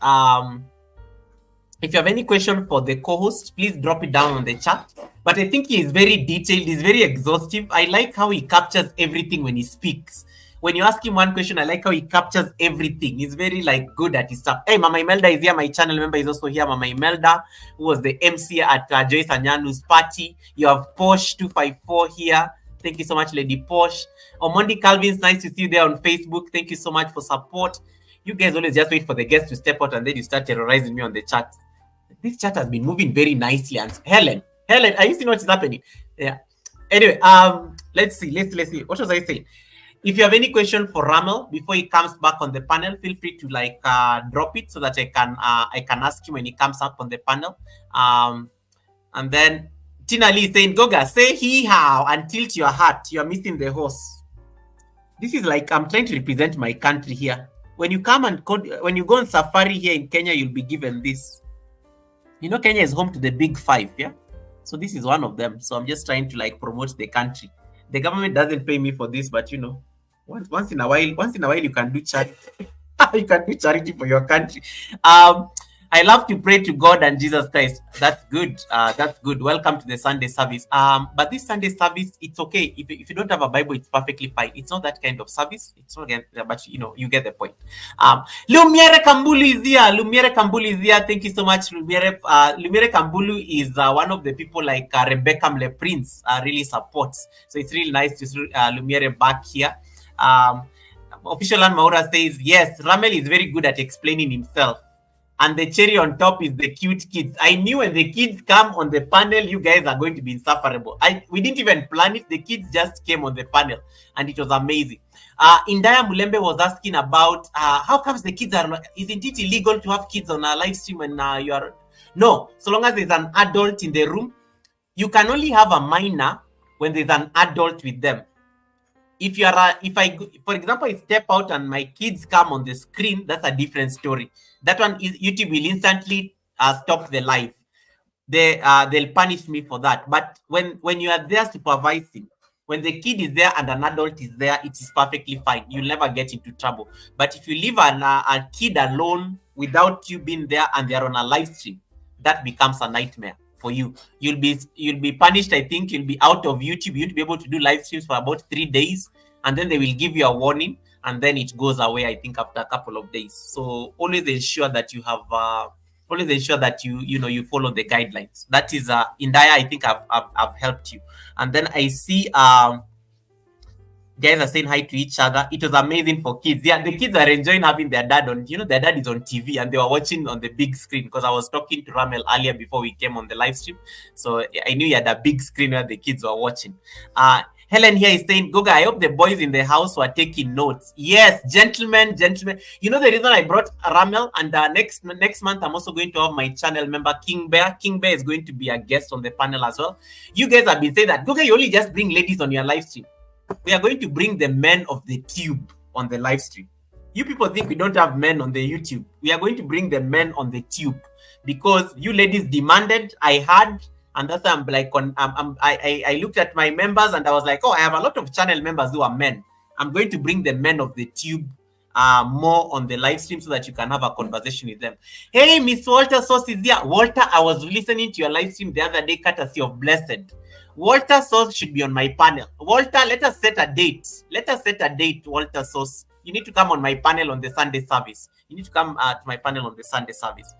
if you have any question for the co-host, please drop it down on the chat. But I think he is very detailed. He's very exhaustive. I like how he captures everything when he speaks. When you ask him one question, I like how he captures everything. He's very good at his stuff. Hey, Mama Imelda is here. My channel member is also here. Mama Imelda, who was the MC at Joyce Anyanu's party. You have Posh 254 here. Thank you so much, Lady Posh. Omondi Calvin's nice to see you there on Facebook. Thank you so much for support. You guys always just wait for the guests to step out and then you start terrorizing me on the chat. This chat has been moving very nicely. And Helen, are you seeing what is happening? Yeah. Anyway, let's see. What was I saying? If you have any question for Rahmel before he comes back on the panel, feel free to drop it so that I can ask him when he comes up on the panel. And then Tina Lee is saying, Goga, say hee-haw and tilt your hat. You are missing the horse. This is like I'm trying to represent my country here. When you go on safari here in Kenya, you'll be given this. You know, Kenya is home to the big 5, yeah? So this is one of them. So I'm just trying to promote the country. The government doesn't pay me for this, but once in a while you can do charity. You can do charity for your country. I love to pray to God and Jesus Christ. That's good. That's good. Welcome to the Sunday service. But this Sunday service, it's okay. If you don't have a Bible, it's perfectly fine. It's not that kind of service. It's not, but you get the point. Lumiere Kambulu is here. Lumiere Kambulu is here. Thank you so much, Lumiere. Lumiere Kambulu is one of the people like Rebecca Mle Prince really supports. So it's really nice to see Lumiere back here. Official Ann Maura says, yes, Rahmel is very good at explaining himself. And the cherry on top is the cute kids. I knew when the kids come on the panel, you guys are going to be insufferable. We didn't even plan it. The kids just came on the panel, and it was amazing. Indaya Mulembe was asking about how comes the kids isn't it illegal to have kids on a live stream when you are... No, so long as there's an adult in the room. You can only have a minor when there's an adult with them. For example, I step out and my kids come on the screen, that's a different story. That one is YouTube will instantly stop the live. They'll punish me for that. But when you are there supervising, when the kid is there and an adult is there, it is perfectly fine. You'll never get into trouble. But if you leave a kid alone without you being there and they're on a live stream, that becomes a nightmare for you. You'll be punished. I think you'll be out of YouTube. You'll be able to do live streams for about 3 days, and then they will give you a warning, and then it goes away, I think, after a couple of days. So always ensure that you have you follow the guidelines. That is Indaya, I think I've helped you. And then I see guys are saying hi to each other. It was amazing for kids. Yeah, the kids are enjoying having their dad on. Their dad is on TV and they were watching on the big screen, because I was talking to Rahmel earlier before we came on the live stream. So I knew he had a big screen where the kids were watching. Helen here is saying, Goga, I hope the boys in the house were taking notes. Yes, gentlemen. You know the reason I brought Rahmel, and next month I'm also going to have my channel member King Bear. King Bear is going to be a guest on the panel as well. You guys have been saying that, Goga, you only just bring ladies on your live stream. We are going to bring the men of the tube on the live stream. You people think we don't have men on the YouTube. We are going to bring the men on the tube because you ladies demanded, I had, and that's why I'm like, I looked at my members and I was like, oh, I have a lot of channel members who are men. I'm going to bring the men of the tube more on the live stream so that you can have a conversation with them. Hey, Miss Walter Sauce is here. Walter, I was listening to your live stream the other day, courtesy of Blessed. Walter Sauce should be on my panel. Walter, let us set a date. Walter Sauce. You need to come on my panel on the Sunday service. You need to come to my panel on the Sunday service.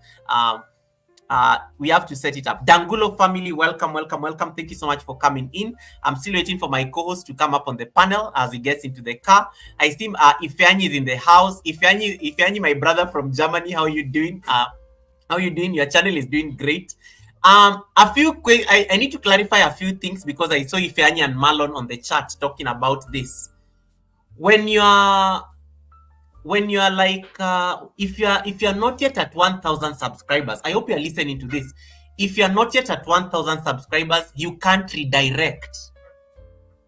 We have to set it up. Dangulo family, welcome. Thank you so much for coming in. I'm still waiting for my co-host to come up on the panel as he gets into the car. I see Ifeanyi is in the house. Ifeanyi, my brother from Germany, how are you doing? Your channel is doing great. A few quick, I need to clarify a few things because I saw Ifeanyi and Marlon on the chat talking about this. When you are like, if you're not yet at 1,000 subscribers, I hope you're listening to this. If you're not yet at 1,000 subscribers, you can't redirect.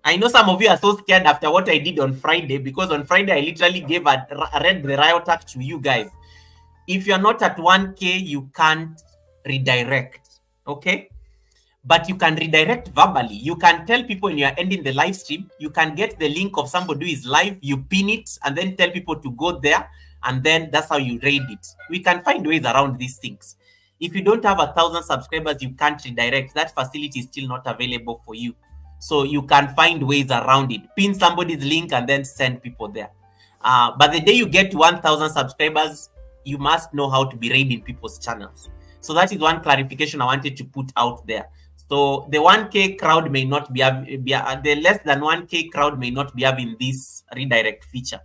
I know some of you are so scared after what I did on Friday, because on Friday I literally read the riot act to you guys. If you're not at 1K, you can't redirect, okay? But you can redirect verbally. You can tell people when you're ending the live stream, you can get the link of somebody who is live, you pin it, and then tell people to go there, and then that's how you raid it. We can find ways around these things. If you don't have 1,000 subscribers, you can't redirect. That facility is still not available for you. So you can find ways around it. Pin somebody's link and then send people there. But the day you get to 1,000 subscribers, you must know how to be raiding people's channels. So that is one clarification I wanted to put out there. So the 1K crowd may not be the less than 1K crowd may not be having this redirect feature.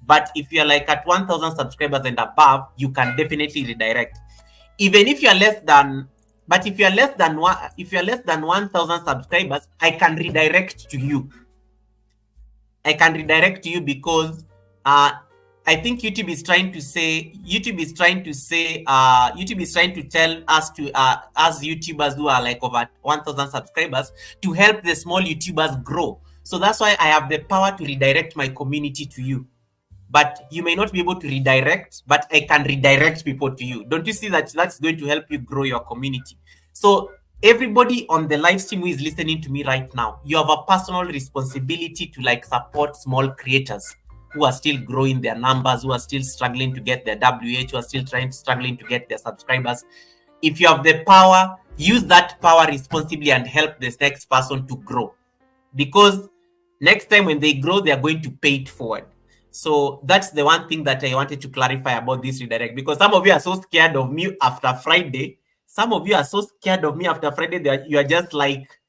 But if you're like at 1,000 subscribers and above, you can definitely redirect. Even if you're less than, but if you're less than 1,000 subscribers, I can redirect to you. Because I think YouTube is trying to tell us as YouTubers who are like over 1,000 subscribers to help the small YouTubers grow. So that's why I have the power to redirect my community to you. But you may not be able to redirect, but I can redirect people to you. Don't you see that that's going to help you grow your community? So everybody on the live stream who is listening to me right now, you have a personal responsibility to like support small creators who are still growing their numbers, who are still struggling to get their WH, who are still struggling to get their subscribers. If you have the power, use that power responsibly and help this next person to grow. Because next time when they grow, they are going to pay it forward. So that's the one thing that I wanted to clarify about this redirect, because some of you are so scared of me after Friday. That you are just like,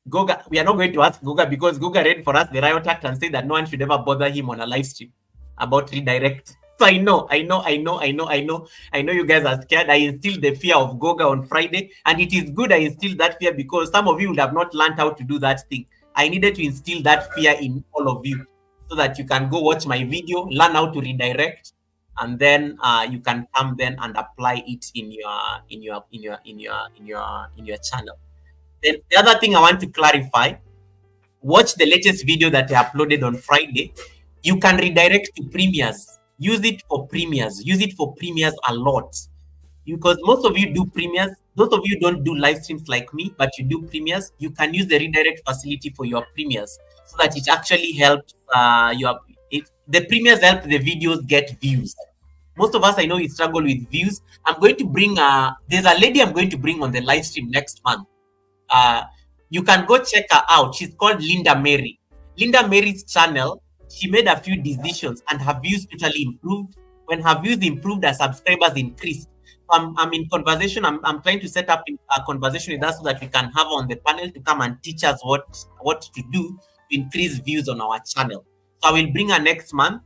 Goga, we are not going to ask Goga because Goga read for us the riot act and said that no one should ever bother him on a live stream about redirect. So I know you guys are scared. I instilled the fear of Goga on Friday, and it is good I instilled that fear because some of you would have not learned how to do that thing. I needed to instill that fear in all of you so that you can go watch my video, learn how to redirect, and then you can come then and apply it in your channel. Then the other thing I want to clarify, watch the latest video that I uploaded on Friday. You can redirect to premieres. Use it for premieres a lot. Because most of you do premieres. Those of you don't do live streams like me, but you do premieres. You can use the redirect facility for your premieres so that it actually helps the premieres help the videos get views. Most of us, I know, we struggle with views. I'm going to bring there's a lady I'm going to bring on the live stream next month. You can go check her out. She's called Linda Mary. Linda Mary's channel, she made a few decisions and her views totally improved. When her views improved, her subscribers increased. I'm in conversation. I'm trying to set up a conversation with us so that we can have on the panel to come and teach us what to do to increase views on our channel. So I will bring her next month.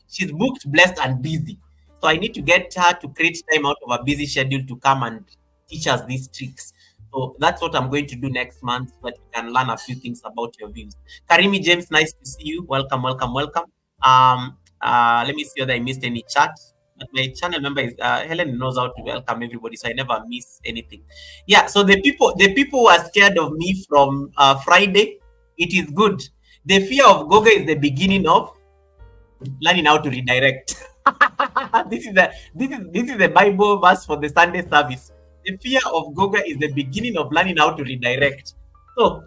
She's booked, blessed, and busy. So I need to get her to create time out of a busy schedule to come and teach us these tricks. So that's what I'm going to do next month, so that you can learn a few things about your views. Karimi James, nice to see you. Welcome, welcome, welcome. Let me see whether I missed any chat. But my channel member is Helen knows how to welcome everybody, so I never miss anything. Yeah. So the people who are scared of me from Friday, it is good. The fear of Goga is the beginning of learning how to redirect. This is the Bible verse for the Sunday service. The fear of Goga is the beginning of learning how to redirect. So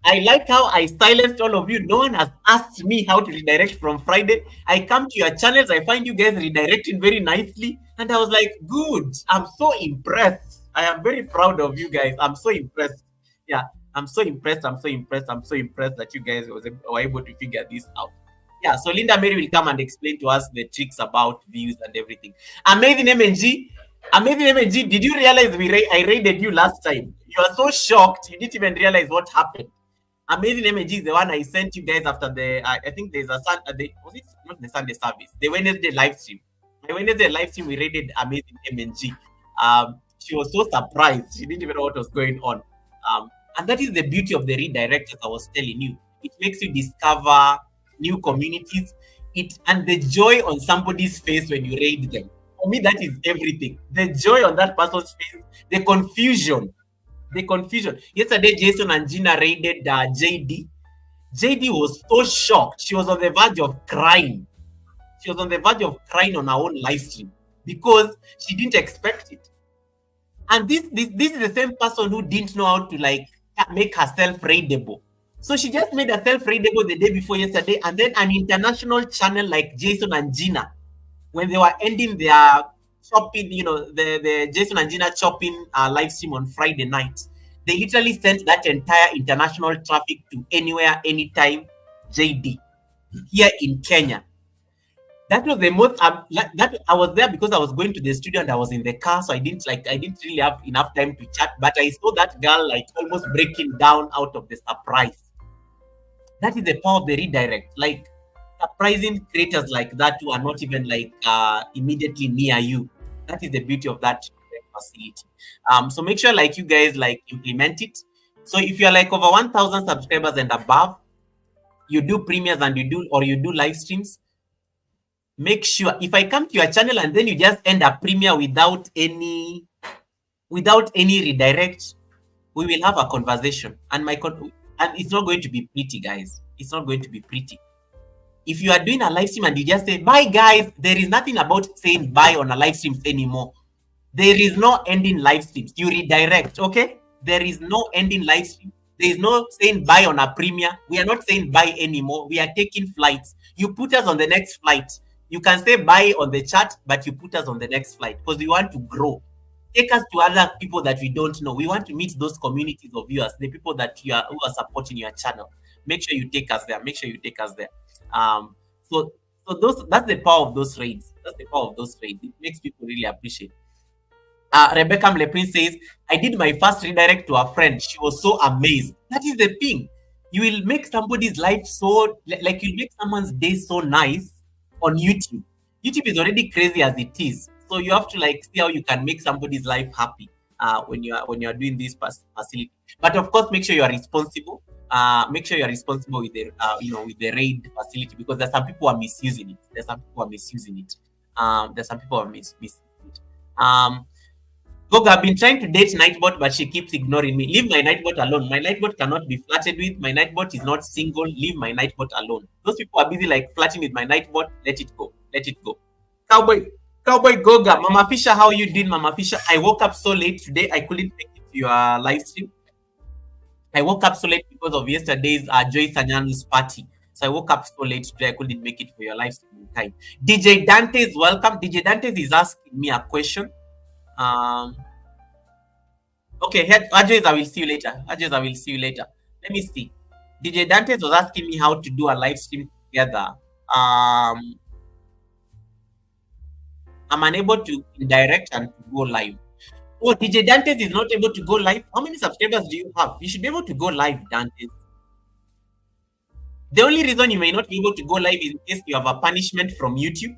I like how I silenced all of you. No one has asked me how to redirect from Friday. I come to your channels, I find you guys redirecting very nicely, and I was like, good. I'm so impressed. I am very proud of you guys. I'm so impressed. Yeah, I'm so impressed. I'm so impressed. I'm so impressed that you guys were able to figure this out. Yeah, so Linda Mary will come and explain to us the tricks about views and everything. Amazing MNG. Amazing MNG, did you realize I raided you last time? You are so shocked. You didn't even realize what happened. Amazing MNG is the one I sent you guys after the, I think there's a was it not the Sunday service? The Wednesday live stream. The Wednesday live stream, we raided Amazing MNG. She was so surprised. She didn't even know what was going on. And that is the beauty of the redirect, as I was telling you. It makes you discover new communities. And the joy on somebody's face when you raid them. For me, that is everything. The joy on that person's face, the confusion. Yesterday, Jason and Gina raided JD. JD was so shocked. She was on the verge of crying. She was on the verge of crying on her own live stream because she didn't expect it. And this is the same person who didn't know how to make herself raidable. So she just made herself raidable the day before yesterday, and then an international channel like Jason and Gina, when they were ending their shopping, the Jason and Gina shopping live stream on Friday night, they literally sent that entire international traffic to anywhere, anytime, JD, here in Kenya. That was the most, that I was there because I was going to the studio and I was in the car, so I didn't really have enough time to chat, but I saw that girl almost breaking down out of the surprise. That is the power of the redirect. Surprising creators like that who are not even immediately near you. That is the beauty of that facility. So make sure you guys implement it. So if you're over 1,000 subscribers and above, you do premieres and you do live streams. Make sure if I come to your channel and then you just end a premiere without any redirect, we will have a conversation, and it's not going to be pretty, guys. It's not going to be pretty. If you are doing a live stream and you just say, bye guys, there is nothing about saying bye on a live stream anymore. There is no ending live streams. You redirect, okay? There is no ending live stream. There is no saying bye on a premiere. We are not saying bye anymore. We are taking flights. You put us on the next flight. You can say bye on the chat, but you put us on the next flight because we want to grow. Take us to other people that we don't know. We want to meet those communities of viewers, the people that who are supporting your channel. Make sure you take us there. So that's the power of those raids. It makes people really appreciate. Rebecca Mleprin says, I did my first redirect to a friend. She was so amazed. That is the thing. You will make somebody's life so, you'll make someone's day so nice on YouTube. YouTube is already crazy as it is. So you have to see how you can make somebody's life happy when you are doing this facility. But of course, make sure you are responsible. Make sure you are responsible with the with the raid facility, because there's some people who are misusing it. Goga, I've been trying to date Nightbot, but she keeps ignoring me. Leave my Nightbot alone. My Nightbot cannot be flirted with. My Nightbot is not single. Leave my Nightbot alone. Those people are busy flirting with my Nightbot. Let it go. Cowboy Goga, Mama Fisher, how you doing, Mama Fisher? I woke up so late today. I couldn't make it to your live stream. I woke up so late because of yesterday's Joy Sanyanu's party. So I woke up so late today. I couldn't make it for your live stream in time. DJ Dante is welcome. DJ Dante is asking me a question. Okay, Ajay, I will see you later. Let me see. DJ Dante was asking me how to do a live stream together. I'm unable to indirect and to go live. Oh, DJ Dante is not able to go live. How many subscribers do you have? You should be able to go live, Dante. The only reason you may not be able to go live is in case you have a punishment from YouTube.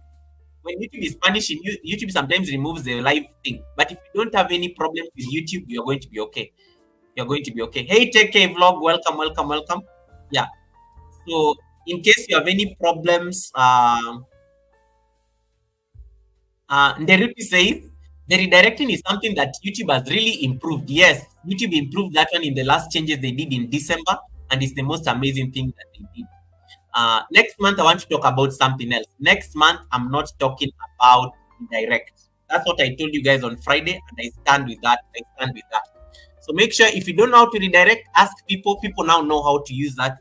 when YouTube is punishing you, YouTube sometimes removes the live thing. But if you don't have any problems with YouTube, you're going to be okay. You're going to be okay. Hey, take care vlog. Welcome, welcome, welcome. Yeah. So in case you have any problems, Nderuti says the redirecting is something that YouTube has really improved. Yes, YouTube improved that one in the last changes they did in December, and it's the most amazing thing that they did. Next month, I want to talk about something else. Next month, I'm not talking about redirect. That's what I told you guys on Friday, and I stand with that. I stand with that. So make sure if you don't know how to redirect, ask people. People now know how to use that.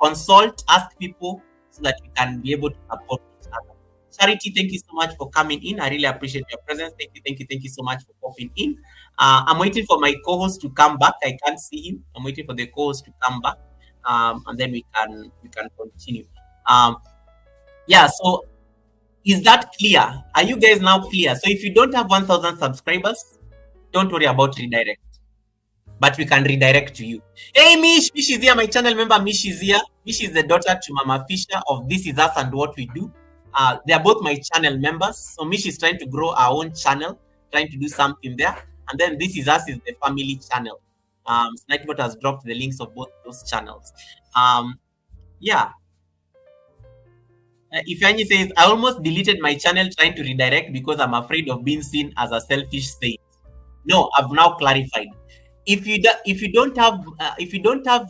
Consult, ask people so that you can be able to support each other. Charity, thank you so much for coming in. I really appreciate your presence. Thank you so much for popping in. I'm waiting for my co-host to come back. I can't see him. I'm waiting for the co-host to come back, and then we can continue. Yeah. So is that clear? Are you guys now clear? So if you don't have 1,000 subscribers, don't worry about redirect. But we can redirect to you. Hey, Mish is here, my channel member. Mish is here. Mish is the daughter to Mama Fisher of This Is Us and What We Do. They are both my channel members. So Mish is trying to grow our own channel, trying to do something there. And then This Is Us is the family channel. Snipebot has dropped the links of both those channels. Yeah. Ifeanyi says, I almost deleted my channel trying to redirect because I'm afraid of being seen as a selfish saint. No, I've now clarified. If you don't have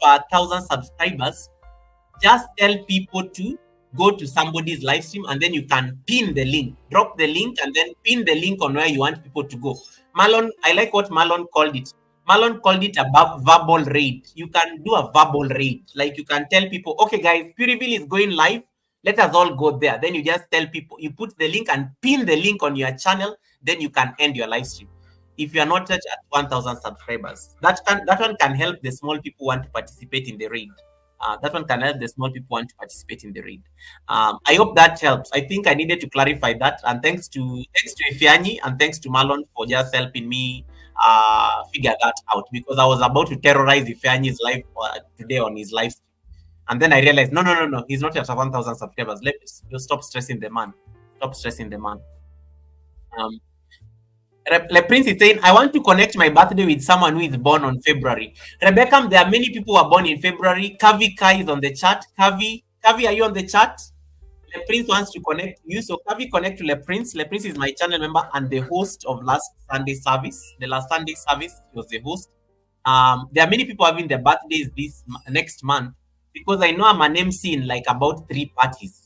1,000 subscribers, just tell people to go to somebody's live stream and then you can pin the link, drop the link, and then pin the link on where you want people to go. Marlon, I like what Marlon called it. Marlon called it a verbal raid. You can do a verbal raid, like you can tell people, okay, guys, Puriville is going live. Let us all go there. Then you just tell people, you put the link and pin the link on your channel. Then you can end your live stream. If you are not at 1,000 subscribers, that one can help the small people want to participate in the raid. That one can help the small people want to participate in the raid. I hope that helps. I think I needed to clarify that. And thanks to Ifeanyi and thanks to Marlon for just helping me figure that out, because I was about to terrorize Ifeanyi's live today on his live stream. And then I realized, no, he's not at 1,000 subscribers. Let's stop stressing the man. Stop stressing the man. Prince is saying, I want to connect my birthday with someone who is born on February. Rebecca, there are many people who are born in February. Kavi Kai is on the chat. Kavi, are you on the chat? Le Prince wants to connect you. So Kavi, connect to Le Prince. Le Prince is my channel member and the host of last Sunday service. The last Sunday service, he was the host. There are many people having their birthdays next month, because I know I'm an MC in like about 3 parties.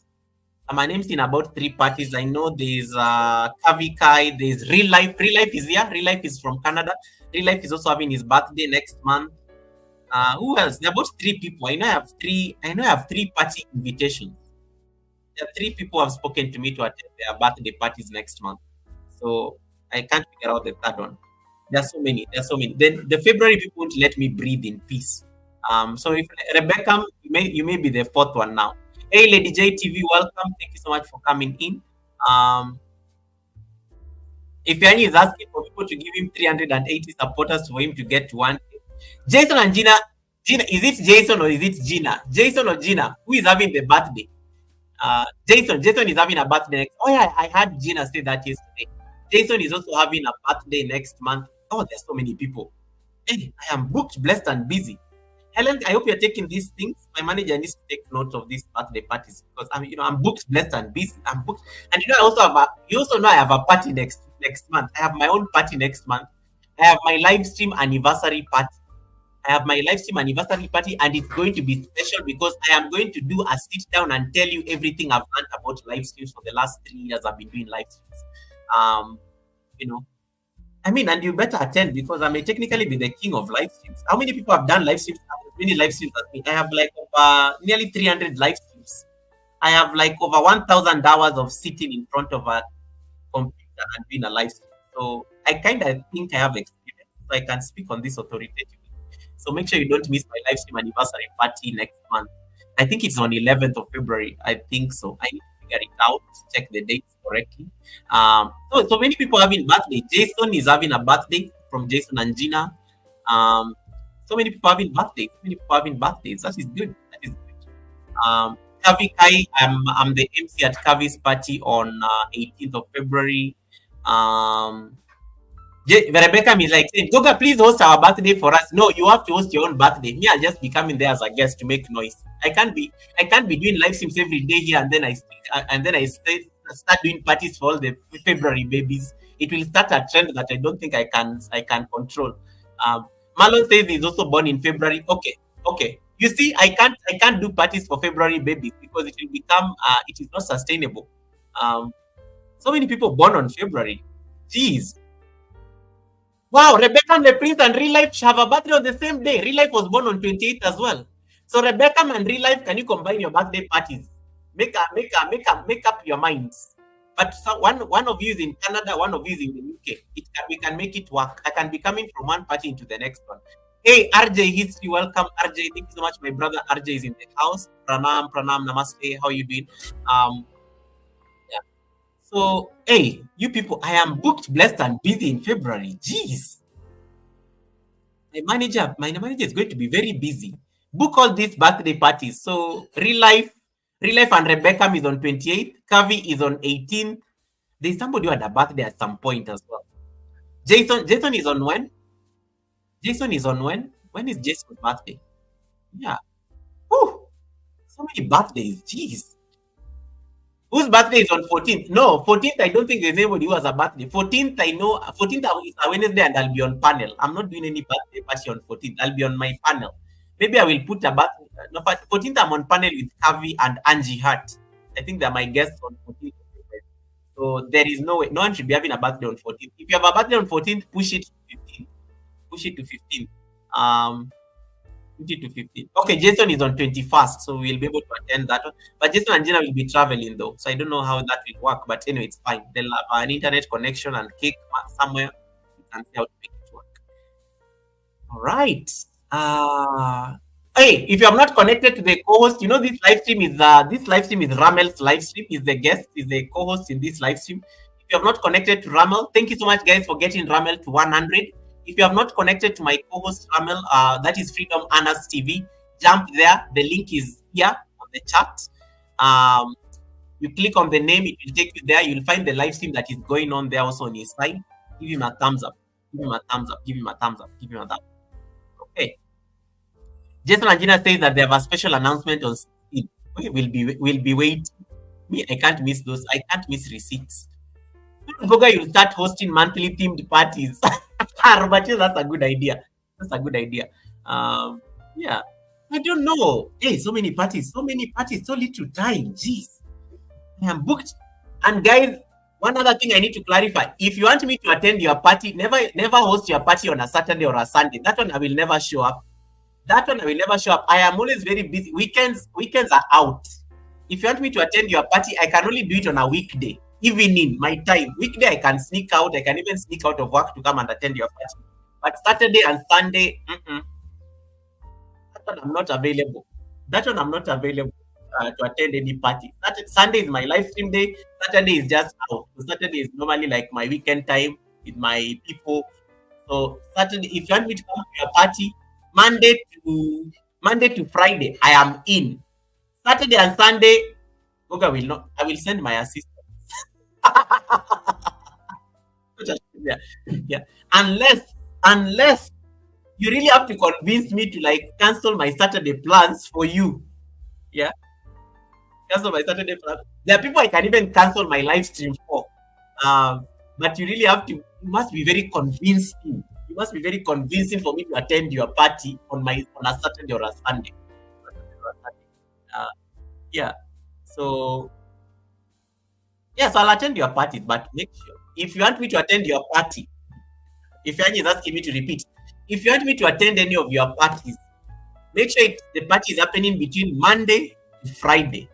I'm an MC in about 3 parties. I know there's Kavi Kai, there's Real Life. Real Life is here. Real Life is from Canada. Real Life is also having his birthday next month. Who else? There are about 3 people. I know I have 3 party invitations. There are 3 people who have spoken to me to attend their birthday parties next month. So I can't figure out the 3rd one. There are so many. Then the February people won't let me breathe in peace. So if Rebecca, you may be the 4th one now. Hey, Lady JTV, welcome. Thank you so much for coming in. If Yanni is asking for people to give him 380 supporters for him to get to 1K. Jason and Gina, is it Jason or is it Gina? Jason or Gina? Who is having the birthday? Jason is having a birthday next. Oh yeah, I heard Gina say that yesterday. Jason is also having a birthday next month. Oh, there's so many people. Hey, I am booked, blessed, and busy. Helen, I hope you're taking these things. My manager needs to take note of these birthday parties, because I'm booked, blessed, and busy. I'm booked, and I also know I have a party next month. I have my own party next month. I have my live stream anniversary party. And it's going to be special because I am going to do a sit down and tell you everything I've learned about live streams for the last 3 years I've been doing live streams. And you better attend, because I may technically be the king of live streams. How many people have done live streams? Many live streams as me. I have like over nearly 300 live streams. I have like over 1,000 hours of sitting in front of a computer and doing a live stream. So I kind of think I have experience, so I can speak on this authoritatively. So make sure you don't miss my live stream anniversary party next month. I think it's on 11th of February. I think so. I need to figure it out, check the dates correctly. So many people having birthday. Jason is having a birthday from Jason and Gina. So many people having birthdays. That is good. Kavi Kai, I'm the MC at Kavi's party on 18th of February. Um, Rebecca is like saying, Goga, please host our birthday for us. No, you have to host your own birthday. Me, I'll just be coming there as a guest to make noise. I can't be doing live streams every day here and then start doing parties for all the February babies. It will start a trend that I don't think I can control. Um, Marlon says he's also born in February. Okay. You see, I can't do parties for February babies because it is not sustainable. Um, so many people born on February. Jeez. Wow, Rebecca and the Prince and Real Life have a birthday on the same day. Real Life was born on 28th as well. So Rebecca and Real Life, can you combine your birthday parties? Make up your minds. But one of you is in Canada, one of you is in the UK. We can make it work. I can be coming from one party into the next one. Hey, RJ History, welcome, RJ. Thank you so much. My brother RJ is in the house. Pranam, namaste. How you doing? Yeah. So, hey, you people, I am booked, blessed, and busy in February. Jeez. My manager is going to be very busy. Book all these birthday parties. So, Real Life and Rebecca is on 28th. Kavi is on 18th. There's somebody who had a birthday at some point as well. Jason is on when? Jason is on when? When is Jason's birthday? Yeah. Whew. So many birthdays. Jeez. Whose birthday is on 14th? No, 14th, I don't think there's anybody who has a birthday. 14th, I know. 14th is a Wednesday and I'll be on panel. I'm not doing any birthday party on 14th. I'll be on my panel. Maybe I will put a birthday. No, 14th, I'm on panel with Kavi and Angie Hart. I think they're my guests on 14th. So there is no way. No one should be having a birthday on 14th. If you have a birthday on 14th, push it to 15th. Push it to 15th. 20 to 15. Okay, Jason is on 21st, so we'll be able to attend that one. But Jason and Gina will be traveling though, so I don't know how that will work. But anyway, it's fine. They'll have an internet connection and cake somewhere. You can see how to make it work. All right. Hey, if you are not connected to the co-host, you know this live stream is Rahmel's live stream. Is the guest, is the co-host in this live stream. If you have not connected to Rahmel, thank you so much, guys, for getting Rahmel to 100. If you have not connected to my co-host Rahmel, that is Freedom Anna's TV. Jump there. The link is here on the chat. You click on the name, it will take you there. You'll find the live stream that is going on there also on his side. Give him a thumbs up. Give him a thumbs up. Give him a thumbs up. Give him a thumbs up. Okay. Jason and Gina says that they have a special announcement on 16. We'll be waiting. Me, I can't miss those. I can't miss receipts. Goga, you'll start hosting monthly themed parties. Robert, that's a good idea. That's a good idea. Yeah. I don't know. Hey, so many parties, so little time. Jeez. I am booked. And guys, one other thing I need to clarify. If you want me to attend your party, never host your party on a Saturday or a Sunday. That one I will never show up. I am always very busy. Weekends are out. If you want me to attend your party, I can only do it on a weekday. Evening, my time. Weekday, I can sneak out. I can even sneak out of work to come and attend your party. But Saturday and Sunday, that one I'm not available. To attend any party. Sunday is my live stream day. Saturday is just out. So Saturday is normally like my weekend time with my people. So Saturday, if you want me to come to your party, Monday to Friday, I am in. Saturday and Sunday, okay, I will send my assistant. Yeah. Unless you really have to convince me to like cancel my Saturday plans for you. Yeah. Cancel my Saturday plans. There are people I can even cancel my live stream for. But you really you must be very convincing. You must be very convincing for me to attend your party on a Saturday or a Sunday. Yeah. So I'll attend your party, but make sure if you want me to attend your party, if Annie is asking me to repeat, if you want me to attend any of your parties, make sure the party is happening between Monday to Friday.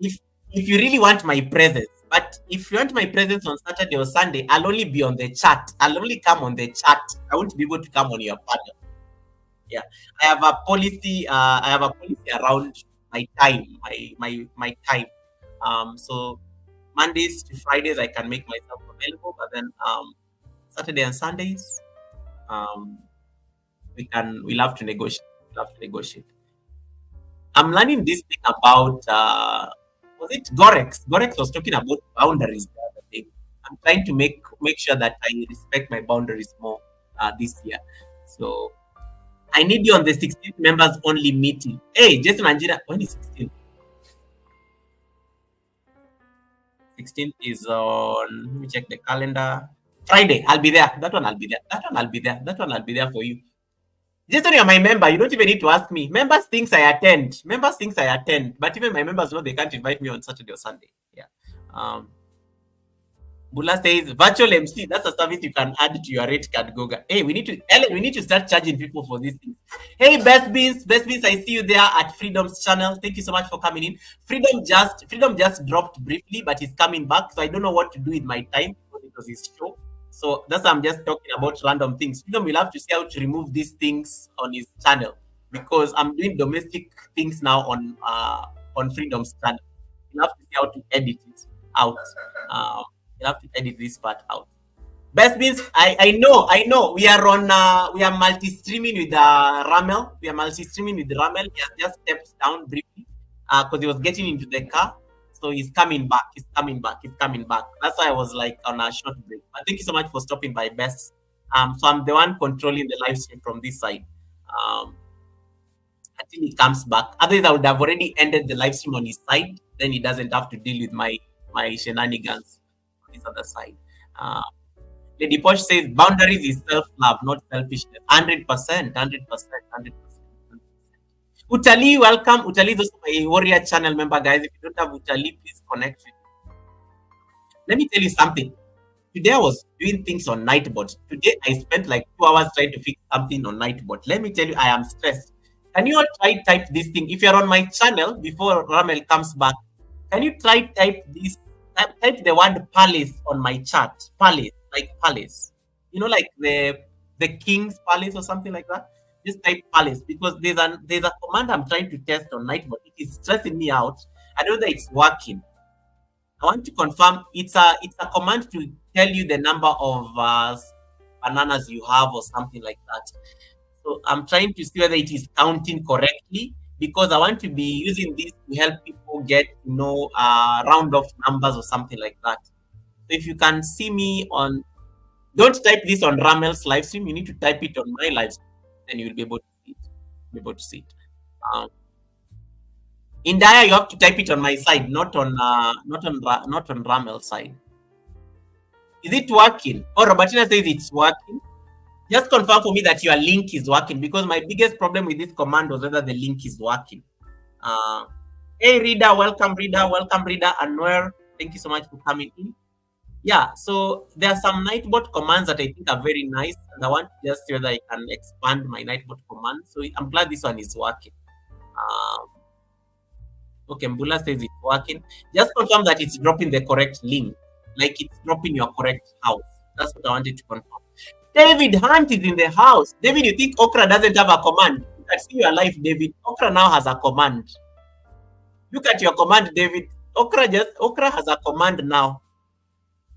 If you really want my presence, but if you want my presence on Saturday or Sunday, I'll only be on the chat. I'll only come on the chat. I won't be able to come on your panel. Yeah, I have a policy. Around my time, my time. So Mondays to Fridays I can make myself available, but then Saturday and Sundays, we'll have to negotiate. I'm learning this thing about was it Gorex? Gorex was talking about boundaries the other day. I'm trying to make sure that I respect my boundaries more this year. So I need you on the 16th members only meeting. Hey, Jason Anjira, when is 16th? 16th is on, let me check the calendar. Friday, I'll be there. That one I'll be there. That one I'll be there. That one I'll be there for you. Jason, you're my member. You don't even need to ask me. Members thinks I attend. Members thinks I attend. But even my members know they can't invite me on Saturday or Sunday. Yeah. Bula says virtual MC. That's a service you can add to your rate card, Goga. Hey, Ellen, we need to start charging people for these things. Hey, Best Beans, I see you there at Freedom's channel. Thank you so much for coming in. Freedom just dropped briefly, but he's coming back. So I don't know what to do with my time because it was his show. So that's why I'm just talking about random things. Freedom will have to see how to remove these things on his channel because I'm doing domestic things now on Freedom's channel. You'll have to see how to edit it out. You'll have to edit this part out. Best Beans, I know. We are multi-streaming with Rahmel. We are multi-streaming with Rahmel. He has just stepped down briefly because he was getting into the car. So he's coming back. That's why I was like on a short break. But thank you so much for stopping by, Best. So I'm the one controlling the live stream from this side. Until he comes back. Otherwise, I would have already ended the live stream on his side. Then he doesn't have to deal with my shenanigans on his other side. Lady Posh says boundaries is self-love, not selfishness. 100%. Utali, welcome. Utali is also my Warrior channel member, guys. If you don't have Utali, please connect with me. Let me tell you something. Today I was doing things on Nightbot. Today I spent like 2 hours trying to fix something on Nightbot. Let me tell you, I am stressed. Can you all try type this thing? If you're on my channel before Rahmel comes back, can you try type this? Type the word palace on my chat. Palace, like palace. You know, like the king's palace or something like that. Just type palace because there's a command I'm trying to test on Nightbot. It is stressing me out. I don't know that it's working. I want to confirm it's a command to tell you the number of bananas you have or something like that. So I'm trying to see whether it is counting correctly because I want to be using this to help people get round off numbers or something like that. So if you can see me on, don't type this on Rahmel's live stream. You need to type it on my live stream. Then you will be able to see it. In Daya, you have to type it on my side, not on Rahmel's side. Is it working? Oh, Robertina says it's working. Just confirm for me that your link is working because my biggest problem with this command was whether the link is working. Hey, Rida, welcome, Rida. Anwar, thank you so much for coming in. Yeah, so there are some Nightbot commands that I think are very nice, and I want to just see whether I can expand my Nightbot command. So I'm glad this one is working. Okay, Mbula says it's working. Just confirm that it's dropping the correct link, like it's dropping your correct house. That's what I wanted to confirm. David Hunt is in the house. David, you think Okra doesn't have a command? You can see your life, David. Okra now has a command. Look at your command, David. Okra has a command now.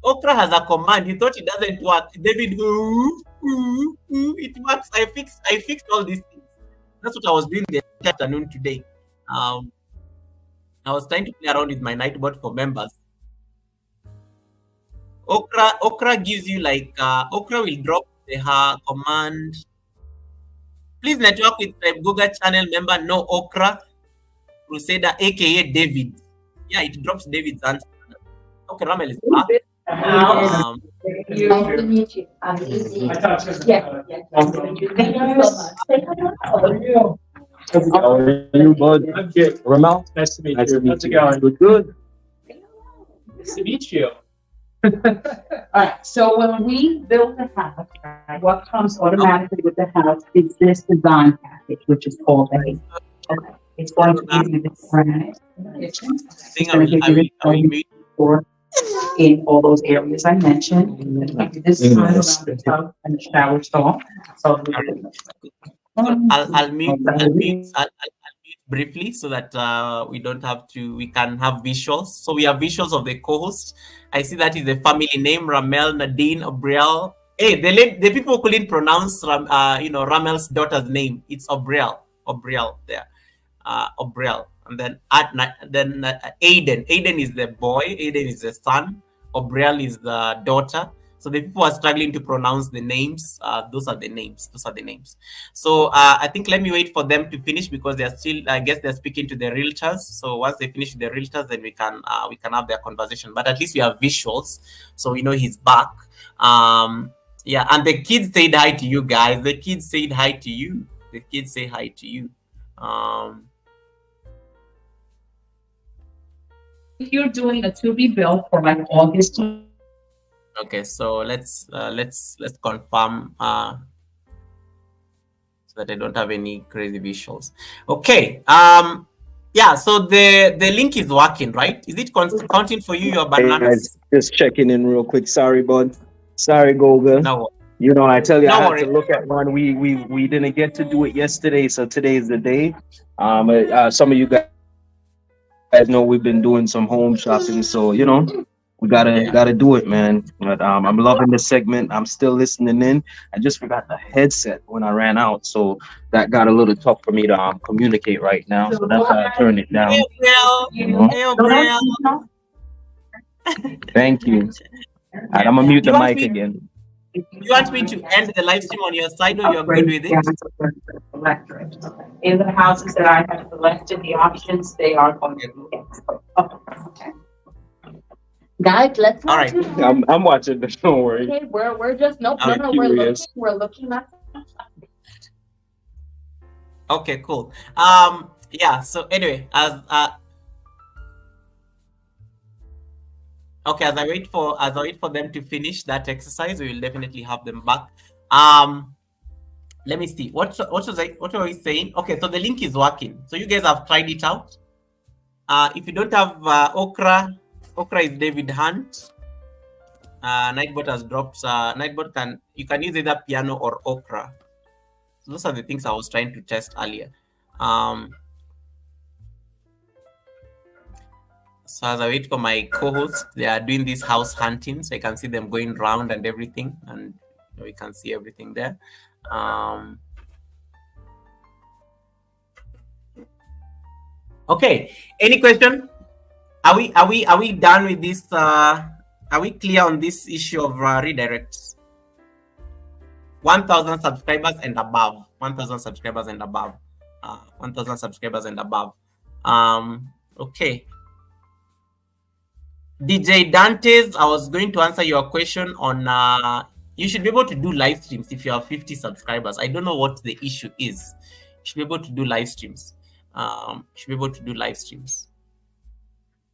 Okra has a command. You thought it doesn't work. David, it works. I fixed all these things. That's what I was doing this afternoon today. I was trying to play around with my Nightbot for members. Okra gives you like Okra will drop her command. Please network with Tribe Goga channel member No Okra Crusader aka David. Yeah, it drops David's answer. Okay, Rahmel is back. Nice to meet you. I'm easy. Yeah. How are you, bud? I'm good. Rahmel? Nice to meet Nice you. to meet How's it you. going? Good. Nice to meet you. All right, so when we build a house, right, what comes automatically with the house is this design package, which is called a. Okay, it's going to give you this granite. It's going to give you this for in all those areas I mentioned. This time around the tub and the shower stall. So I'll mute briefly so that we can have visuals. So we have visuals of the co-host. I see that is the family name, Rahmel, Nadine, Obriel. Hey, the people couldn't pronounce Rahmel's daughter's name. It's Obriel there. Obrel, and then Aiden. Aiden is the boy. Aiden is the son. Obrel is the daughter. So the people are struggling to pronounce the names. Those are the names. Those are the names. So I think let me wait for them to finish because they're still. I guess they're speaking to the realtors. So once they finish the realtors, then we can have their conversation. But at least we have visuals, so we know he's back. Yeah, and the kids said hi to you guys. The kids said hi to you. The kids say hi to you. If you're doing a to be built for like August. Okay, so let's confirm so that I don't have any crazy visuals. Okay. Yeah, so the link is working, right? Is it counting for you your bananas? Hey, just checking in real quick. Sorry, bud. Sorry, Goga. No. You know, I tell you, No I had worry. to look at one. We didn't get to do it yesterday, so today is the day. Some of you guys know we've been doing some home shopping, so you know we gotta do it, man. But I'm loving the segment. I'm still listening in. I just forgot the headset when I ran out, so that got a little tough for me to communicate right now. So that's why I turned it down. Hey, Obrel. Hey, Obrel. Thank you. All right, I'm gonna mute the mic again. You want me to end the live stream on your side, or you're good with it? Electric. In the houses that I have selected, the options, they are going to be okay. Guys, let's All right. I'm watching this. Don't worry. Okay, we're just I'm we're looking at. Okay, cool. Yeah. So anyway, as I wait for them to finish that exercise, we will definitely have them back. Let me see. What were we saying? Okay, so the link is working. So you guys have tried it out. If you don't have Okra is David Hunt. Nightbot has dropped. Nightbot you can use either piano or Okra. So those are the things I was trying to test earlier. So as I wait for my co-hosts, they are doing this house hunting, so I can see them going round and everything, and we can see everything there. Okay. Any question? Are we done with this? Are we clear on this issue of redirects? 1,000 subscribers and above. 1,000 subscribers and above. 1,000 subscribers and above. Okay. DJ Dantes, I was going to answer your question on you should be able to do live streams if you have 50 subscribers. I don't know what the issue is. You should be able to do live streams.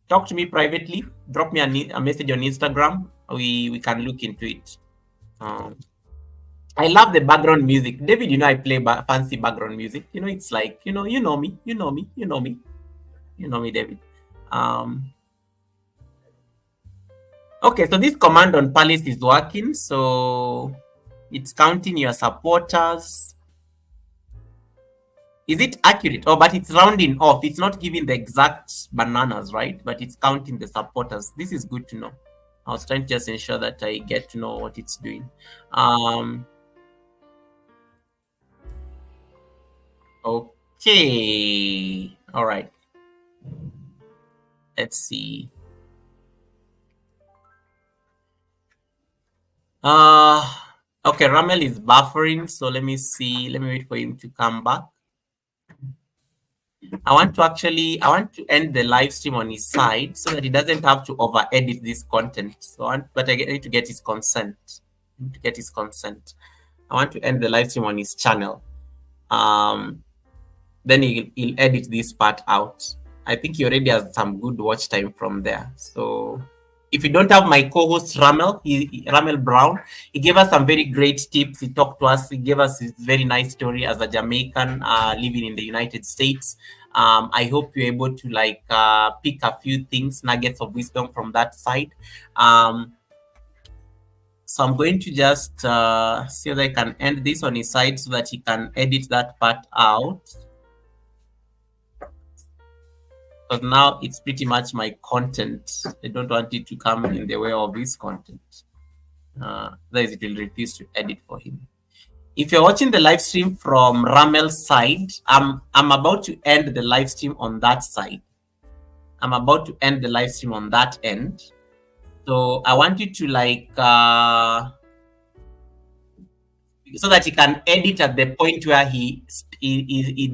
Talk to me privately. Drop me a message on Instagram. We can look into it. I love the background music. David, you know I play fancy background music. You know, it's like, you know me, David. Okay, so this command on Palace is working. So it's counting your supporters. Is it accurate? Oh, but it's rounding off. It's not giving the exact bananas, right? But it's counting the supporters. This is good to know. I was trying to just ensure that I get to know what it's doing. Okay. All right. Let's see. Okay, Rahmel is buffering, so let me see. Let me wait for him to come back. I want to end the live stream on his side so that he doesn't have to over edit this content. But I need to get his consent. I want to end the live stream on his channel. Then he'll edit this part out. I think he already has some good watch time from there. So if you don't have my co-host Rahmel Brown, he gave us some very great tips. He talked to us. He gave us his very nice story as a Jamaican living in the United States. I hope you're able to pick a few things, nuggets of wisdom from that side. So I'm going to just see if I can end this on his side so that he can edit that part out. Because now it's pretty much my content. I don't want it to come in the way of his content. Otherwise, it will refuse to edit for him. If you're watching the live stream from Rahmel's side, I'm about to end the live stream on that side. I'm about to end the live stream on that end. So I want you to like so that he can edit at the point where he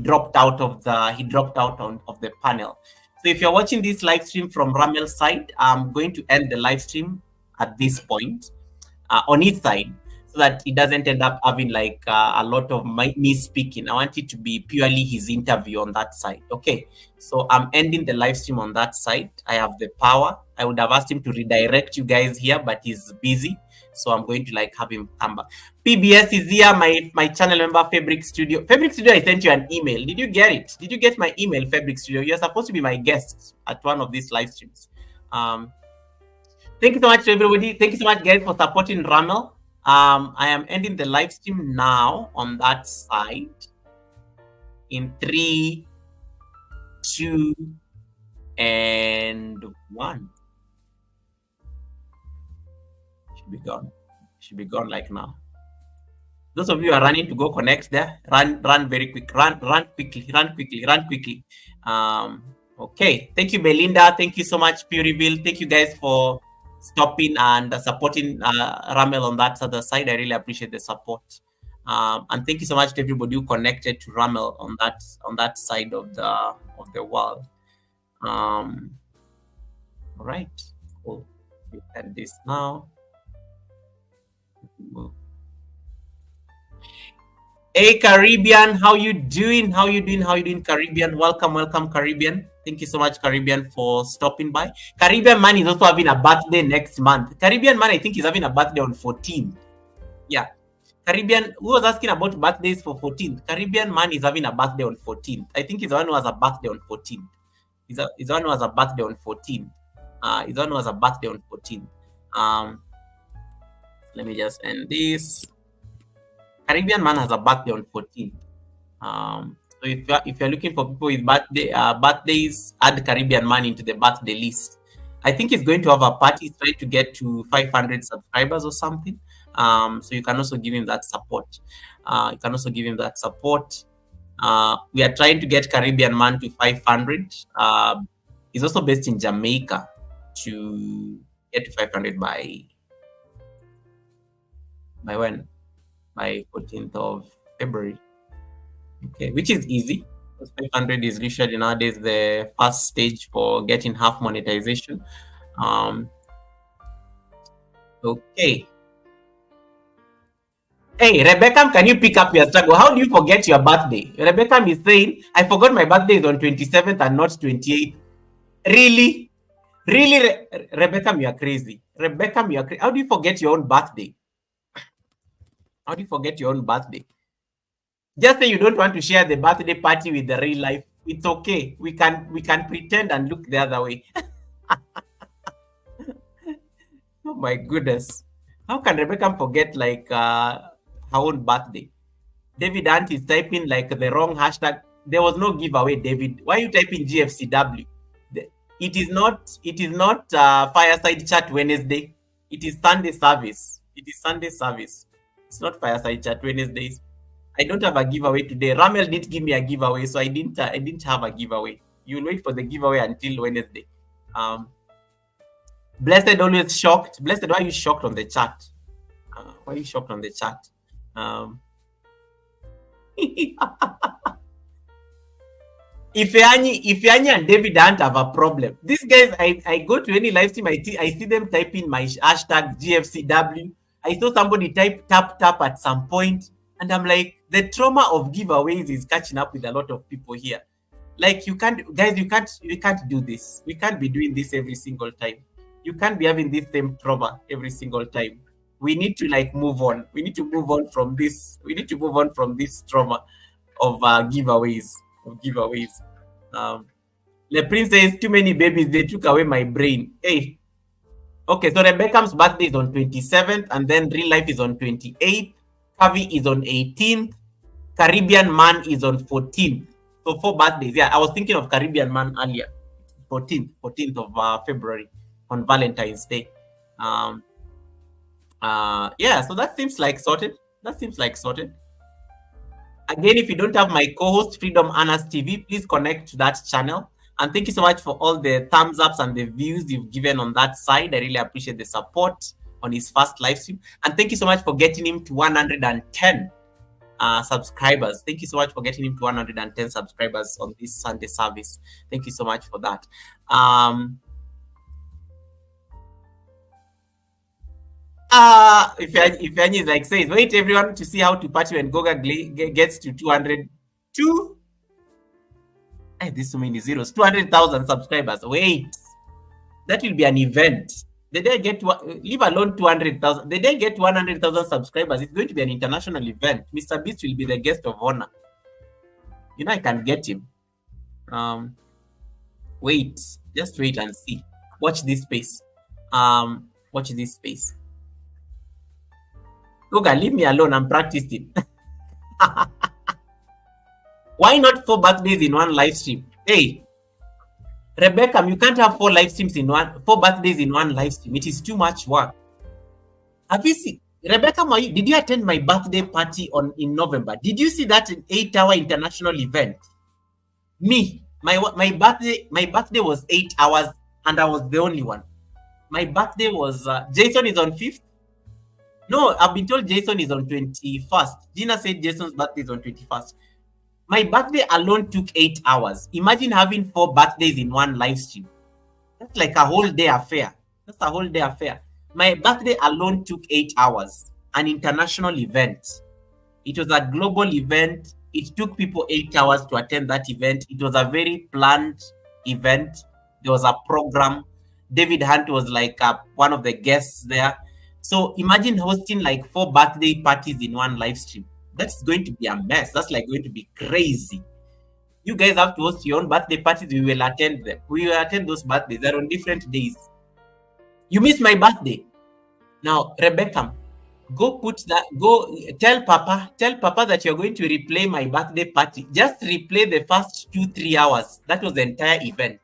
dropped out of the panel. So if you're watching this live stream from Rahmel's side, I'm going to end the live stream at this point on his side, so that it doesn't end up having like a lot of me speaking. I want it to be purely his interview on that side. Okay, so I'm ending the live stream on that side. I have the power. I would have asked him to redirect you guys here, but he's busy. So I'm going to like have him come back. PBS is here, my channel member, Fabric Studio. Fabric Studio, I sent you an email. Did you get it? Did you get my email, Fabric Studio? You're supposed to be my guest at one of these live streams. Thank you so much to everybody. Thank you so much, guys, for supporting Rahmel. I am ending the live stream now on that side. In 3, 2, and 1. Should be gone. Should be gone like now. Those of you who are running to go connect there, run very quick. Run quickly. Okay. Thank you, Belinda. Thank you so much, Pureville. Thank you guys for stopping and supporting Rahmel on that other side. I really appreciate the support. And thank you so much to everybody who connected to Rahmel on that side of the world. All right. Cool. We had this now. Hey Caribbean, how you doing? How you doing, Caribbean? Welcome, Caribbean. Thank you so much, Caribbean, for stopping by. Caribbean Man is also having a birthday next month. Caribbean Man, I think, is having a birthday on 14th. Yeah. Caribbean, who was asking about birthdays for 14th? Caribbean Man is having a birthday on 14th. I think he's the one who has a birthday on 14th. He's the one who has a birthday on 14th. He's the one who has a birthday on 14th. Let me just end this. Caribbean Man has a birthday on 14th. So if you're looking for people with birthdays, add Caribbean Man into the birthday list. I think he's going to have a party. He's trying to get to 500 subscribers or something. So you can also give him that support. We are trying to get Caribbean Man to 500. He's also based in Jamaica to get to 500 by when? By 14th of February. Okay, which is easy. 500 is usually nowadays the first stage for getting half monetization. Okay. Hey, Rebecca, can you pick up your struggle? How do you forget your birthday? Rebecca is saying, I forgot my birthday is on 27th and not 28th. Really? Really, Rebecca, you are crazy. Rebecca, you are crazy. How do you forget your own birthday? How do you forget your own birthday? Just say you don't want to share the birthday party with the real life. It's okay. We can pretend and look the other way. Oh my goodness. How can Rebecca forget like her own birthday? David Ant is typing like the wrong hashtag. There was no giveaway, David. Why are you typing GFCW? It is not Fireside Chat Wednesday. It is Sunday service. It's not Fireside Chat Wednesdays. I don't have a giveaway today. Rahmel didn't give me a giveaway, so I didn't have a giveaway. You'll wait for the giveaway until Wednesday. Blessed always shocked. Blessed, why are you shocked on the chat? Why are you shocked on the chat? Ifeanyi and David don't have a problem. These guys, I go to any live stream, I see them typing my hashtag GFCW. I saw somebody type tap at some point, and I'm like, the trauma of giveaways is catching up with a lot of people here. Like, you can't do this. We can't be doing this every single time. You can't be having this same trauma every single time. We need to like move on. We need to move on from this. We need to move on from this trauma of giveaways. The prince says, too many babies, they took away my brain. Hey. Okay, so Rebecca's birthday is on 27th, and then real life is on 28th. Kavi is on 18th. Caribbean Man is on 14th. So 4 birthdays. Yeah, I was thinking of Caribbean Man earlier. 14th of February on Valentine's Day. Yeah, so that seems like sorted. Again, if you don't have my co-host Freedom Anna's TV, please connect to that channel. And thank you so much for all the thumbs ups and the views you've given on that side. I really appreciate the support on his first live stream. And thank you so much for getting him to 110 subscribers. Thank you so much for getting him to 110 subscribers on this Sunday service. Thank you so much for that. If Yanni is like says, wait everyone to see how to party when Goga gets to 202. Hey, this so many zeros. 200,000 subscribers. Wait, that will be an event. The day get to leave alone 200,000. The day get 100,000 subscribers. It's going to be an international event. Mr. Beast will be the guest of honor. You know I can get him. Wait, just wait and see. Watch this space. Watch this space. Goga, leave me alone. I'm practicing. Why not 4 birthdays in one live stream? Hey, Rebecca, you can't have 4 live streams in 4 birthdays in one live stream. It is too much work. Have you seen, Rebecca, did you attend my birthday party in November? Did you see that an 8-hour international event? Me, my birthday was 8 hours and I was the only one. My birthday was, Jason is on 5th. No, I've been told Jason is on 21st. Gina said Jason's birthday is on 21st. My birthday alone took 8 hours. Imagine having 4 birthdays in one live stream. That's like a whole day affair. That's a whole day affair. My birthday alone took 8 hours. An international event. It was a global event. It took people 8 hours to attend that event. It was a very planned event. There was a program. David Hunt was like one of the guests there. So imagine hosting like 4 birthday parties in one live stream. That's going to be a mess. That's like going to be crazy. You guys have to host your own birthday parties. We will attend them. We will attend those birthdays. They're on different days. You missed my birthday. Now, Rebecca, go tell Papa that you're going to replay my birthday party. Just replay the first 2-3 hours. That was the entire event.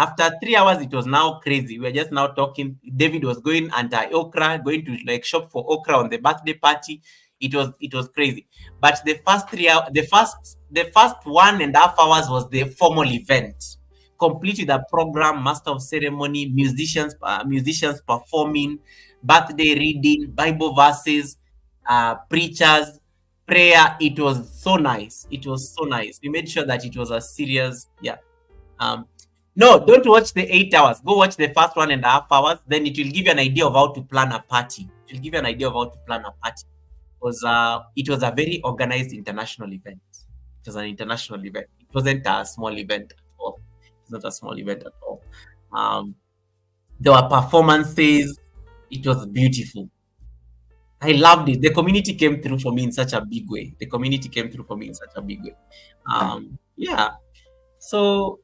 After 3 hours, it was now crazy. We were just now talking. David was going anti-okra, going to like shop for okra on the birthday party. It was crazy. But the first 3 hours, the first 1.5 hours was the formal event, complete with a program, master of ceremony, musicians performing, birthday reading, Bible verses, preachers, prayer. It was so nice. It was so nice. We made sure that it was a serious, No, don't watch the 8 hours. Go watch the first 1.5 hours. Then it will give you an idea of how to plan a party. It will give you an idea of how to plan a party. It was a very organized international event. It was an international event. It wasn't a small event at all. It's not a small event at all. There were performances. It was beautiful. I loved it. The community came through for me in such a big way. So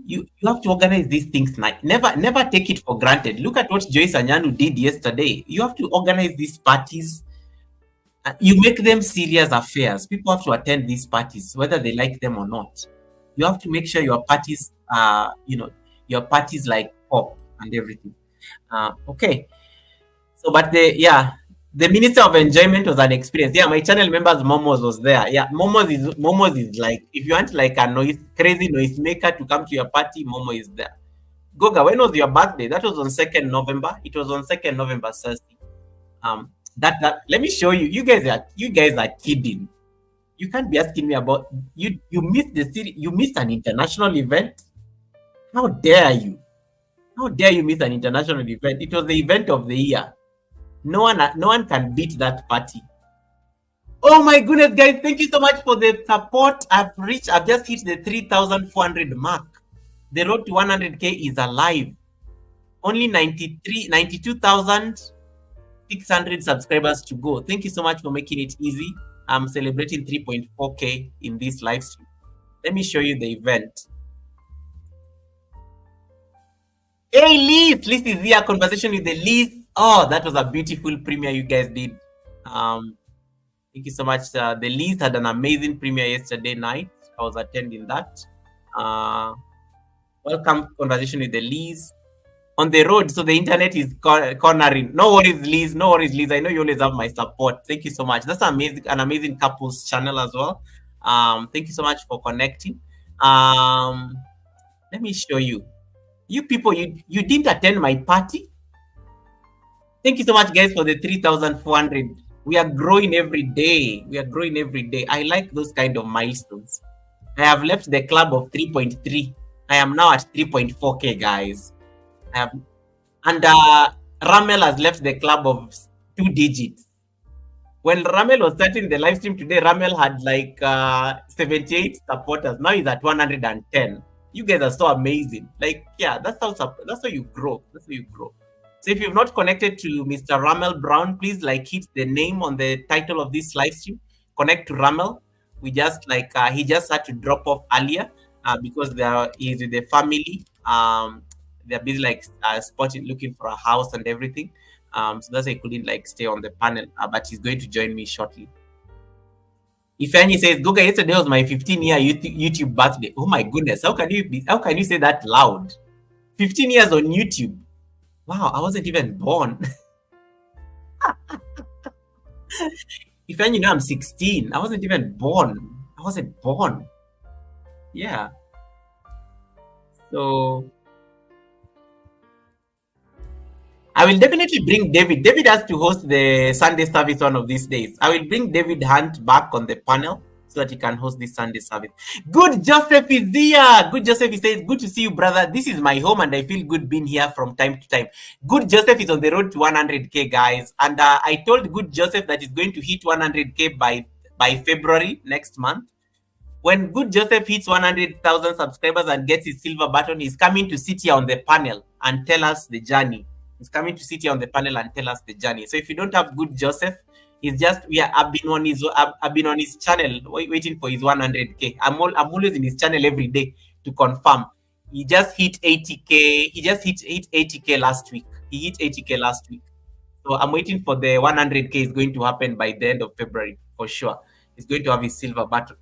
you have to organize these things. Never take it for granted. Look at what Joyce Anyanu did yesterday. You have to organize these parties. You make them serious affairs. People have to attend these parties, whether they like them or not. You have to make sure your parties are, your parties like pop and everything. Okay. So, but the Minister of Enjoyment was an experience. Yeah, my channel members, Momos was there. Yeah, Momos is like, if you want like a crazy noise maker to come to your party, Momo is there. Goga, when was your birthday? That was on 2nd November. It was on 2nd November, Thursday. Let me show you. You guys are kidding. You can't be asking me about you missed the city. You missed an international event. How dare you? How dare you miss an international event? It was the event of the year. No one can beat that party. Oh my goodness, guys! Thank you so much for the support. I've just hit the 3,400 mark. The road to 100K is alive. Only 92,600 subscribers to go. Thank you so much for making it easy. I'm celebrating 3.4K in this live stream. Let me show you the event. Hey, Liz! Liz is here. Conversation with the Liz. Oh, that was a beautiful premiere you guys did. Thank you so much. The Liz had an amazing premiere yesterday night. I was attending that. Welcome, Conversation with the Liz. on the road, so the internet is cornering. No worries, Liz. No worries, Liz. I know you always have my support. Thank you so much. That's an amazing couples channel as well. Thank you so much for connecting. Let me show you. You people, you didn't attend my party. Thank you so much, guys, for the 3,400. We are growing every day. We are growing every day. I like those kind of milestones. I have left the club of 3.3. I am now at 3.4K, guys. I have, and Rahmel has left the club of 2 digits. When Rahmel was starting the live stream today, Rahmel had like 78 supporters. Now he's at 110. You guys are so amazing. Like, yeah, that's how you grow. That's how you grow. So if you've not connected to Mr. Rahmel Brown, please like hit the name on the title of this live stream. Connect to Rahmel. We just like he just had to drop off earlier because he's with the family. They're busy like spotting, looking for a house and everything. So that's why he couldn't like stay on the panel. But he's going to join me shortly. Ifeanyi says, Goga, yesterday was my 15-year YouTube birthday. Oh my goodness, how can you say that loud? 15 years on YouTube. Wow, I wasn't even born. Ifeanyi, you know I'm 16. I wasn't even born. I wasn't born. Yeah. So I will definitely bring David. David has to host the Sunday service one of these days. I will bring David Hunt back on the panel so that he can host this Sunday service. Good Joseph is here. Good Joseph, he says, good to see you, brother. This is my home and I feel good being here from time to time. Good Joseph is on the road to 100K, guys. And I told Good Joseph that he's going to hit 100K by February next month. When Good Joseph hits 100,000 subscribers and gets his silver button, he's coming to sit here on the panel and tell us the journey. He's coming to sit here on the panel and tell us the journey. So if you don't have Good Joseph, he's just I've been on his channel waiting for his 100K. I'm always in his channel every day to confirm. He just hit 80K. He just hit 80K last week. He hit 80K last week. So I'm waiting for the 100K. Is going to happen by the end of February for sure. He's going to have his silver button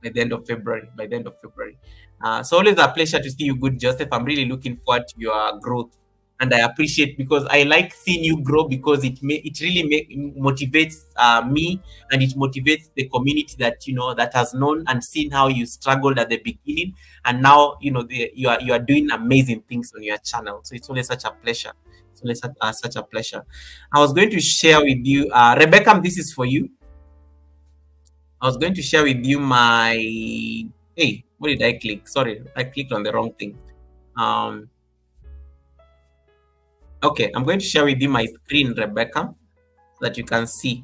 by the end of February. So always a pleasure to see you, Good Joseph. I'm really looking forward to your growth. And I appreciate because I like seeing you grow because it really motivates me and it motivates the community that has known and seen how you struggled at the beginning and now you are doing amazing things on your channel. So it's always such a pleasure. Such a pleasure. I was going to share with you, Rebecca. This is for you. I was going to share with you my. Hey, what did I click? Sorry, I clicked on the wrong thing. Okay, I'm going to share with you my screen, Rebecca, so that you can see.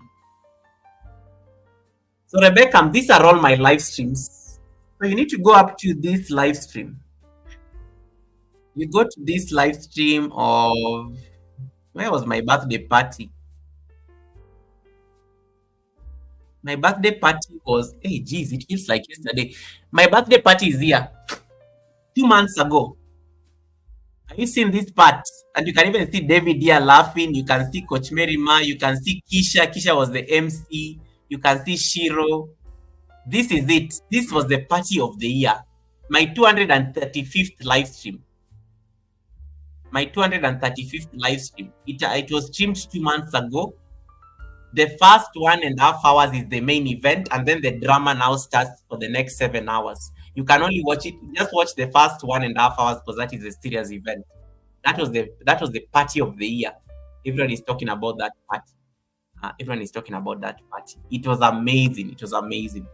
So, Rebecca, these are all my live streams. So you need to go up to this live stream. You go to this live stream of where was my birthday party? My birthday party was, hey, geez, it feels like yesterday. My birthday party is here 2 months ago. Have you seen this part? And you can even see David here laughing. You can see Coach Merima. You can see Kisha. Kisha was the MC. You can see Shiro. This is it. This was the party of the year. My 235th live stream. My 235th live stream. It was streamed 2 months ago. The first 1.5 hours is the main event, and then the drama now starts for the next 7 hours. You can only watch it. Just watch the first 1.5 hours because that is a serious event. That was the party of the year. Everyone is talking about that party. It was amazing. It was amazing.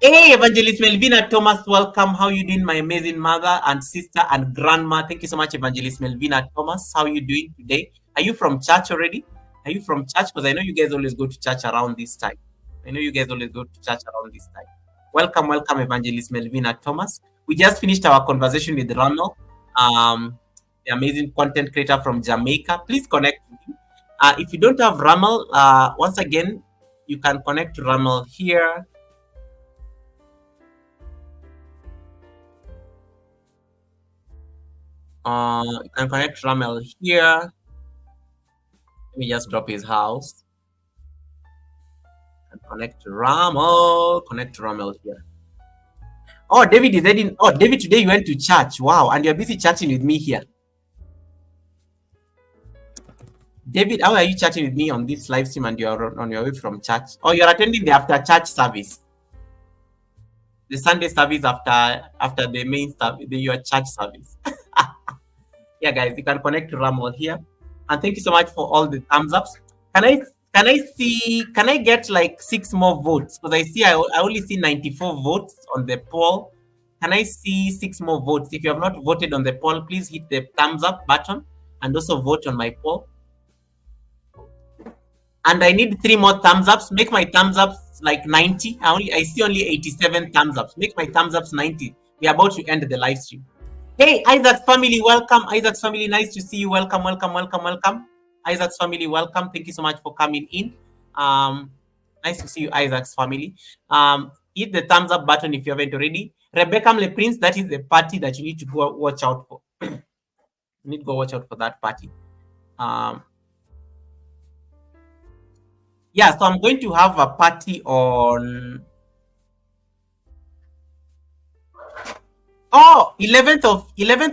Hey, Evangelist Melvina Thomas, welcome. How you doing, my amazing mother and sister and grandma? Thank you so much, Evangelist Melvina Thomas. How you doing today? Are you from church already? Are you from church? Because I know you guys always go to church around this time. Welcome, Evangelist Melvina Thomas. We just finished our conversation with Rahmel, the amazing content creator from Jamaica. Please connect with him. If you don't have Rahmel, once again, you can connect to Rahmel here. You can connect to Rahmel here. Let me just drop his house. And connect to Rahmel here. Oh, David is heading. Oh, David, today you went to church. Wow, and you're busy chatting with me here. David, how are you chatting with me on this live stream and you're on your way from church? Oh, you're attending the after church service, the Sunday service after the main service, your church service. Yeah, guys, you can connect to Rahmel here, and thank you so much for all the thumbs ups. Can I get like 6 more votes? Because I see I only see 94 votes on the poll. Can I see 6 more votes? If you have not voted on the poll, please hit the thumbs up button and also vote on my poll. And I need 3 more thumbs ups. Make my thumbs ups like 90. I see only 87 thumbs ups. Make my thumbs ups 90. We're about to end the live stream. Hey, Isaac's family, welcome. Isaac's family, nice to see you. Welcome. Isaac's family, welcome. Thank you so much for coming in. Nice to see you, Isaac's family. Hit the thumbs up button if you haven't already. Rebecca Le Prince, that is the party that you need to go watch out for. You need to go watch out for that party. Yeah, so I'm going to have a party on 11th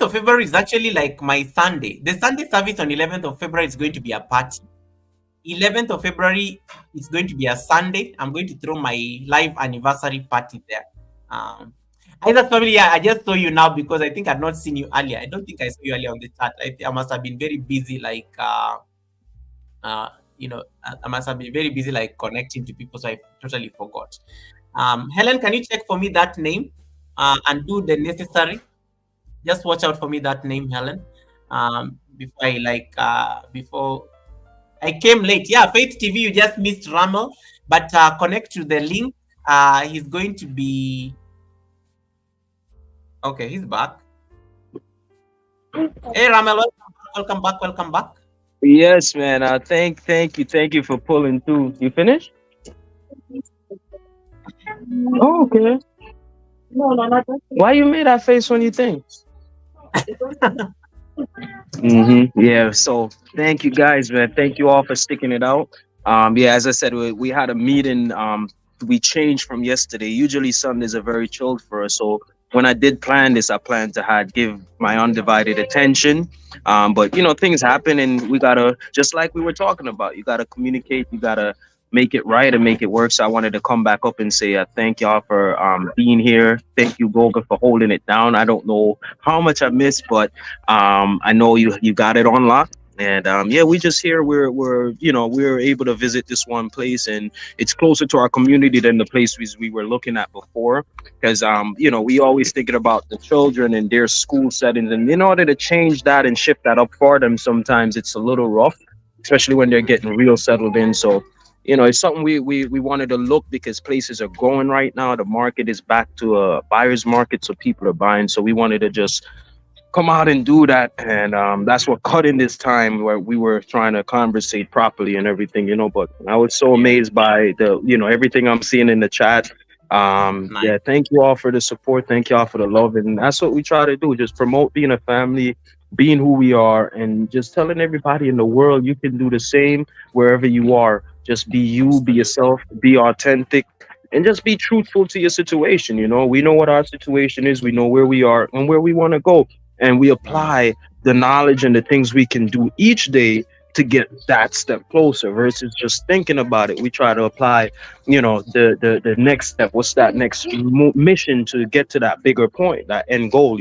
of February is actually like my Sunday. The Sunday service on 11th of February is going to be a party. 11th of February is going to be a Sunday. I'm going to throw my live anniversary party there. Isaac family, yeah, I just saw you now because I think I've not seen you earlier. I don't think I saw you earlier on the chat. I must have been very busy, like I must have been very busy like connecting to people, so I totally forgot. Helen, can you check for me that name and do the necessary? Just watch out for me that name, Helen. Before I came late. Yeah, Faith TV, you just missed Rahmel, but connect to the link. He's going to be okay. He's back. Hey, Rahmel, welcome back. Yes, man. Thank you for pulling through. You finished? Oh, okay. No, not that. Why you made that face when you think? Yeah. So thank you guys, man. Thank you all for sticking it out. Yeah, as I said, we had a meeting. We changed from yesterday. Usually Sundays are very chilled for us. So when I did plan this, I planned to give my undivided attention. But things happen, and we gotta, just like we were talking about, you gotta communicate, you gotta make it right and make it work. So I wanted to come back up and say thank y'all for being here. Thank you, Goga, for holding it down. I don't know how much I missed, but I know you got it on lock. And yeah, we just here. We're able to visit this one place, and it's closer to our community than the place we were looking at before. Because we always thinking about the children and their school settings, and in order to change that and shift that up for them, sometimes it's a little rough, especially when they're getting real settled in. So it's something we wanted to look, because places are growing right now. The market is back to a buyer's market, so people are buying. So we wanted to just come out and do that, and that's what cut in this time where we were trying to conversate properly and everything, but I was so amazed by the everything I'm seeing in the chat. Nice. Yeah, thank you all for the support, thank you all for the love, and that's what we try to do, just promote being a family, being who we are, and just telling everybody in the world you can do the same wherever you are. Just be you, be yourself, be authentic, and just be truthful to your situation. We know what our situation is, we know where we are and where we want to go, and we apply the knowledge and the things we can do each day to get that step closer versus just thinking about it. We try to apply, the next step. What's that next mission to get to that bigger point, that end goal,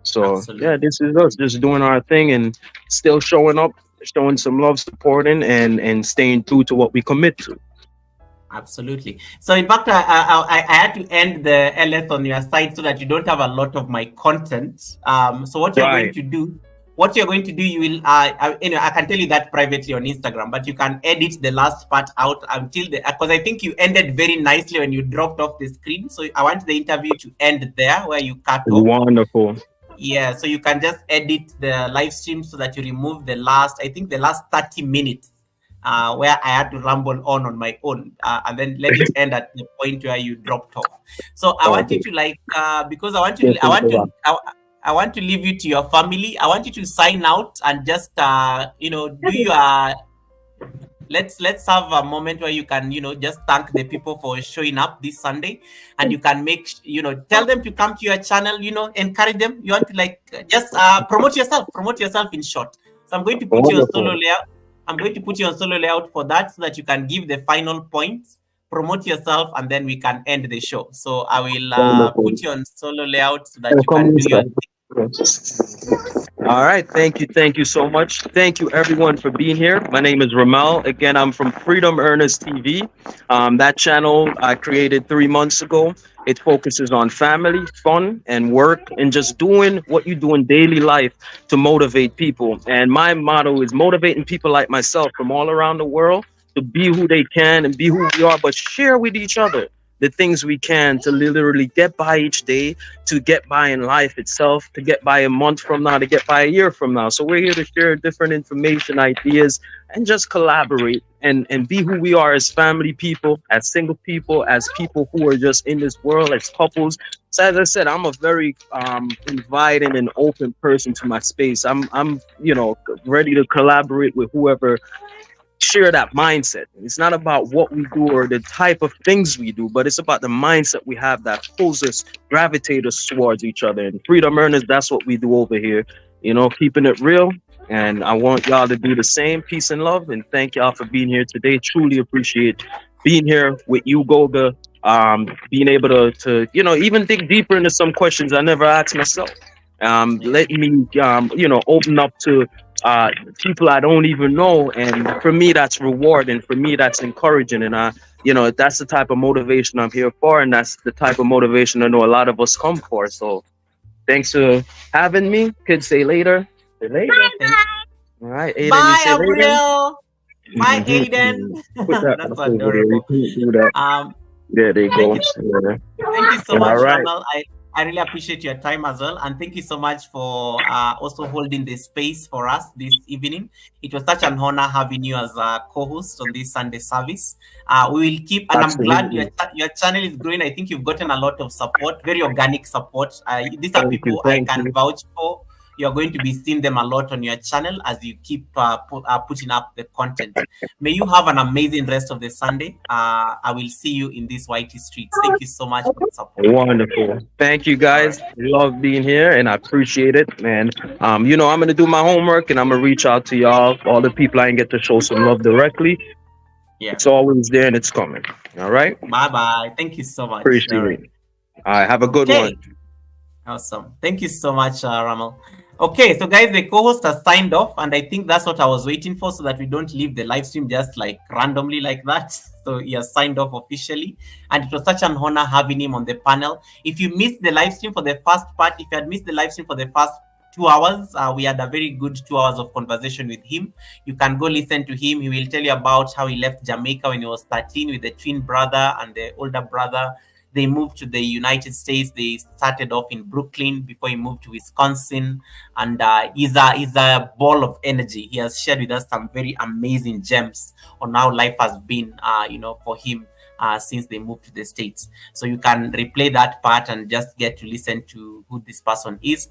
So absolutely. Yeah, this is us just doing our thing and still showing up, showing some love, supporting, and staying true to what we commit to. Absolutely. So in fact, I had to end the LS on your side so that you don't have a lot of my content. So what you're going to do, you will, I can tell you that privately on Instagram, but you can edit the last part out until because I think you ended very nicely when you dropped off the screen. So I want the interview to end there where you cut off. Wonderful. Yeah, so you can just edit the live stream so that you remove the last 30 minutes. Where I had to ramble on my own, and then let it end at the point where you dropped off. So I want you to because I want to leave you to your family. I want you to sign out and just do your let's have a moment where you can, just thank the people for showing up this Sunday, and you can tell them to come to your channel, encourage them. You want to just promote yourself in short. So I'm going to put you on solo layout. I'm going to put you on solo layout for that, so that you can give the final points, promote yourself, and then we can end the show. So I will put you on solo layout so that you can do your All right, thank you so much. Thank you everyone for being here. My name is Rahmel. Again, I'm from Freedom Earners TV. That channel I created 3 months ago. It focuses on family, fun, and work, and just doing what you do in daily life to motivate people. And my motto is motivating people like myself from all around the world to be who they can and be who we are, but share with each other the things we can to literally get by each day, to get by in life itself, to get by a month from now, to get by a year from now. So we're here to share different information, ideas, and just collaborate and be who we are as family people, as single people, as people who are just in this world, as couples. So as I said, I'm a very inviting and open person to my space. I'm ready to collaborate with whoever share that mindset. It's not about what we do or the type of things we do, but it's about the mindset we have that pulls us, gravitate us towards each other. And Freedom Earners, that's what we do over here, keeping it real. And I want y'all to do the same. Peace and love, and thank y'all for being here today. Truly appreciate being here with you, Goga. Being able to even dig deeper into some questions I never asked myself. Let me open up to people I don't even know, and for me that's rewarding, for me that's encouraging, and that's the type of motivation I'm here for, and that's the type of motivation I know a lot of us come for. So thanks for having me. Could say later. Say later. All right, Aiden, bye, you say April. Bye, Aiden. That's adorable. There they go. Thank you so much, All right. Rahmel. I really appreciate your time as well, and thank you so much for also holding the space for us this evening. It was such an honor having you as a co-host on this Sunday service. We will keep, and Absolutely. I'm glad your channel is growing. I think you've gotten a lot of support, very organic support. These are people I can vouch for. You're going to be seeing them a lot on your channel as you keep putting up the content. May you have an amazing rest of the Sunday. I will see you in these whitey streets. Thank you so much for the support. Wonderful. Thank you, guys. Love being here, and I appreciate it. And I'm going to do my homework, and I'm going to reach out to y'all, all the people I can get to show some love directly. Yeah. It's always there, and it's coming. All right? Bye-bye. Thank you so much. Appreciate it. All right. Have a good one. Awesome. Thank you so much, Rahmel. Okay, so guys, the co-host has signed off, and I think that's what I was waiting for, so that we don't leave the live stream just randomly like that. So he has signed off officially, and it was such an honor having him on the panel. If you missed the live stream for the first part, if you had missed the live stream for the first 2 hours, we had a very good 2 hours of conversation with him. You can go listen to him. He will tell you about how he left Jamaica when he was 13 with the twin brother and the older brother. They moved to the United States. They started off in Brooklyn before he moved to Wisconsin. And he's a ball of energy. He has shared with us some very amazing gems on how life has been, for him since they moved to the States. So you can replay that part and just get to listen to who this person is.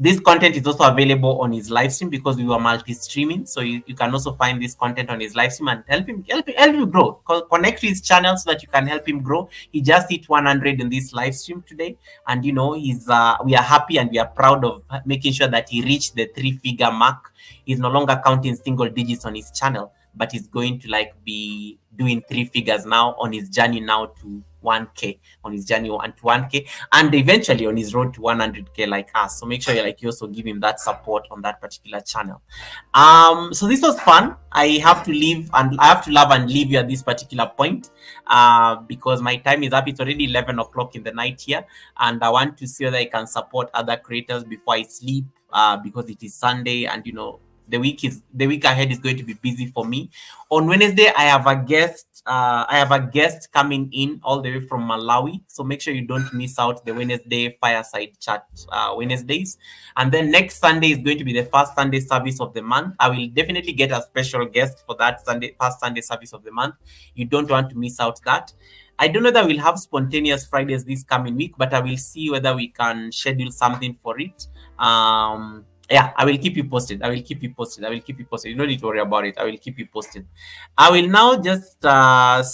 This content is also available on his live stream because we were multi-streaming. So you can also find this content on his live stream and help him grow. Connect to his channel so that you can help him grow. He just hit 100 in this live stream today. And, we are happy and we are proud of making sure that he reached the 3-figure mark. He's no longer counting single digits on his channel, but he's going to be doing 3 figures now on his journey now to 1K, on his journey to 1K, and eventually on his road to 100K like us. So make sure you also give him that support on that particular channel. So this was fun. I have to leave, and I have to love and leave you at this particular point because my time is up. It's already 11 o'clock in the night here, and I want to see whether I can support other creators before I sleep because it is Sunday, and the week ahead is going to be busy for me. On Wednesday, I have a guest. Coming in all the way from Malawi. So make sure you don't miss out the Wednesday fireside chat Wednesdays. And then next Sunday is going to be the first Sunday service of the month. I will definitely get a special guest for that first Sunday service of the month. You don't want to miss out that. I don't know that we'll have spontaneous Fridays this coming week, but I will see whether we can schedule something for it. Yeah, I will keep you posted. I will keep you posted. I will keep you posted. You don't need to worry about it. I will keep you posted. I will now just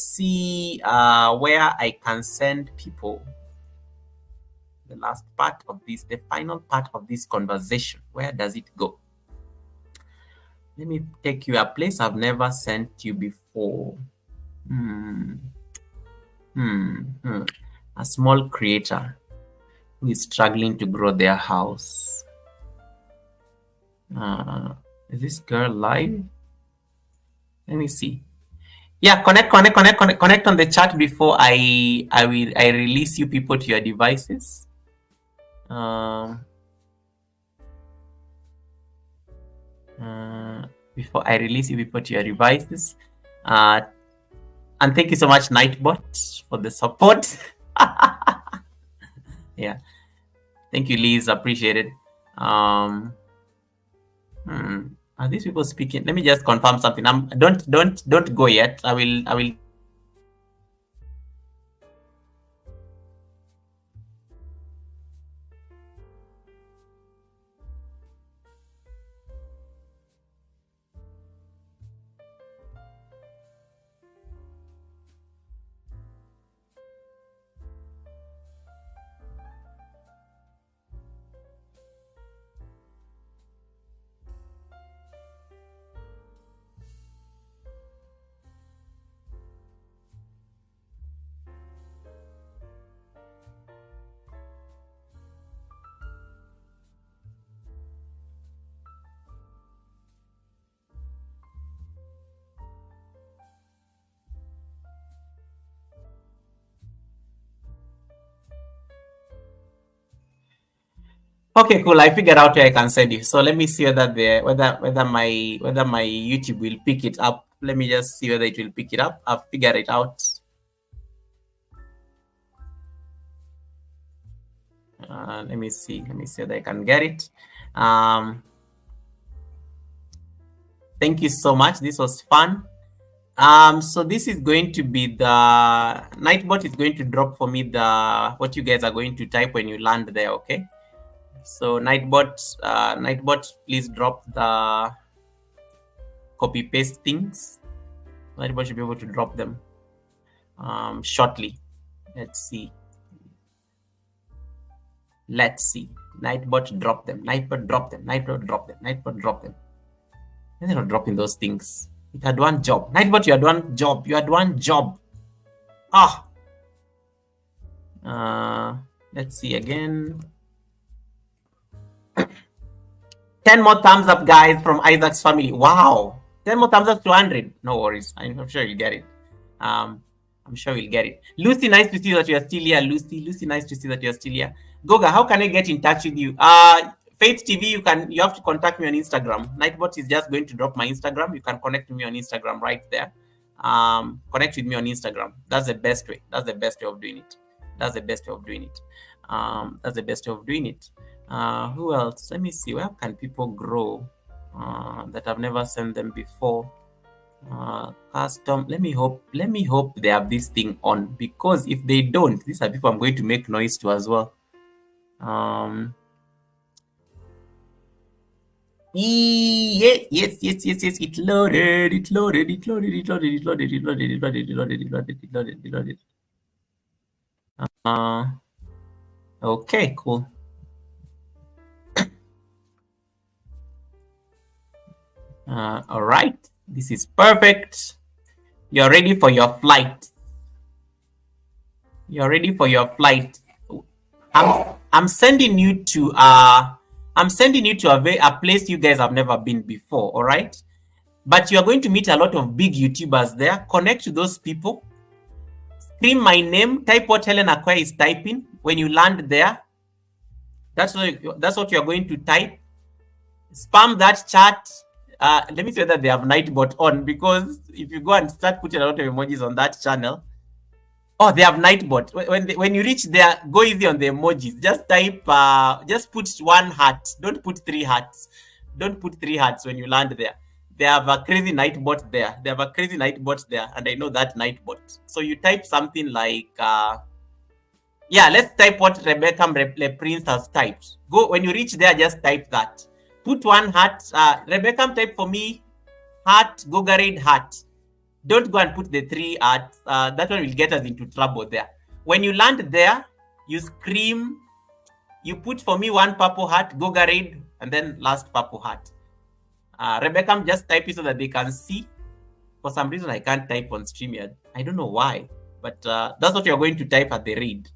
see where I can send people. The last part of this, the final part of this conversation. Where does it go? Let me take you a place I've never sent you before. A small creator who is struggling to grow their house. Is this girl live? Let me see. Yeah, connect on the chat before I release you people to your devices. Before I release you people to your devices. And thank you so much, Nightbot, for the support. Yeah. Thank you, Liz. Appreciate it. Are these people speaking? Let me just confirm something. Don't go yet. I will. Okay, cool. I figured out where I can send you. So let me see whether my YouTube will pick it up. Let me just see whether it will pick it up. I've figured it out. Let me see whether I can get it. Thank you so much. This was fun. So this is going to be the Nightbot is going to drop for me what you guys are going to type when you land there. Okay. So Nightbot, please drop the copy paste things. Nightbot should be able to drop them shortly. Let's see. Nightbot drop them. Nightbot drop them. Nightbot drop them. Nightbot drop them. They're not dropping those things. It had one job. Nightbot, you had one job. You had one job. Let's see again. 10 more thumbs up, guys, from Isaac's family. Wow. 10 more thumbs up to 100. No worries. I'm sure you'll get it. I'm sure you'll get it. Lucy, nice to see that you're still here. Lucy, nice to see that you're still here. Goga, how can I get in touch with you? Faith TV, you have to contact me on Instagram. Nightbot is just going to drop my Instagram. You can connect with me on Instagram right there. Connect with me on Instagram. That's the best way. That's the best way of doing it. Who else? Let me see. Where can people grow that I've never sent them before? Custom. Let me hope they have this thing on, because if they don't, these are people I'm going to make noise to as well. Yes. It loaded. Okay, cool. All right, this is perfect. You're ready for your flight. I'm sending you to a place you guys have never been before. All right, but you are going to meet a lot of big YouTubers there. Connect to those people. Scream my name. Type what Helen Acquire is typing when you land there. That's what you are going to type. Spam that chat. Let me say that they have Nightbot on, because if you go and start putting a lot of emojis on that channel, they have Nightbot. When you reach there, go easy on the emojis. Just type, just put one heart. Don't put three hearts. When you land there. They have a crazy Nightbot there. And I know that Nightbot. So you type something like, let's type what Rebecca Le Prince has typed. When you reach there, just type that. Put one heart. Rebecca, type for me heart, Gogarade heart. Don't go and put the 3 hearts. That one will get us into trouble there. When you land there, you scream. You put for me 1 purple heart, Gogarade, and then last purple heart. Rebecca, just type it so that they can see. For some reason, I can't type on StreamYard. I don't know why, but that's what you're going to type at the read.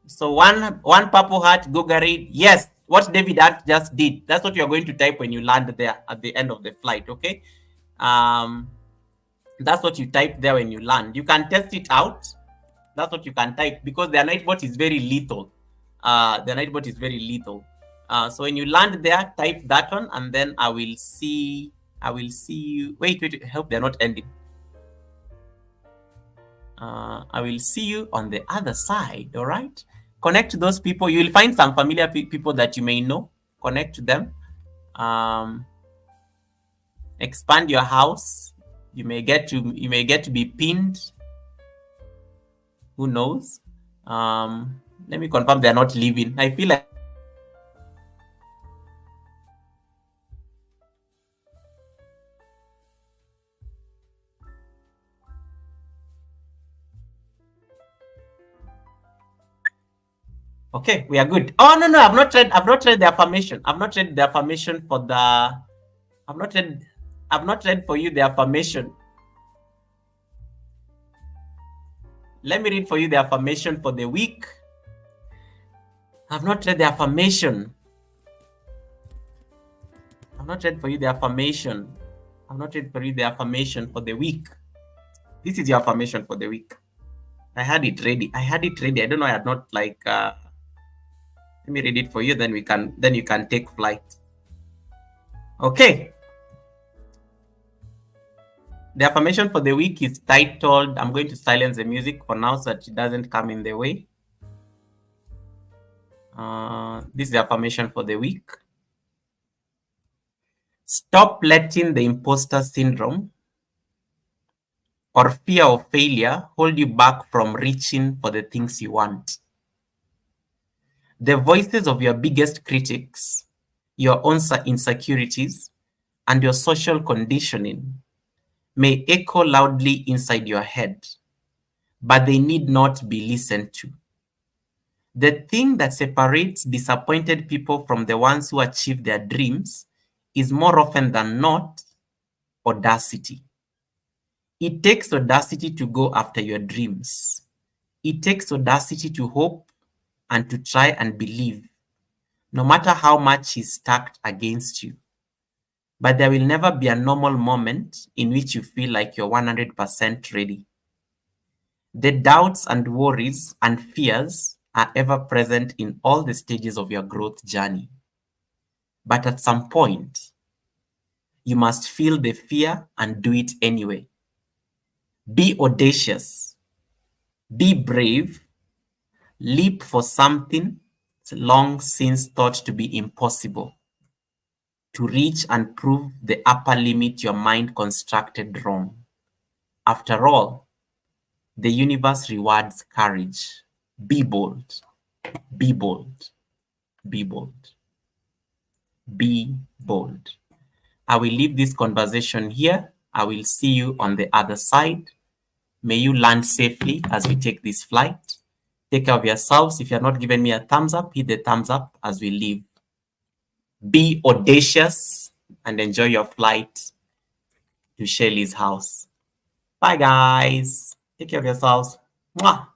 So one purple heart, Gogarade. Yes, what David just did. That's what you're going to type when you land there at the end of the flight, okay? That's what you type there when you land. You can test it out. That's what you can type because the nightbot is very lethal. The nightbot is very lethal. So when you land there, type that one, and then I will see you. Wait, I hope they're not ending. I will see you on the other side. All right. Connect to those people. You will find some familiar people that you may know. Connect to them. Expand your house. You may get to be pinned. Who knows? Let me confirm they're not leaving. I feel like okay, we are good. Oh no, I've not read the affirmation. I've not read the affirmation for the I've not read for you the affirmation. Let me read for you the affirmation for the week. I've not read the affirmation. I've not read for you the affirmation. I've not read for you the affirmation for the week. This is your affirmation for the week. I had it ready. I don't know. I had not like. Let me read it for you. Then you can take flight. Okay. The affirmation for the week is titled. I'm going to silence the music for now so that it doesn't come in the way. This is the affirmation for the week. Stop letting the imposter syndrome or fear of failure hold you back from reaching for the things you want. The voices of your biggest critics, your own insecurities, and your social conditioning may echo loudly inside your head, but they need not be listened to. The thing that separates disappointed people from the ones who achieve their dreams is more often than not audacity. It takes audacity to go after your dreams. It takes audacity to hope and to try and believe, no matter how much is stacked against you. But there will never be a normal moment in which you feel like you're 100% ready. The doubts and worries and fears are ever present in all the stages of your growth journey. But at some point, you must feel the fear and do it anyway. Be audacious. Be brave. Leap for something long since thought to be impossible, to reach and prove the upper limit your mind constructed wrong. After all, the universe rewards courage. Be bold. Be bold. Be bold. Be bold. I will leave this conversation here. I will see you on the other side. May you land safely as we take this flight. Take care of yourselves. If you're not giving me a thumbs up, hit the thumbs up as we leave. Be audacious and enjoy your flight to Shelly's house. Bye, guys. Take care of yourselves. Mwah.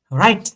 All right.